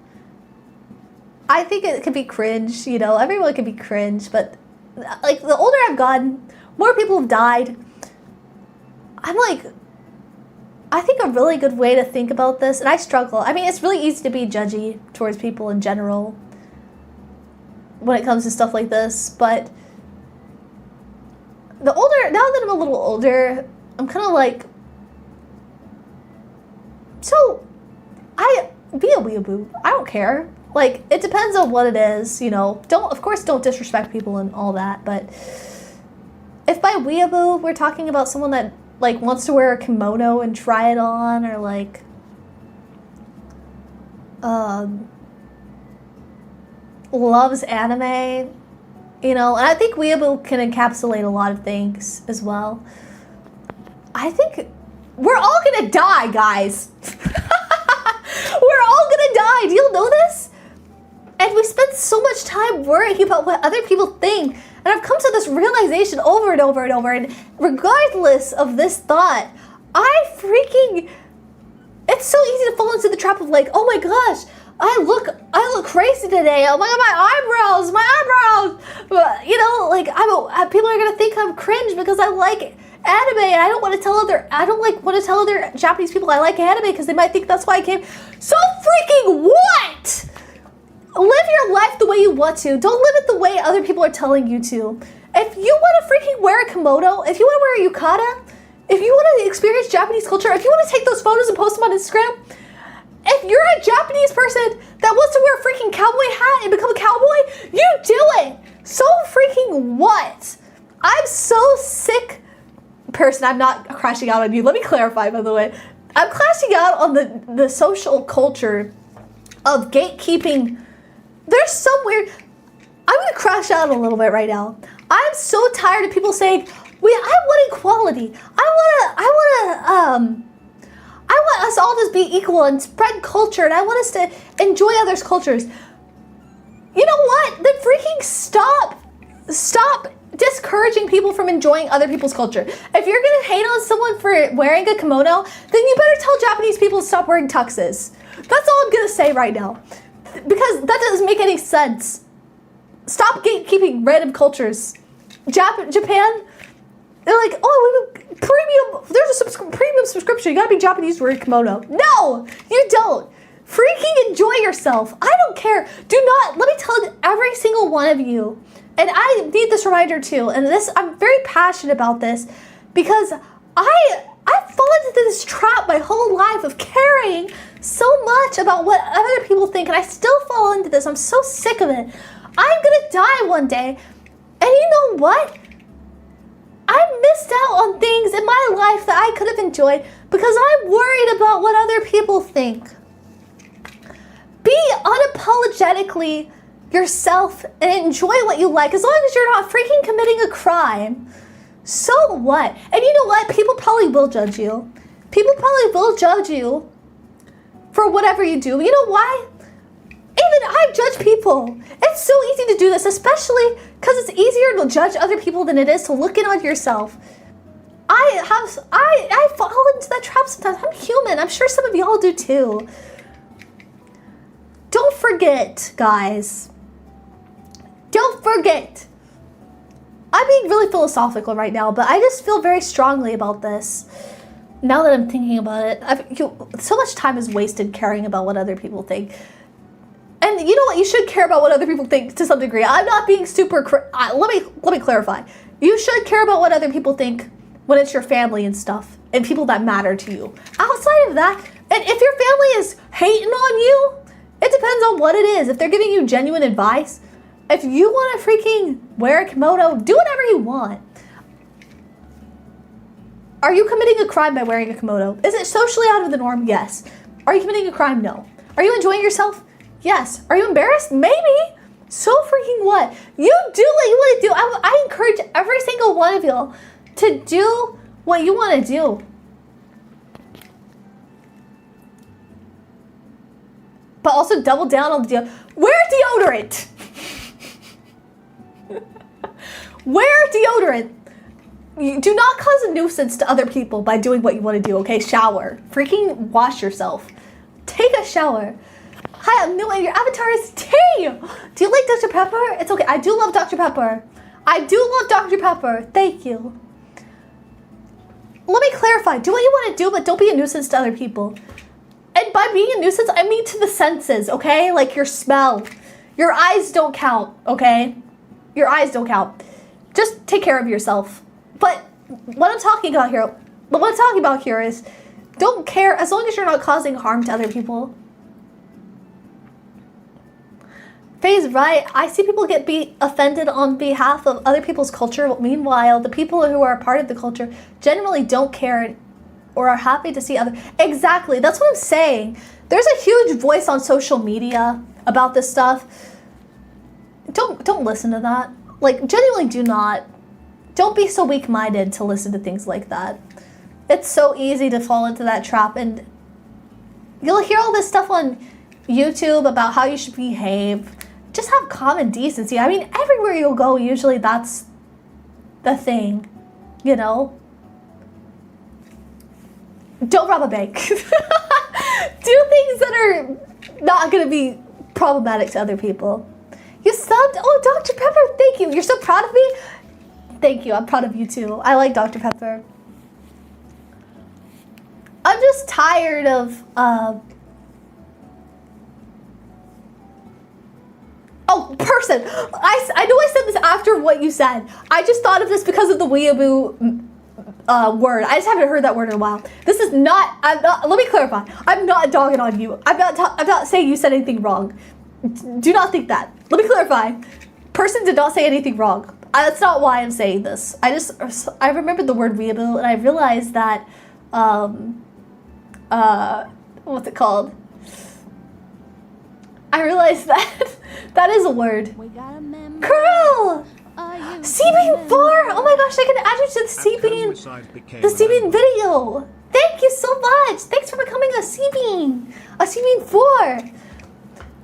I think it could be cringe, you know, everyone can be cringe, but, like, the older I've gotten, more people have died. I'm like, I think a really good way to think about this, and I struggle. I mean, it's really easy to be judgy towards people in general when it comes to stuff like this, but now that I'm a little older, I'm kind of like, so, be a weeaboo. I don't care. Like, it depends on what it is, you know. Of course, don't disrespect people and all that, but if by weeaboo we're talking about someone that, like, wants to wear a kimono and try it on, or, like, loves anime, you know, and I think weeaboo can encapsulate a lot of things as well. I think we're all gonna die, guys. We're all gonna die. Do you know this? And we spend so much time worrying about what other people think. And I've come to this realization over and over and over. And regardless of this thought, it's so easy to fall into the trap of like, oh my gosh, I look crazy today. Oh my god, my eyebrows. But, you know, like, people are gonna think I'm cringe because I like anime, and I don't want to tell other Japanese people I like anime because they might think that's why I came. So freaking what? Live your life the way you want to. Don't live it the way other people are telling you to. If you want to freaking wear a kimono, if you want to wear a yukata, if you want to experience Japanese culture, if you want to take those photos and post them on Instagram, if you're a Japanese person that wants to wear a freaking cowboy hat and become a cowboy, you do it. So freaking what? I'm so sick. Person, I'm not crashing out on you. Let me clarify, by the way. I'm crashing out on the social culture of gatekeeping. There's some weird... I'm going to crash out a little bit right now. I'm so tired of people saying, I want equality. I want us all to be equal and spread culture, and I want us to enjoy others' cultures. You know what? Then freaking stop discouraging people from enjoying other people's culture. If you're gonna hate on someone for wearing a kimono, then you better tell Japanese people to stop wearing tuxes. That's all I'm gonna say right now. Because that doesn't make any sense. Stop gatekeeping random cultures. Japan, they're like, oh, there's a premium subscription. You gotta be Japanese to wear a kimono. No, you don't. Freaking enjoy yourself. I don't care. Let me tell every single one of you, and I need this reminder too, and I'm very passionate about this because I've fallen into this trap my whole life of caring so much about what other people think, and I still fall into this. I'm so sick of it. I'm gonna die one day, and you know what? I missed out on things in my life that I could have enjoyed because I'm worried about what other people think. Be unapologetically yourself and enjoy what you like as long as you're not freaking committing a crime. So what? And you know what? People probably will judge you. People probably will judge you for whatever you do. You know why? Even I judge people. It's so easy to do this, especially because it's easier to judge other people than it is to look in on yourself. I fall into that trap sometimes. I'm human. I'm sure some of y'all do too. Don't forget, guys. Don't forget. I'm being really philosophical right now, but I just feel very strongly about this. Now that I'm thinking about it, so much time is wasted caring about what other people think. And you know what? You should care about what other people think to some degree. I'm not being super... let me clarify. You should care about what other people think when it's your family and stuff, and people that matter to you. Outside of that, and if your family is hating on you, it depends on what it is. If they're giving you genuine advice, if you want to freaking wear a kimono, do whatever you want. Are you committing a crime by wearing a kimono? Is it socially out of the norm? Yes. Are you committing a crime? No. Are you enjoying yourself? Yes. Are you embarrassed? Maybe. So freaking what? You do what you want to do. I encourage every single one of y'all to do what you want to do. but also double down on the deal. Wear deodorant. Wear deodorant. You do not cause a nuisance to other people by doing what you want to do, okay? Shower. Freaking wash yourself. Take a shower. Hi, I'm new and your avatar is tea. Do you like Dr. Pepper? It's okay. I do love Dr. Pepper. I do love Dr. Pepper. Thank you. Let me clarify. Do what you want to do, but don't be a nuisance to other people. And by being a nuisance, I mean to the senses, okay? Like your smell. Your eyes don't count, okay? Your eyes don't count. Just take care of yourself. But what I'm talking about here is don't care as long as you're not causing harm to other people. Faye's right. I see people be offended on behalf of other people's culture. Meanwhile, the people who are a part of the culture generally don't care or are happy to see other. Exactly. That's what I'm saying. There's a huge voice on social media about this stuff. Don't listen to that. Like, genuinely do not. Don't be so weak-minded to listen to things like that. It's so easy to fall into that trap, and you'll hear all this stuff on YouTube about how you should behave. Just have common decency. I mean, everywhere you go, usually that's the thing, you know? Don't rob a bank. Do things that are not going to be problematic to other people. You subbed? Oh, Dr. Pepper, thank you. You're so proud of me? Thank you. I'm proud of you too. I like Dr. Pepper. I'm just tired of, oh, person. I know I said this after what you said. I just thought of this because of the weeaboo word. I just haven't heard that word in a while. This is not, let me clarify. I'm not dogging on you. I'm not saying you said anything wrong. Do not think that. Let me clarify. Person did not say anything wrong. That's not why I'm saying this. I remembered the word weeaboo and I realized that, what's it called? I realized that that is a word. Curl! CBean 4! Oh my gosh, I can add you to the CBean video. Thank you so much. Thanks for becoming a CBean 4.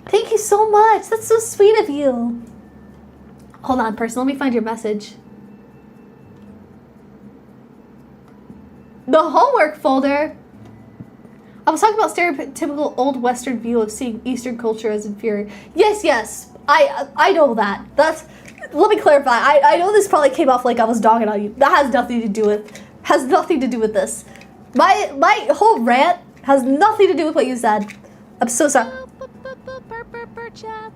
Thank you so much. That's so sweet of you. Hold on, person. Let me find your message. The homework folder. I was talking about stereotypical old Western view of seeing Eastern culture as inferior. Yes. I know that. Let me clarify. I know this probably came off like I was dogging on you. That has nothing to do with this. My whole rant has nothing to do with what you said. I'm so sorry.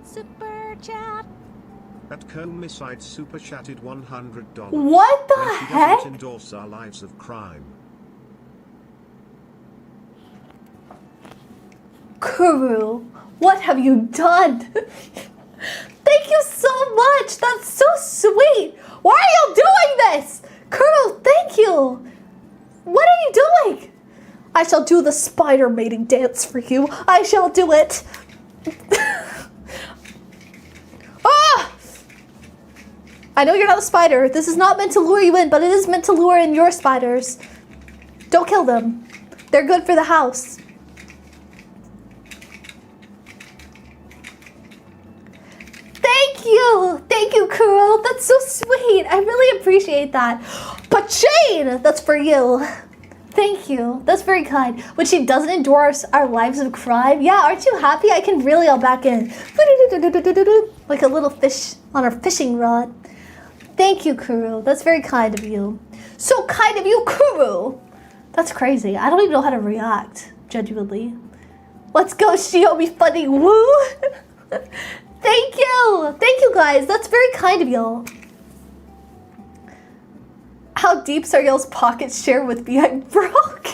Super chat. That homicide super chatted $100. What the when she heck? doesn't endorse our lives of crime. Kuru, what have you done? Thank you so much. That's so sweet. Why are you doing this? Kuru, thank you. What are you doing? I shall do the spider mating dance for you. I shall do it. Ah! I know you're not a spider. This is not meant to lure you in, but it is meant to lure in your spiders. Don't kill them. They're good for the house. Thank you, Kuro. That's so sweet. I really appreciate that. But Jane, that's for you. Thank you. That's very kind. When she doesn't endorse our lives of crime, yeah, aren't you happy? I can reel y'all back in. Like a little fish on our fishing rod. Thank you, Kuro. That's very kind of you. So kind of you, Kuro. That's crazy. I don't even know how to react, genuinely. Let's go, Shiomi Funny Woo. Thank you. Thank you, guys. That's very kind of y'all. How deep are y'all's pockets share with me? I'm broke.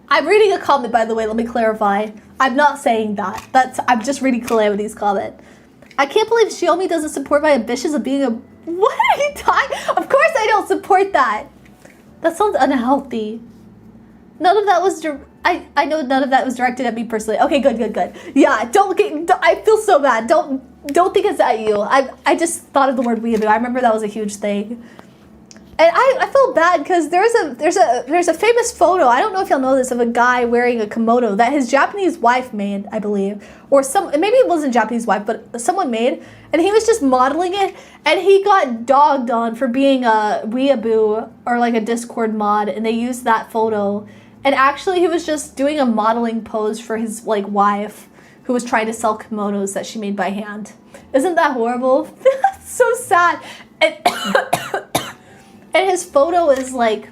I'm reading a comment, by the way. Let me clarify. I'm not saying that. I'm just reading Calamity's comment. I can't believe Xiaomi doesn't support my ambitions of being a... What are you talking? Of course I don't support that. That sounds unhealthy. None of that was... I know none of that was directed at me personally. Okay, good. Yeah, I feel so bad. Don't think it's at you. I just thought of the word weeaboo. I remember that was a huge thing. And I feel bad because there's a famous photo, I don't know if y'all know this, of a guy wearing a kimono that his Japanese wife made, I believe. Or maybe it wasn't Japanese wife, but someone made. And he was just modeling it, and he got dogged on for being a weeaboo or like a Discord mod, and they used that photo. And actually he was just doing a modeling pose for his like wife who was trying to sell kimonos that she made by hand. Isn't that horrible? So sad. And his photo is like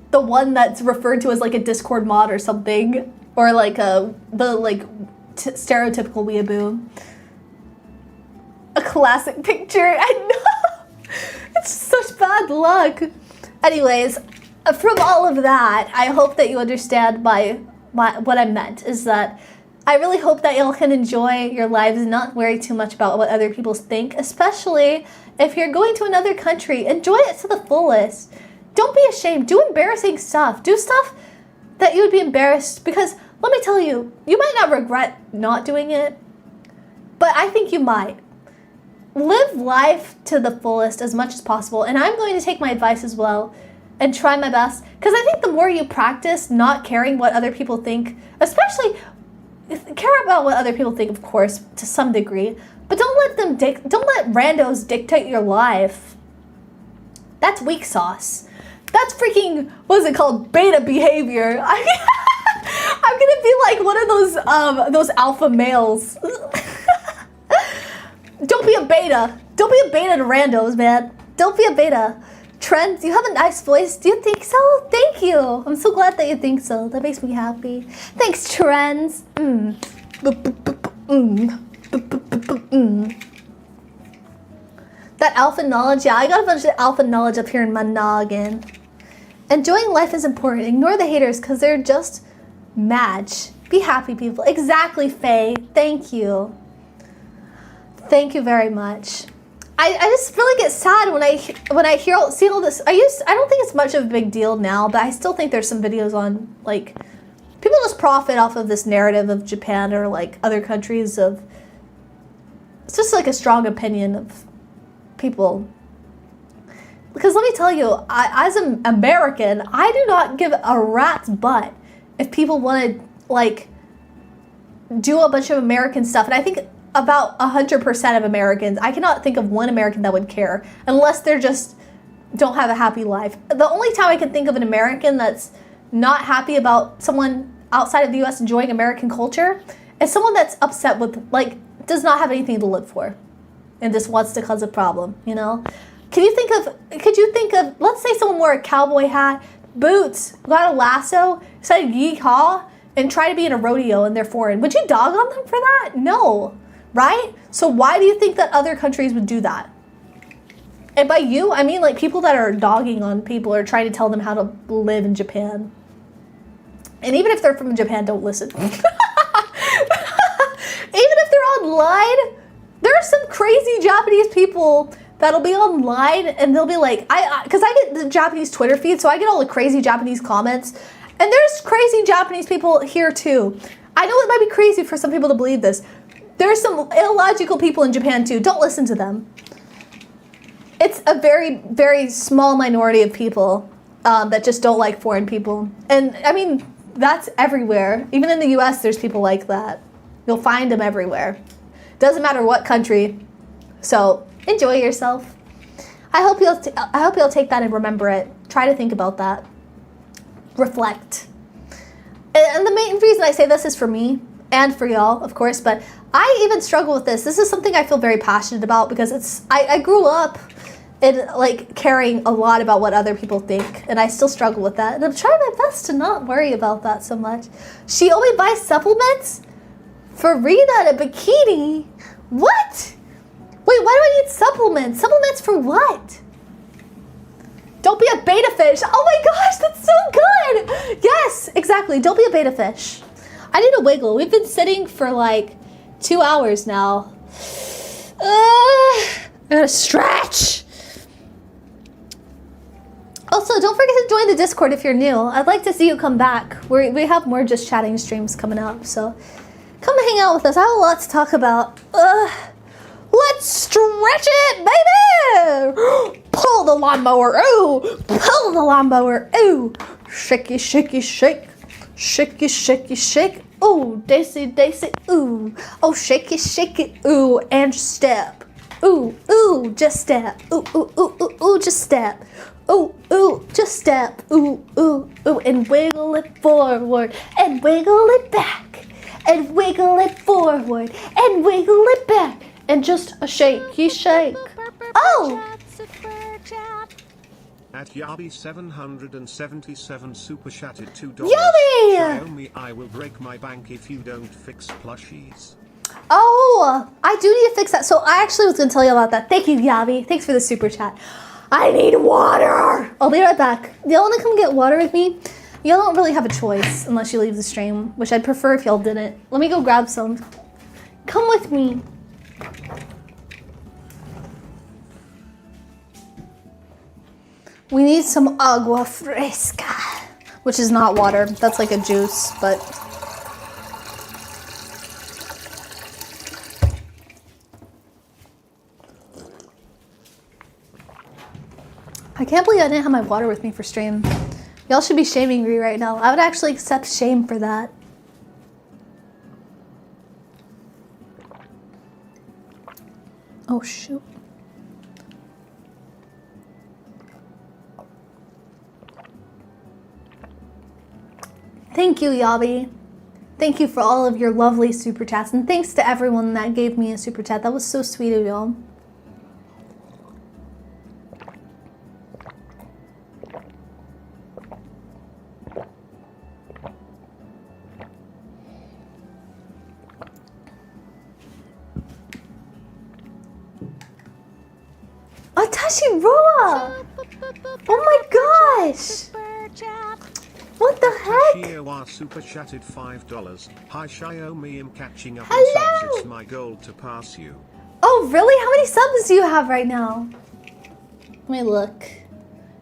the one that's referred to as like a Discord mod or something, or like stereotypical weeaboo. A classic picture. I know. It's such bad luck. Anyways, from all of that, I hope that you understand what I meant is that I really hope that y'all can enjoy your lives and not worry too much about what other people think, especially if you're going to another country. Enjoy it to the fullest. Don't be ashamed. Do embarrassing stuff. Do stuff that you would be embarrassed, because let me tell you, you might not regret not doing it, but I think you might. Live life to the fullest as much as possible, and I'm going to take my advice as well and try my best, because I think the more you practice not caring what other people think, especially care about what other people think, of course, to some degree, but don't let randos dictate your life. That's weak sauce. That's freaking, what is it called? Beta behavior. I'm gonna be like one of those alpha males. Don't be a beta. Don't be a beta to randos, man. Don't be a beta. Trends, you have a nice voice. Do you think so? Thank you. I'm so glad that you think so. That makes me happy. Thanks, Trends. That alpha knowledge, yeah, I got a bunch of alpha knowledge up here in my noggin. Enjoying life is important. Ignore the haters because they're just match. Be happy, people. Exactly, Faye. Thank you. Thank you very much. I just really get sad when I see all this. I don't think it's much of a big deal now, but I still think there's some videos on, like, people just profit off of this narrative of Japan or like other countries of, it's just like a strong opinion of people. Because let me tell you, as an American, I do not give a rat's butt if people want to like do a bunch of American stuff, and I think about 100% of Americans, I cannot think of one American that would care unless they're just don't have a happy life. The only time I can think of an American that's not happy about someone outside of the US enjoying American culture is someone that's upset with, like, does not have anything to live for and just wants to cause a problem, you know? Could you think of, let's say someone wore a cowboy hat, boots, got a lasso, said yeehaw, and try to be in a rodeo and they're foreign. Would you dog on them for that? No. Right? So why do you think that other countries would do that? And by you, I mean like people that are dogging on people or trying to tell them how to live in Japan. And even if they're from Japan, don't listen. Even if they're online, there are some crazy Japanese people that'll be online and they'll be like, because I get the Japanese Twitter feed, so I get all the crazy Japanese comments. And there's crazy Japanese people here too. I know it might be crazy for some people to believe this. There's some illogical people in Japan too. Don't listen to them. It's a very, very small minority of people that just don't like foreign people. And I mean, that's everywhere. Even in the US, there's people like that. You'll find them everywhere. Doesn't matter what country. So enjoy yourself. I hope you'll take that and remember it. Try to think about that. Reflect. And the main reason I say this is for me and for y'all, of course, but I even struggle with this. This is something I feel very passionate about because I grew up in like caring a lot about what other people think, and I still struggle with that. And I'm trying my best to not worry about that so much. She only buys supplements for Rita and a bikini. What? Wait, why do I need supplements? Supplements for what? Don't be a beta fish. Oh my gosh, that's so good. Yes, exactly. Don't be a beta fish. I need a wiggle. We've been sitting for like 2 hours now. I gotta stretch. Also, don't forget to join the Discord if you're new. I'd like to see you come back. We have more just chatting streams coming up, so come hang out with us. I have a lot to talk about. Let's stretch it, baby! pull the lawnmower, ooh, pull the lawnmower, ooh, shaky, shaky, shake, shaky, shaky, shake, ooh, daisy, daisy, ooh, oh, shake it, ooh, and just step, ooh, ooh, just step, ooh, ooh, ooh, ooh, ooh, just step, ooh, ooh, just step, ooh, ooh, ooh, and wiggle it forward, and wiggle it back, and wiggle it forward, and wiggle it back, and just a shaky shake. Oh! At Yabi 777 super chatted $2. Yummy! Xiaomi, I will break my bank if you don't fix plushies. Oh, I do need to fix that. So I actually was going to tell you about that. Thank you, Yabi. Thanks for the super chat. I need water. I'll be right back. Y'all want to come get water with me? Y'all don't really have a choice unless you leave the stream, which I'd prefer if y'all didn't. Let me go grab some. Come with me. We need some agua fresca, which is not water. That's like a juice, but... I can't believe I didn't have my water with me for stream. Y'all should be shaming me right now. I would actually accept shame for that. Oh, shoot. Thank you, Yabi. Thank you for all of your lovely super chats. And thanks to everyone that gave me a super chat. That was so sweet of y'all. Atashi Roa! Oh my gosh! What the heck? KhuniUwu super chatted $5. Hi Xiaomi, I'm catching up Hello! on subs. It's my goal to pass you. Oh really? How many subs do you have right now? Let me look.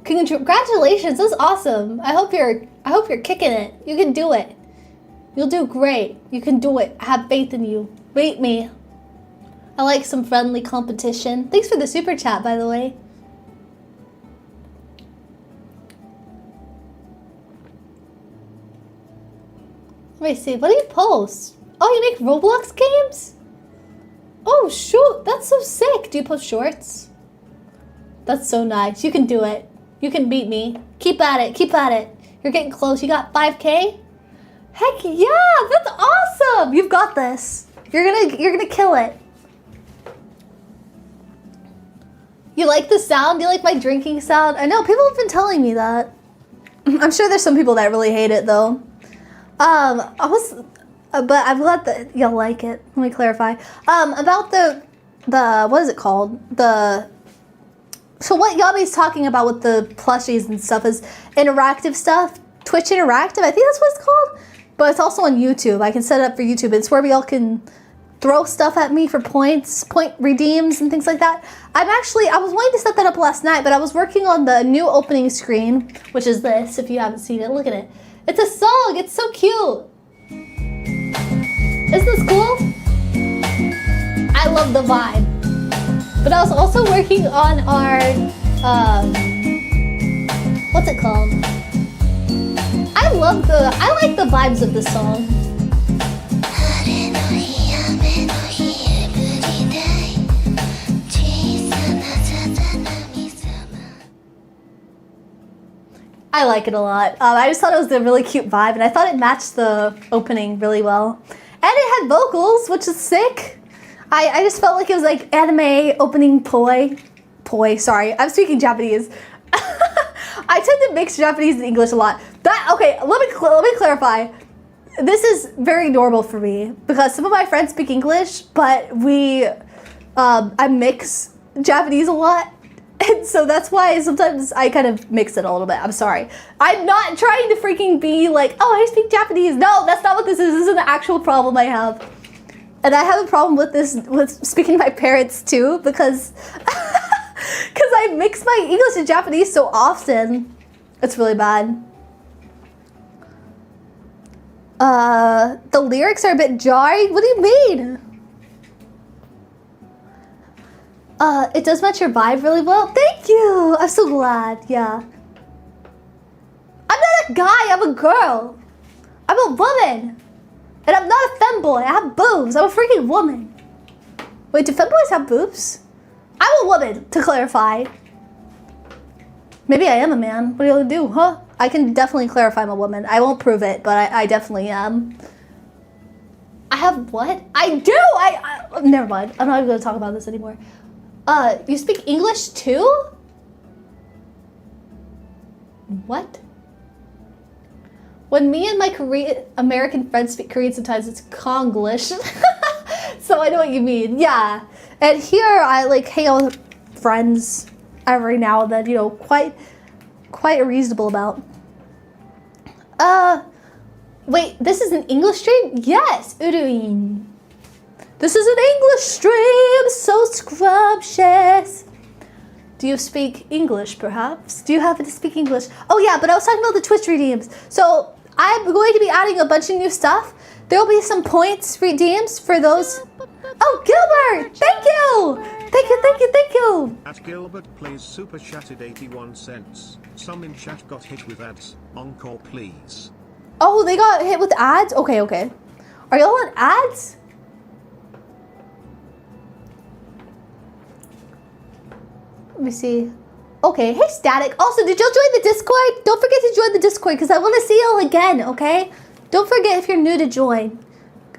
Congratulations, that's awesome. I hope you're kicking it. You can do it. You'll do great. You can do it. I have faith in you. Rate me. I like some friendly competition. Thanks for the super chat, by the way. Let me see. What do you post? Oh, you make Roblox games? Oh, shoot. That's so sick. Do you post shorts? That's so nice. You can do it. You can beat me. Keep at it. Keep at it. You're getting close. You got 5K? Heck yeah. That's awesome. You've got this. You're gonna kill it. You like the sound? Do you like my drinking sound? I know, people have been telling me that. I'm sure there's some people that really hate it though. But I'm glad that y'all like it. Let me clarify. About the, what is it called? So what Yabi's talking about with the plushies and stuff is interactive stuff. Twitch Interactive, I think that's what it's called. But it's also on YouTube. I can set it up for YouTube. It's where y'all can throw stuff at me for points, point redeems and things like that. I was wanting to set that up last night, but I was working on the new opening screen, which is this, if you haven't seen it. Look at it. It's a song. It's so cute. Isn't this cool? I love the vibe. But I was also working on our, what's it called? I like the vibes of this song. I like it a lot. I just thought it was a really cute vibe, and I thought it matched the opening really well. And it had vocals, which is sick. I just felt like it was like anime opening poi, sorry, I'm speaking Japanese. I tend to mix Japanese and English a lot. Okay, let me clarify. This is very normal for me because some of my friends speak English, but I mix Japanese a lot. And so that's why sometimes I kind of mix it a little bit. I'm sorry. I'm not trying to freaking be like, oh, I speak Japanese. No, that's not what this is. This is an actual problem I have. And I have a problem with this, with speaking to my parents too, because I mix my English and Japanese so often. It's really bad. The lyrics are a bit jarring. What do you mean? It does match your vibe really well. Thank you. I'm so glad. Yeah. I'm not a guy. I'm a girl. I'm a woman. And I'm not a femboy. I have boobs. I'm a freaking woman. Wait, do femboys have boobs? I'm a woman, to clarify. Maybe I am a man. What are you gonna do, huh? I can definitely clarify I'm a woman. I won't prove it, but I definitely am. I have what? I do! Never mind. I'm not even gonna talk about this anymore. You speak English too? What? When me and my American friends speak Korean, sometimes it's Konglish. So I know what you mean. Yeah. And here I like hang out with friends every now and then, you know, quite a reasonable amount. Wait, this is an English stream? Yes, Uruin. This is an English stream, so scrumptious. Do you speak English, perhaps? Do you happen to speak English? Oh yeah, but I was talking about the Twitch redeems. So I'm going to be adding a bunch of new stuff. There will be some points redeems for those. Oh, Gilbert! Thank you! Thank you, thank you, thank you! At Gilbert plays super chatted 81 cents. Some in chat got hit with ads. Encore please. Oh, they got hit with ads? Okay, okay. Are y'all on ads? Let me see. Okay, hey Static. Also, did y'all join the Discord? Don't forget to join the Discord because I want to see y'all again, okay? Don't forget if you're new to join.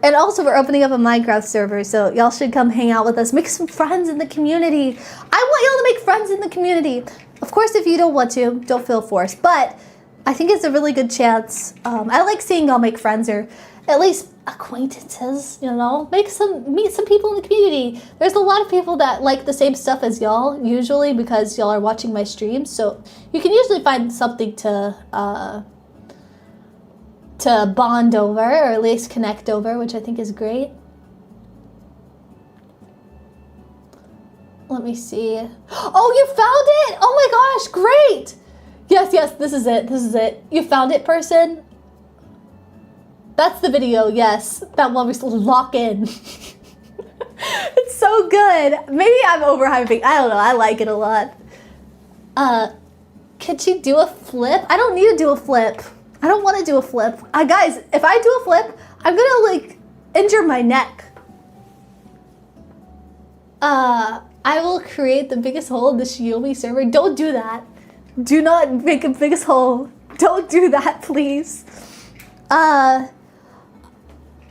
And also, we're opening up a Minecraft server, so y'all should come hang out with us. Make some friends in the community. I want y'all to make friends in the community. Of course, if you don't want to, don't feel forced. But I think it's a really good chance. I like seeing y'all make friends or at least acquaintances, you know? Meet some people in the community. There's a lot of people that like the same stuff as y'all, usually because y'all are watching my streams. So you can usually find something to bond over or at least connect over, which I think is great. Let me see. Oh, you found it! Oh my gosh, great! Yes, yes, this is it, this is it. You found it, person? That's the video, yes. That one was lock in. It's so good. Maybe I'm overhyping. I don't know, I like it a lot. Could you do a flip? I don't need to do a flip. I don't want to do a flip. Guys, if I do a flip, I'm gonna like injure my neck. I will create the biggest hole in the Xiaomi server. Don't do that. Do not make a biggest hole. Don't do that, please. I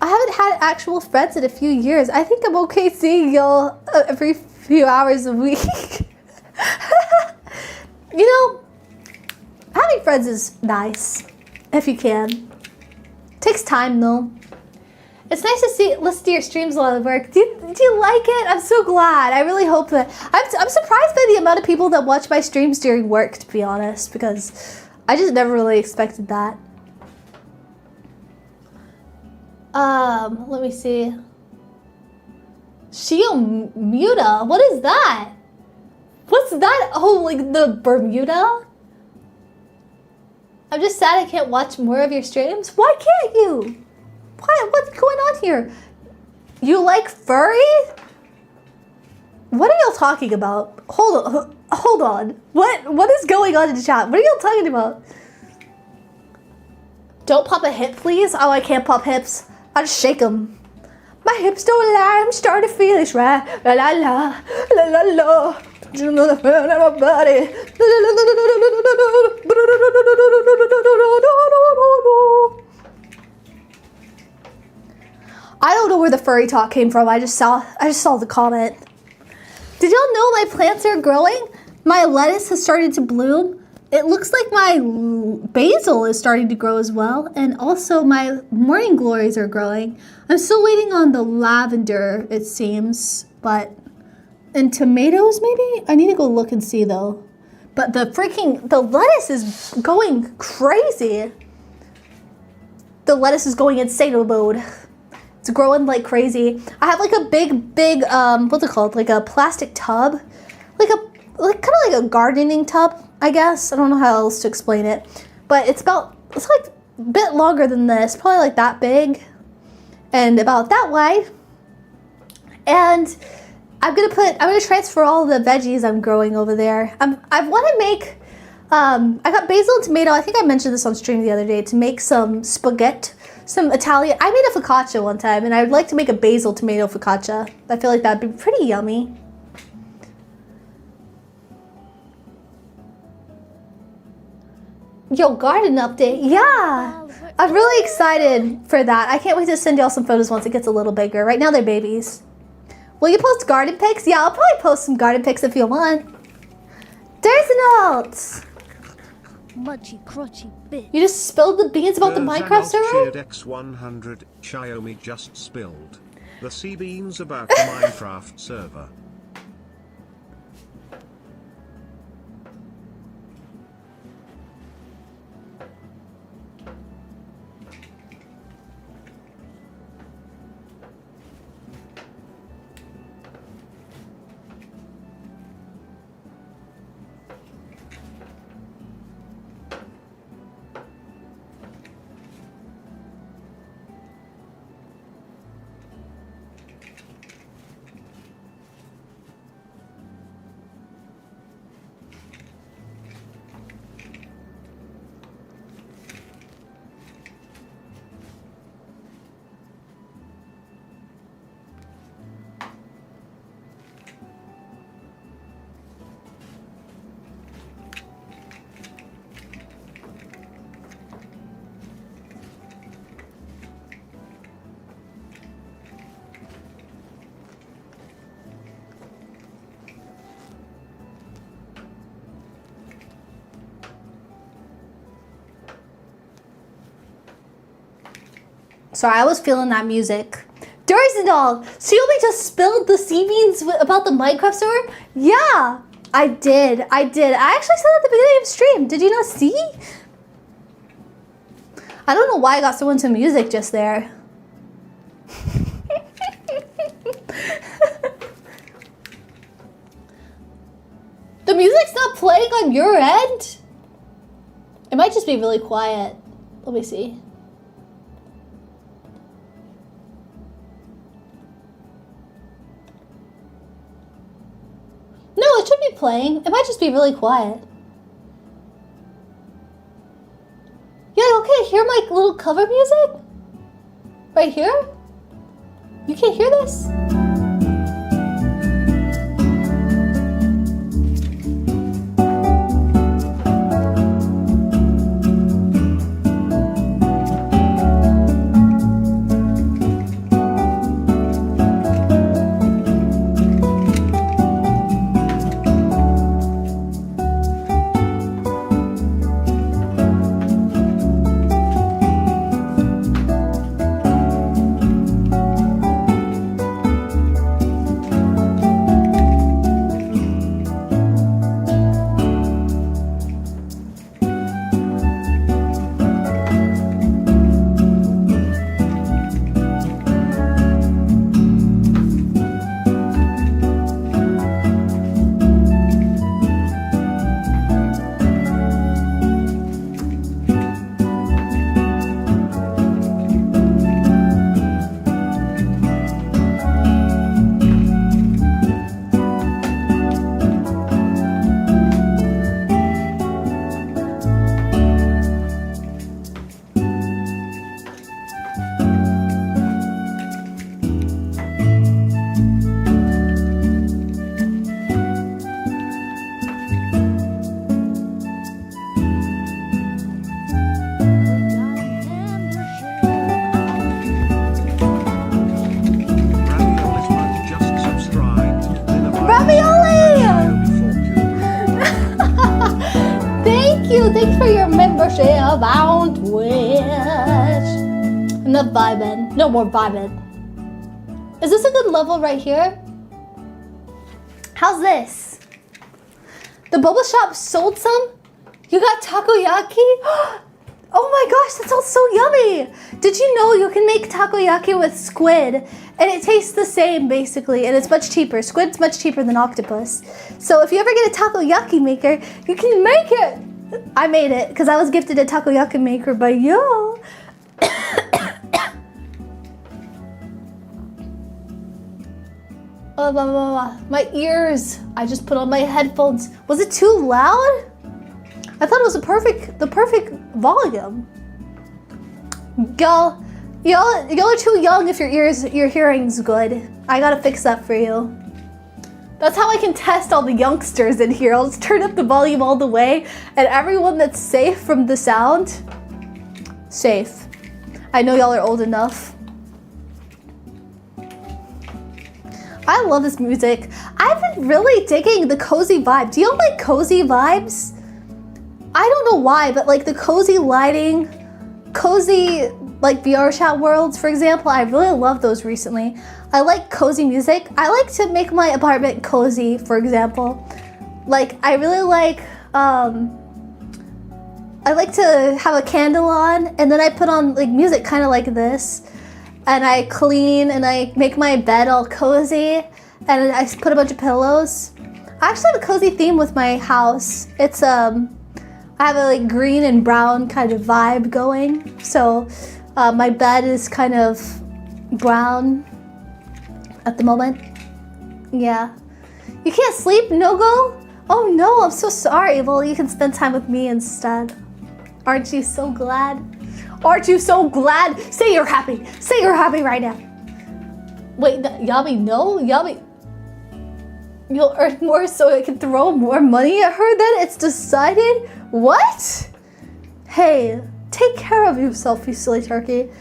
haven't had actual friends in a few years. I think I'm okay seeing y'all every few hours a week. You know, having friends is nice. If you can. Takes time though. It's nice to listen to your streams while I work. Do you like it? I'm so glad. I really hope that. I'm surprised by the amount of people that watch my streams during work, to be honest, because I just never really expected that. Let me see. Shiomuda? What is that? What's that? Oh, like the Bermuda? I'm just sad I can't watch more of your streams. Why can't you? What's going on here? You like furry? What are y'all talking about? Hold on. What is going on in the chat? What are y'all talking about? Don't pop a hip, please. Oh, I can't pop hips. I just shake them. My hips don't lie. I'm starting to feel this right. La la la la la la. You know the feel in my body. I don't know where the furry talk came from. I just saw the comment. Did y'all know my plants are growing? My lettuce has started to bloom. It looks like my basil is starting to grow as well. And also my morning glories are growing. I'm still waiting on the lavender, it seems. And tomatoes, maybe? I need to go look and see though. But the lettuce is going crazy. The lettuce is going insane mode. It's growing like crazy. I have like a big, what's it called? Like a plastic tub. Like kind of like a gardening tub, I guess. I don't know how else to explain it. But it's like a bit longer than this. Probably like that big. And about that wide. And I'm gonna transfer all the veggies I'm growing over there. I want to make, I got basil and tomato. I think I mentioned this on stream the other day to make some spaghetti, some Italian. I made a focaccia one time, and I'd like to make a basil tomato focaccia. I feel like that'd be pretty yummy. Yo, garden update. Yeah. I'm really excited for that. I can't wait to send y'all some photos once it gets a little bigger. Right now they're babies. Will you post garden pics? Yeah, I'll probably post some garden pics if you want. There's an alt. Munchy crutchy bit. You just spilled the beans about the Minecraft server? X100 Xiaomi just spilled the sea beans about the Minecraft server. Sorry, I was feeling that music. Durzendoll, Xiaomi just spilled the sea beans about the Minecraft server? Yeah, I did. I actually said that at the beginning of stream. Did you not see? I don't know why I got so into music just there. The music's not playing on your end? It might just be really quiet. Let me see. No, it should be playing. It might just be really quiet. Yeah, okay, hear my little cover music? Right here? You can't hear this? Thanks for your membership on Twitch. Enough vibing. No more vibing. Is this a good level right here? How's this? The boba shop sold some? You got takoyaki? Oh my gosh, that sounds so yummy. Did you know you can make takoyaki with squid and it tastes the same basically, and it's much cheaper. Squid's much cheaper than octopus. So if you ever get a takoyaki maker, you can make it. I made it because I was gifted a takoyaki maker by you. Oh, blah, blah, blah. My ears. I just put on my headphones. Was it too loud? I thought it was the perfect volume. Y'all are too young if your hearing's good. I gotta fix that for you. That's how I can test all the youngsters in here. I'll just turn up the volume all the way, and everyone that's safe from the sound, safe. I know y'all are old enough. I love this music. I've been really digging the cozy vibe. Do y'all like cozy vibes? I don't know why, but like the cozy lighting, cozy like VRCHAT worlds, for example, I really love those recently. I like cozy music. I like to make my apartment cozy, for example. Like I really like, I like to have a candle on and then I put on like music kind of like this. And I clean and I make my bed all cozy and I put a bunch of pillows. I actually have a cozy theme with my house. It's I have a like green and brown kind of vibe going. So my bed is kind of brown at the moment. Yeah. You can't sleep, no go? Oh no, I'm so sorry. Well, you can spend time with me instead. Aren't you so glad? Aren't you so glad? Say you're happy. Say you're happy right now. Wait, Yummy, no? Yummy. You'll earn more so I can throw more money at her then? It's decided? What? Hey, take care of yourself, you silly turkey.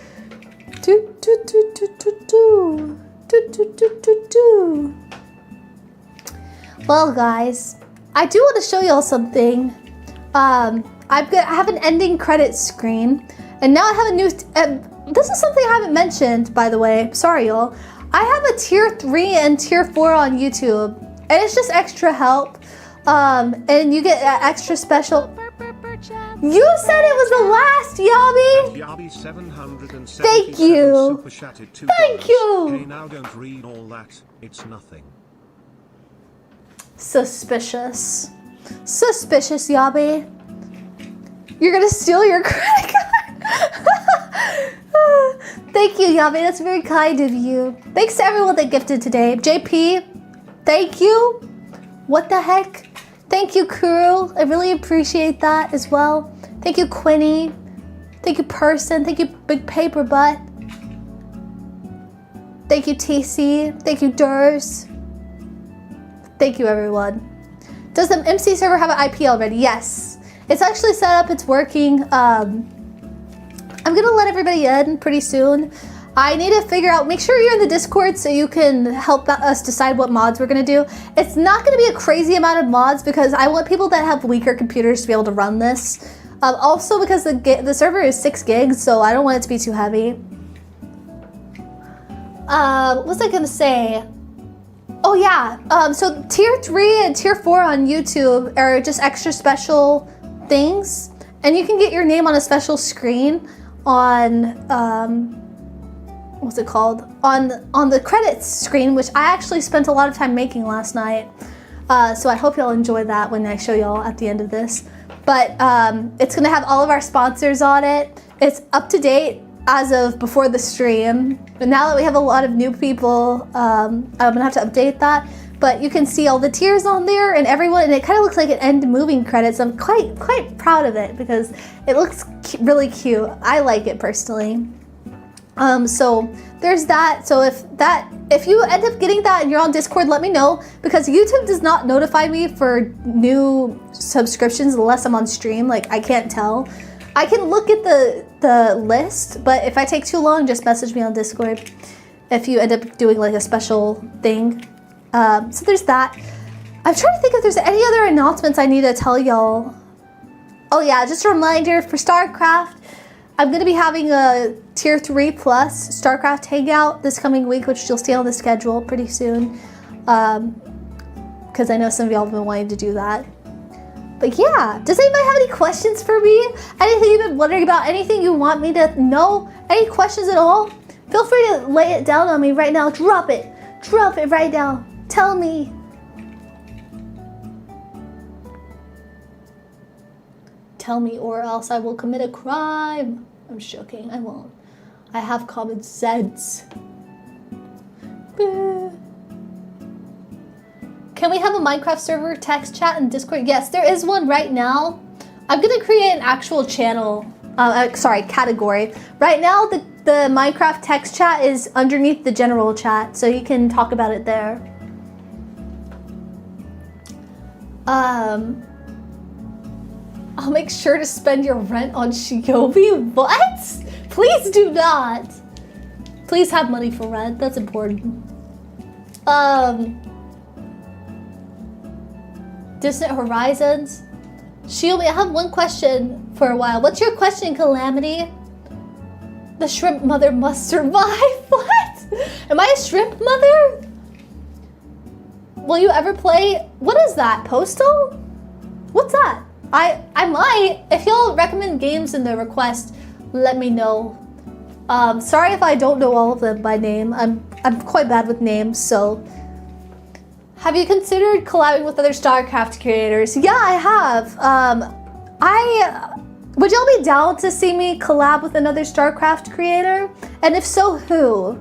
Do, do, do, do, do, do. Do, do, do, do, do. Well, guys, I do want to show y'all something. I have an ending credits screen. And now I have a new, this is something I haven't mentioned, by the way. Sorry, y'all. I have a tier 3 and tier 4 on YouTube. And it's just extra help. And you get extra special. You said it was the last, Yabi. Yabi 777 Thank you. Super chatted $2. Thank you. Hey, now don't read all that. It's nothing. Suspicious. Suspicious, Yabi. You're gonna steal your credit card? Thank you, Yabe. That's very kind of you. Thanks to everyone that gifted today. JP, thank you. What the heck? Thank you, Kuro. I really appreciate that as well. Thank you, Quinny. Thank you, Person. Thank you, Big Paper Butt. Thank you, TC. Thank you, Durs. Thank you, everyone. Does the MC server have an IP already? Yes. It's actually set up. It's working. I'm gonna let everybody in pretty soon. I need to figure out, make sure you're in the Discord so you can help us decide what mods we're gonna do. It's not gonna be a crazy amount of mods because I want people that have weaker computers to be able to run this. Also because the server is 6 gigs, so I don't want it to be too heavy. What was I gonna say? Oh yeah, so tier 3 and tier 4 on YouTube are just extra special things. And you can get your name on a special screen on, what's it called? On the credits screen, which I actually spent a lot of time making last night. So I hope y'all enjoy that when I show y'all at the end of this. But it's gonna have all of our sponsors on it. It's up to date as of before the stream. But now that we have a lot of new people, I'm gonna have to update that. But you can see all the tiers on there and everyone, and it kind of looks like an end moving credits. I'm quite proud of it because it looks really cute. I like it personally. So there's that. So if you end up getting that and you're on Discord, let me know because YouTube does not notify me for new subscriptions unless I'm on stream. Like I can't tell. I can look at the list, but if I take too long, just message me on Discord if you end up doing like a special thing. So there's that. I'm trying to think if there's any other announcements I need to tell y'all. Oh yeah, just a reminder for StarCraft. I'm gonna be having a tier 3 plus StarCraft hangout this coming week, which you'll see on the schedule pretty soon. Because I know some of y'all have been wanting to do that. But yeah, does anybody have any questions for me? Anything you've been wondering about? Anything you want me to know? Any questions at all? Feel free to lay it down on me right now. Drop it. Drop it right now. Tell me. Tell me or else I will commit a crime. I'm joking, I won't. I have common sense. Can we have a Minecraft server text chat in Discord? Yes, there is one right now. I'm gonna create an actual channel, category. Right now, the Minecraft text chat is underneath the general chat, so you can talk about it there. I'll make sure to spend your rent on Shiobi. What? Please do not. Please have money for rent. That's important. Distant Horizons. Shiobi, I have one question for a while. What's your question, Calamity? The shrimp mother must survive. What? Am I a shrimp mother? Will you ever play? What is that? Postal? What's that? I might. If y'all recommend games in the request, let me know. Sorry if I don't know all of them by name. I'm quite bad with names, so. Have you considered collabing with other StarCraft creators? Yeah, I have. Would y'all be down to see me collab with another StarCraft creator? And if so, who?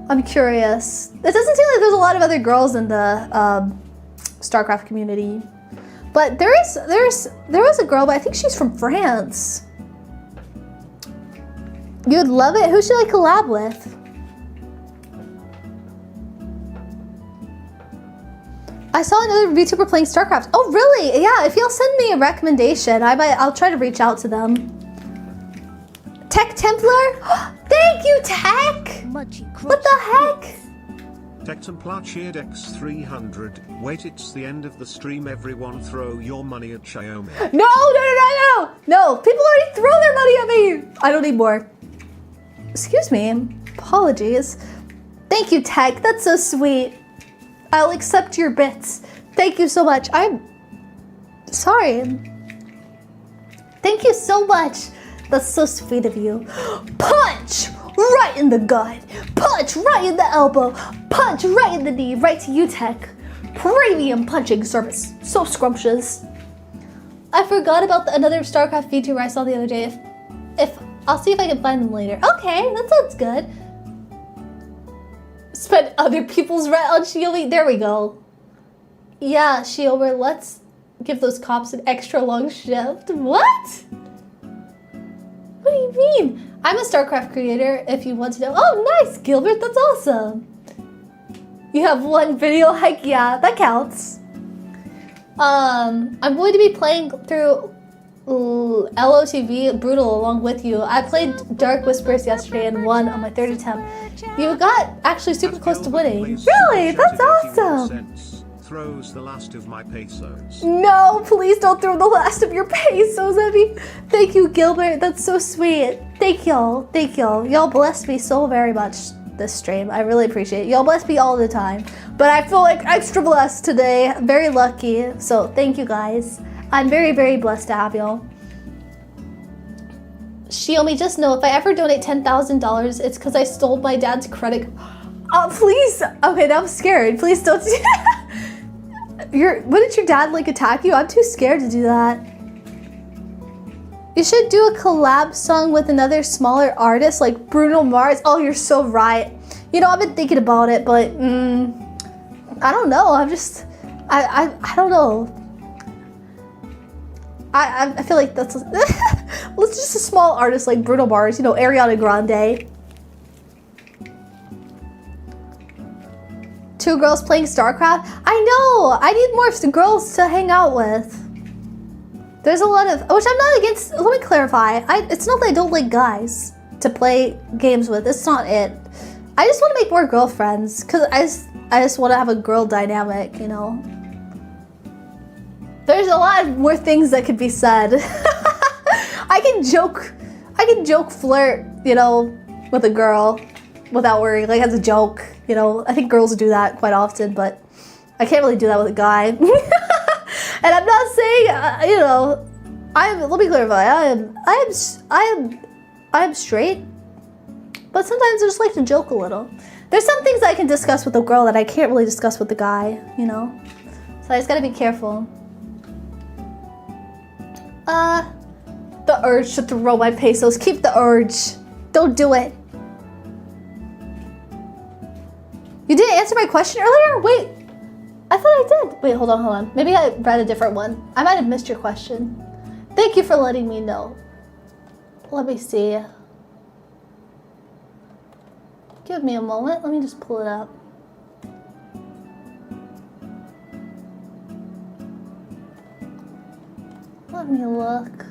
I'm curious. It doesn't seem like there's a lot of other girls in the StarCraft community. But there was a girl, but I think she's from France. You'd love it? Who should I collab with? I saw another VTuber playing StarCraft. Oh, really? Yeah, if you'll send me a recommendation, I'll try to reach out to them. Tech Templar? Thank you, Tech! What the heck? Tech Templar cheered X300. Wait, it's the end of the stream. Everyone throw your money at Xiaomi. No! No, people already throw their money at me! I don't need more. Excuse me. Apologies. Thank you, Tech. That's so sweet. I'll accept your bits. Thank you so much. I'm sorry. Thank you so much. That's so sweet of you. Punch! Right in the gut. Punch right in the elbow. Punch right in the knee. Right to you, Tech. Premium punching service. So scrumptious. I forgot about another StarCraft VTuber I saw the other day. If I'll see if I can find them later. Okay, that sounds good. Spend other people's rent on Shiobi. There we go. Yeah, Shiobi, let's give those cops an extra long shift. What? What do you mean? I'm a StarCraft creator, if you want to know. Oh, nice, Gilbert. That's awesome. You have one video? Heck yeah, that counts. I'm going to be playing through LOTV Brutal along with you. I played Dark Whispers yesterday and won on my third attempt. You got actually super close to winning. Really? That's awesome. Throws the last of my pesos. No, please don't throw the last of your pesos at me. Thank you, Gilbert. That's so sweet. Thank y'all. Thank y'all. Y'all blessed me so very much this stream. I really appreciate it. Y'all bless me all the time. But I feel like extra blessed today. Very lucky. So thank you guys. I'm very, very blessed to have y'all. Shiomi, just know if I ever donate $10,000, it's because I stole my dad's credit. Oh, please. Okay, now I'm scared. Please don't do that. Wouldn't your dad like attack you? I'm too scared to do that. You should do a collab song with another smaller artist like Bruno Mars. Oh, you're so right. You know, I've been thinking about it, but I don't know. I don't know. I feel like that's let's just a small artist like Bruno Mars, you know, Ariana Grande. 2 girls playing StarCraft? I know! I need more girls to hang out with. There's a lot of, which I'm not against, let me clarify. It's not that I don't like guys to play games with, it's not it. I just want to make more girlfriends, because I just want to have a girl dynamic, you know. There's a lot more things that could be said. I can joke, flirt, you know, with a girl without worrying, like as a joke, you know. I think girls do that quite often, but I can't really do that with a guy. And I'm not saying, you know, let me clarify, I am straight, but sometimes I just like to joke a little. There's some things I can discuss with a girl that I can't really discuss with the guy, you know. So I just gotta be careful. The urge to throw my pesos. Keep the urge. Don't do it. You didn't answer my question earlier? Wait, I I thought I did. Wait, hold on. Maybe I read a different one. I might have missed your question. Thank you for letting me know. Let me see. Give me a moment. Let me just pull it up. Let me look.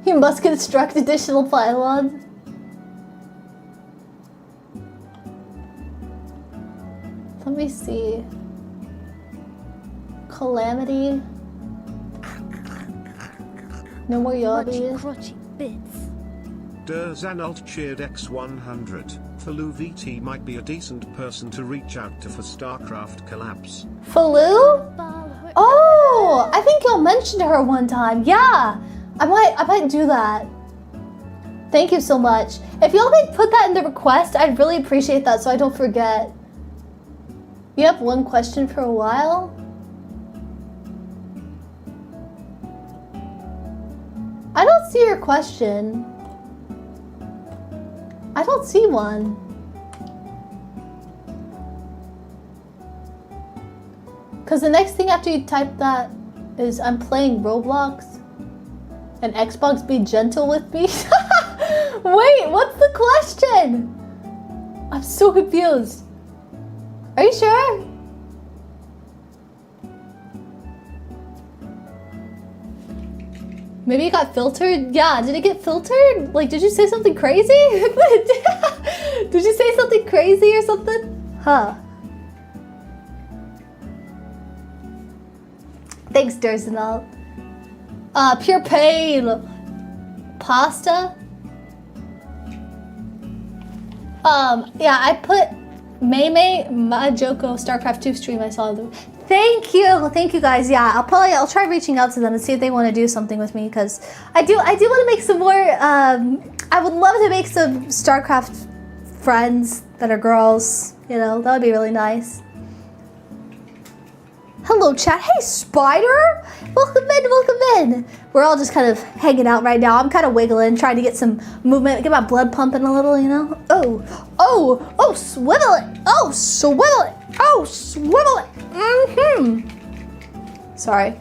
You must construct additional pylons. Let me see. Calamity. No more yobbies. Crotchy bits. Der Zanult cheered X100. Falu VT might be a decent person to reach out to for StarCraft collabs. Falu? Oh, I think y'all mentioned her one time. Yeah, I might do that. Thank you so much. If y'all could put that in the request, I'd really appreciate that so I don't forget. You have one question for a while? I don't see your question. I don't see one. Because the next thing after you type that is I'm playing Roblox and Xbox be gentle with me. Wait, what's the question? I'm so confused. Are you sure? Maybe it got filtered? Yeah, did it get filtered? Like, did you say something crazy? Did you say something crazy or something? Huh. Thanks, Durzinal. Pure pain. Pasta? Yeah, I put Maymay Majoko StarCraft 2 stream I saw. Thank you guys. Yeah, I'll try reaching out to them and see if they want to do something with me because I do want to make some more. I would love to make some StarCraft friends that are girls. You know, that would be really nice. Hello, chat. Hey, Spider. Welcome in. We're all just kind of hanging out right now. I'm kind of wiggling, trying to get some movement, get my blood pumping a little, you know? Oh, swivel it. Oh, swivel it. Oh, swivel it. Sorry.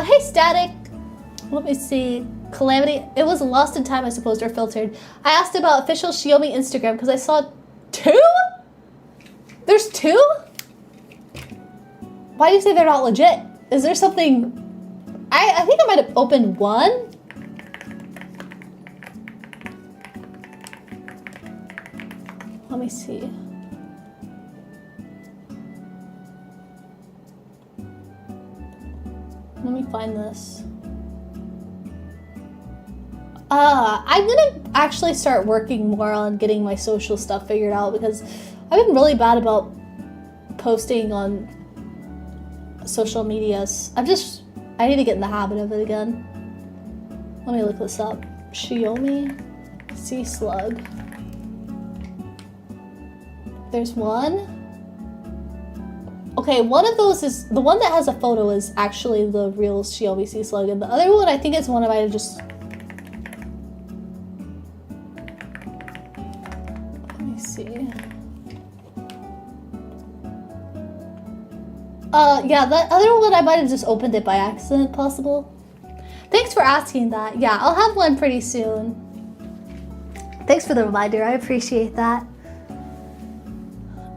Hey, Static. Let me see. Calamity. It was lost in time, I suppose, or filtered. I asked about official Xiaomi Instagram because I saw 2? There's 2? Why do you say they're not legit? Is there something... I think I might have opened 1. Let me see. Let me find this. I'm gonna actually start working more on getting my social stuff figured out because I've been really bad about posting on social medias. I need to get in the habit of it again. Let me look this up. Xiaomi Sea Slug. There's one. Okay, one of those is, the one that has a photo is actually the real Xiaomi Sea Slug, and the other one I think is one I might have just... Let me see. Yeah, that other one I might have just opened it by accident, possible. Thanks for asking that. Yeah, I'll have one pretty soon. Thanks for the reminder, I appreciate that.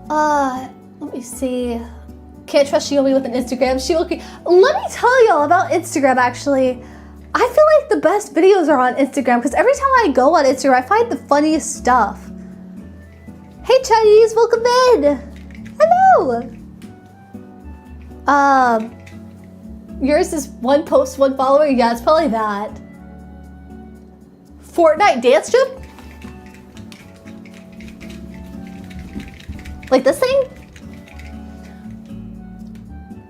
Let me see. Can't trust Xiaomi with an Instagram. Let me tell y'all about Instagram, actually. I feel like the best videos are on Instagram because every time I go on Instagram, I find the funniest stuff. Hey, Chinese, welcome in. Hello. Yours is 1 post, 1 follower? Yeah, it's probably that. Fortnite dance troupe? Like this thing?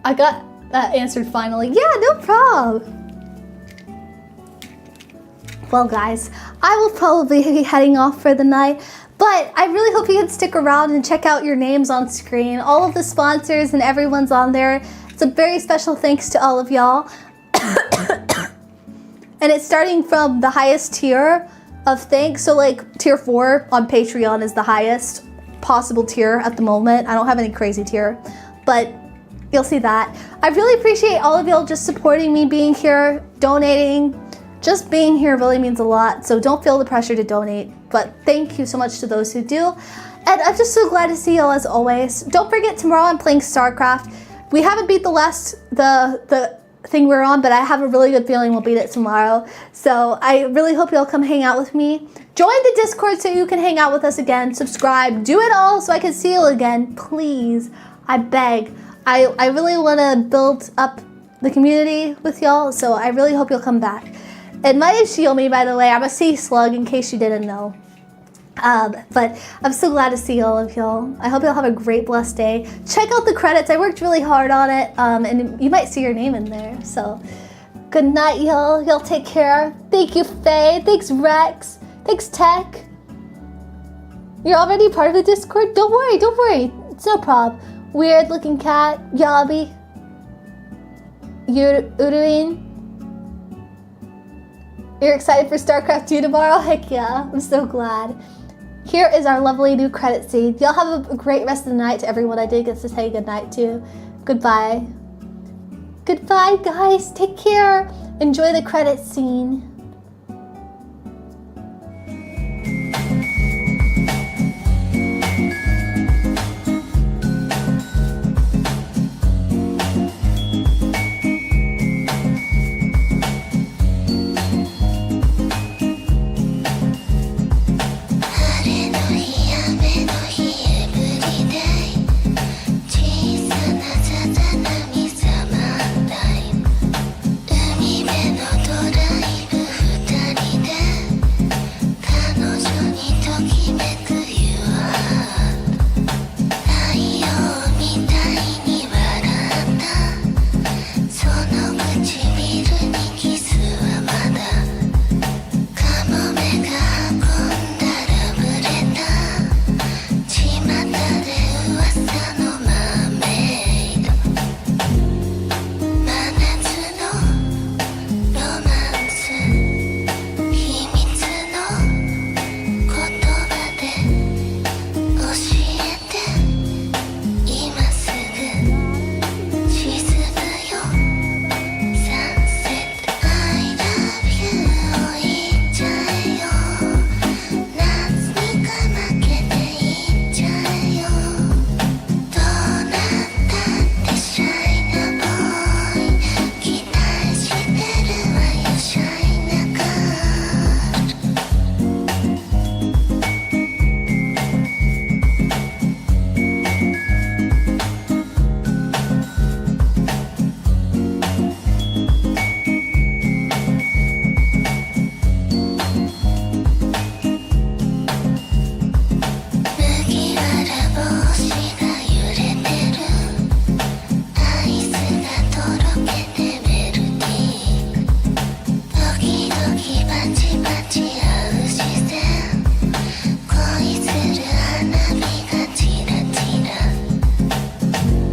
I got that answered finally. Yeah, no problem. Well, guys, I will probably be heading off for the night, but I really hope you can stick around and check out your names on screen. All of the sponsors and everyone's on there. It's a very special thanks to all of y'all. And it's starting from the highest tier of thanks. So like tier 4 on Patreon is the highest possible tier at the moment. I don't have any crazy tier, but you'll see that. I really appreciate all of y'all just supporting me, being here, donating. Just being here really means a lot, so don't feel the pressure to donate, but thank you so much to those who do. And I'm just so glad to see y'all as always. Don't forget, tomorrow I'm playing StarCraft. We haven't beat the thing we're on, but I have a really good feeling we'll beat it tomorrow. So I really hope y'all come hang out with me. Join the Discord so you can hang out with us again. Subscribe, do it all so I can see you again. Please, I beg. I really want to build up the community with y'all, so I really hope you'll come back. And my name's Shiomi, by the way. I'm a sea slug, in case you didn't know. But I'm so glad to see all of y'all. I hope y'all have a great, blessed day. Check out the credits. I worked really hard on it, and you might see your name in there. So, good night, y'all. Y'all take care. Thank you, Faye. Thanks, Rex. Thanks, Tech. You're already part of the Discord? Don't worry, don't worry. It's no problem. Weird looking cat, Yabi. Uruin. You're excited for StarCraft 2 tomorrow? Heck yeah, I'm so glad. Here is our lovely new credit scene. Y'all have a great rest of the night to everyone I did get to say goodnight to. Goodbye. Goodbye, guys. Take care. Enjoy the credit scene.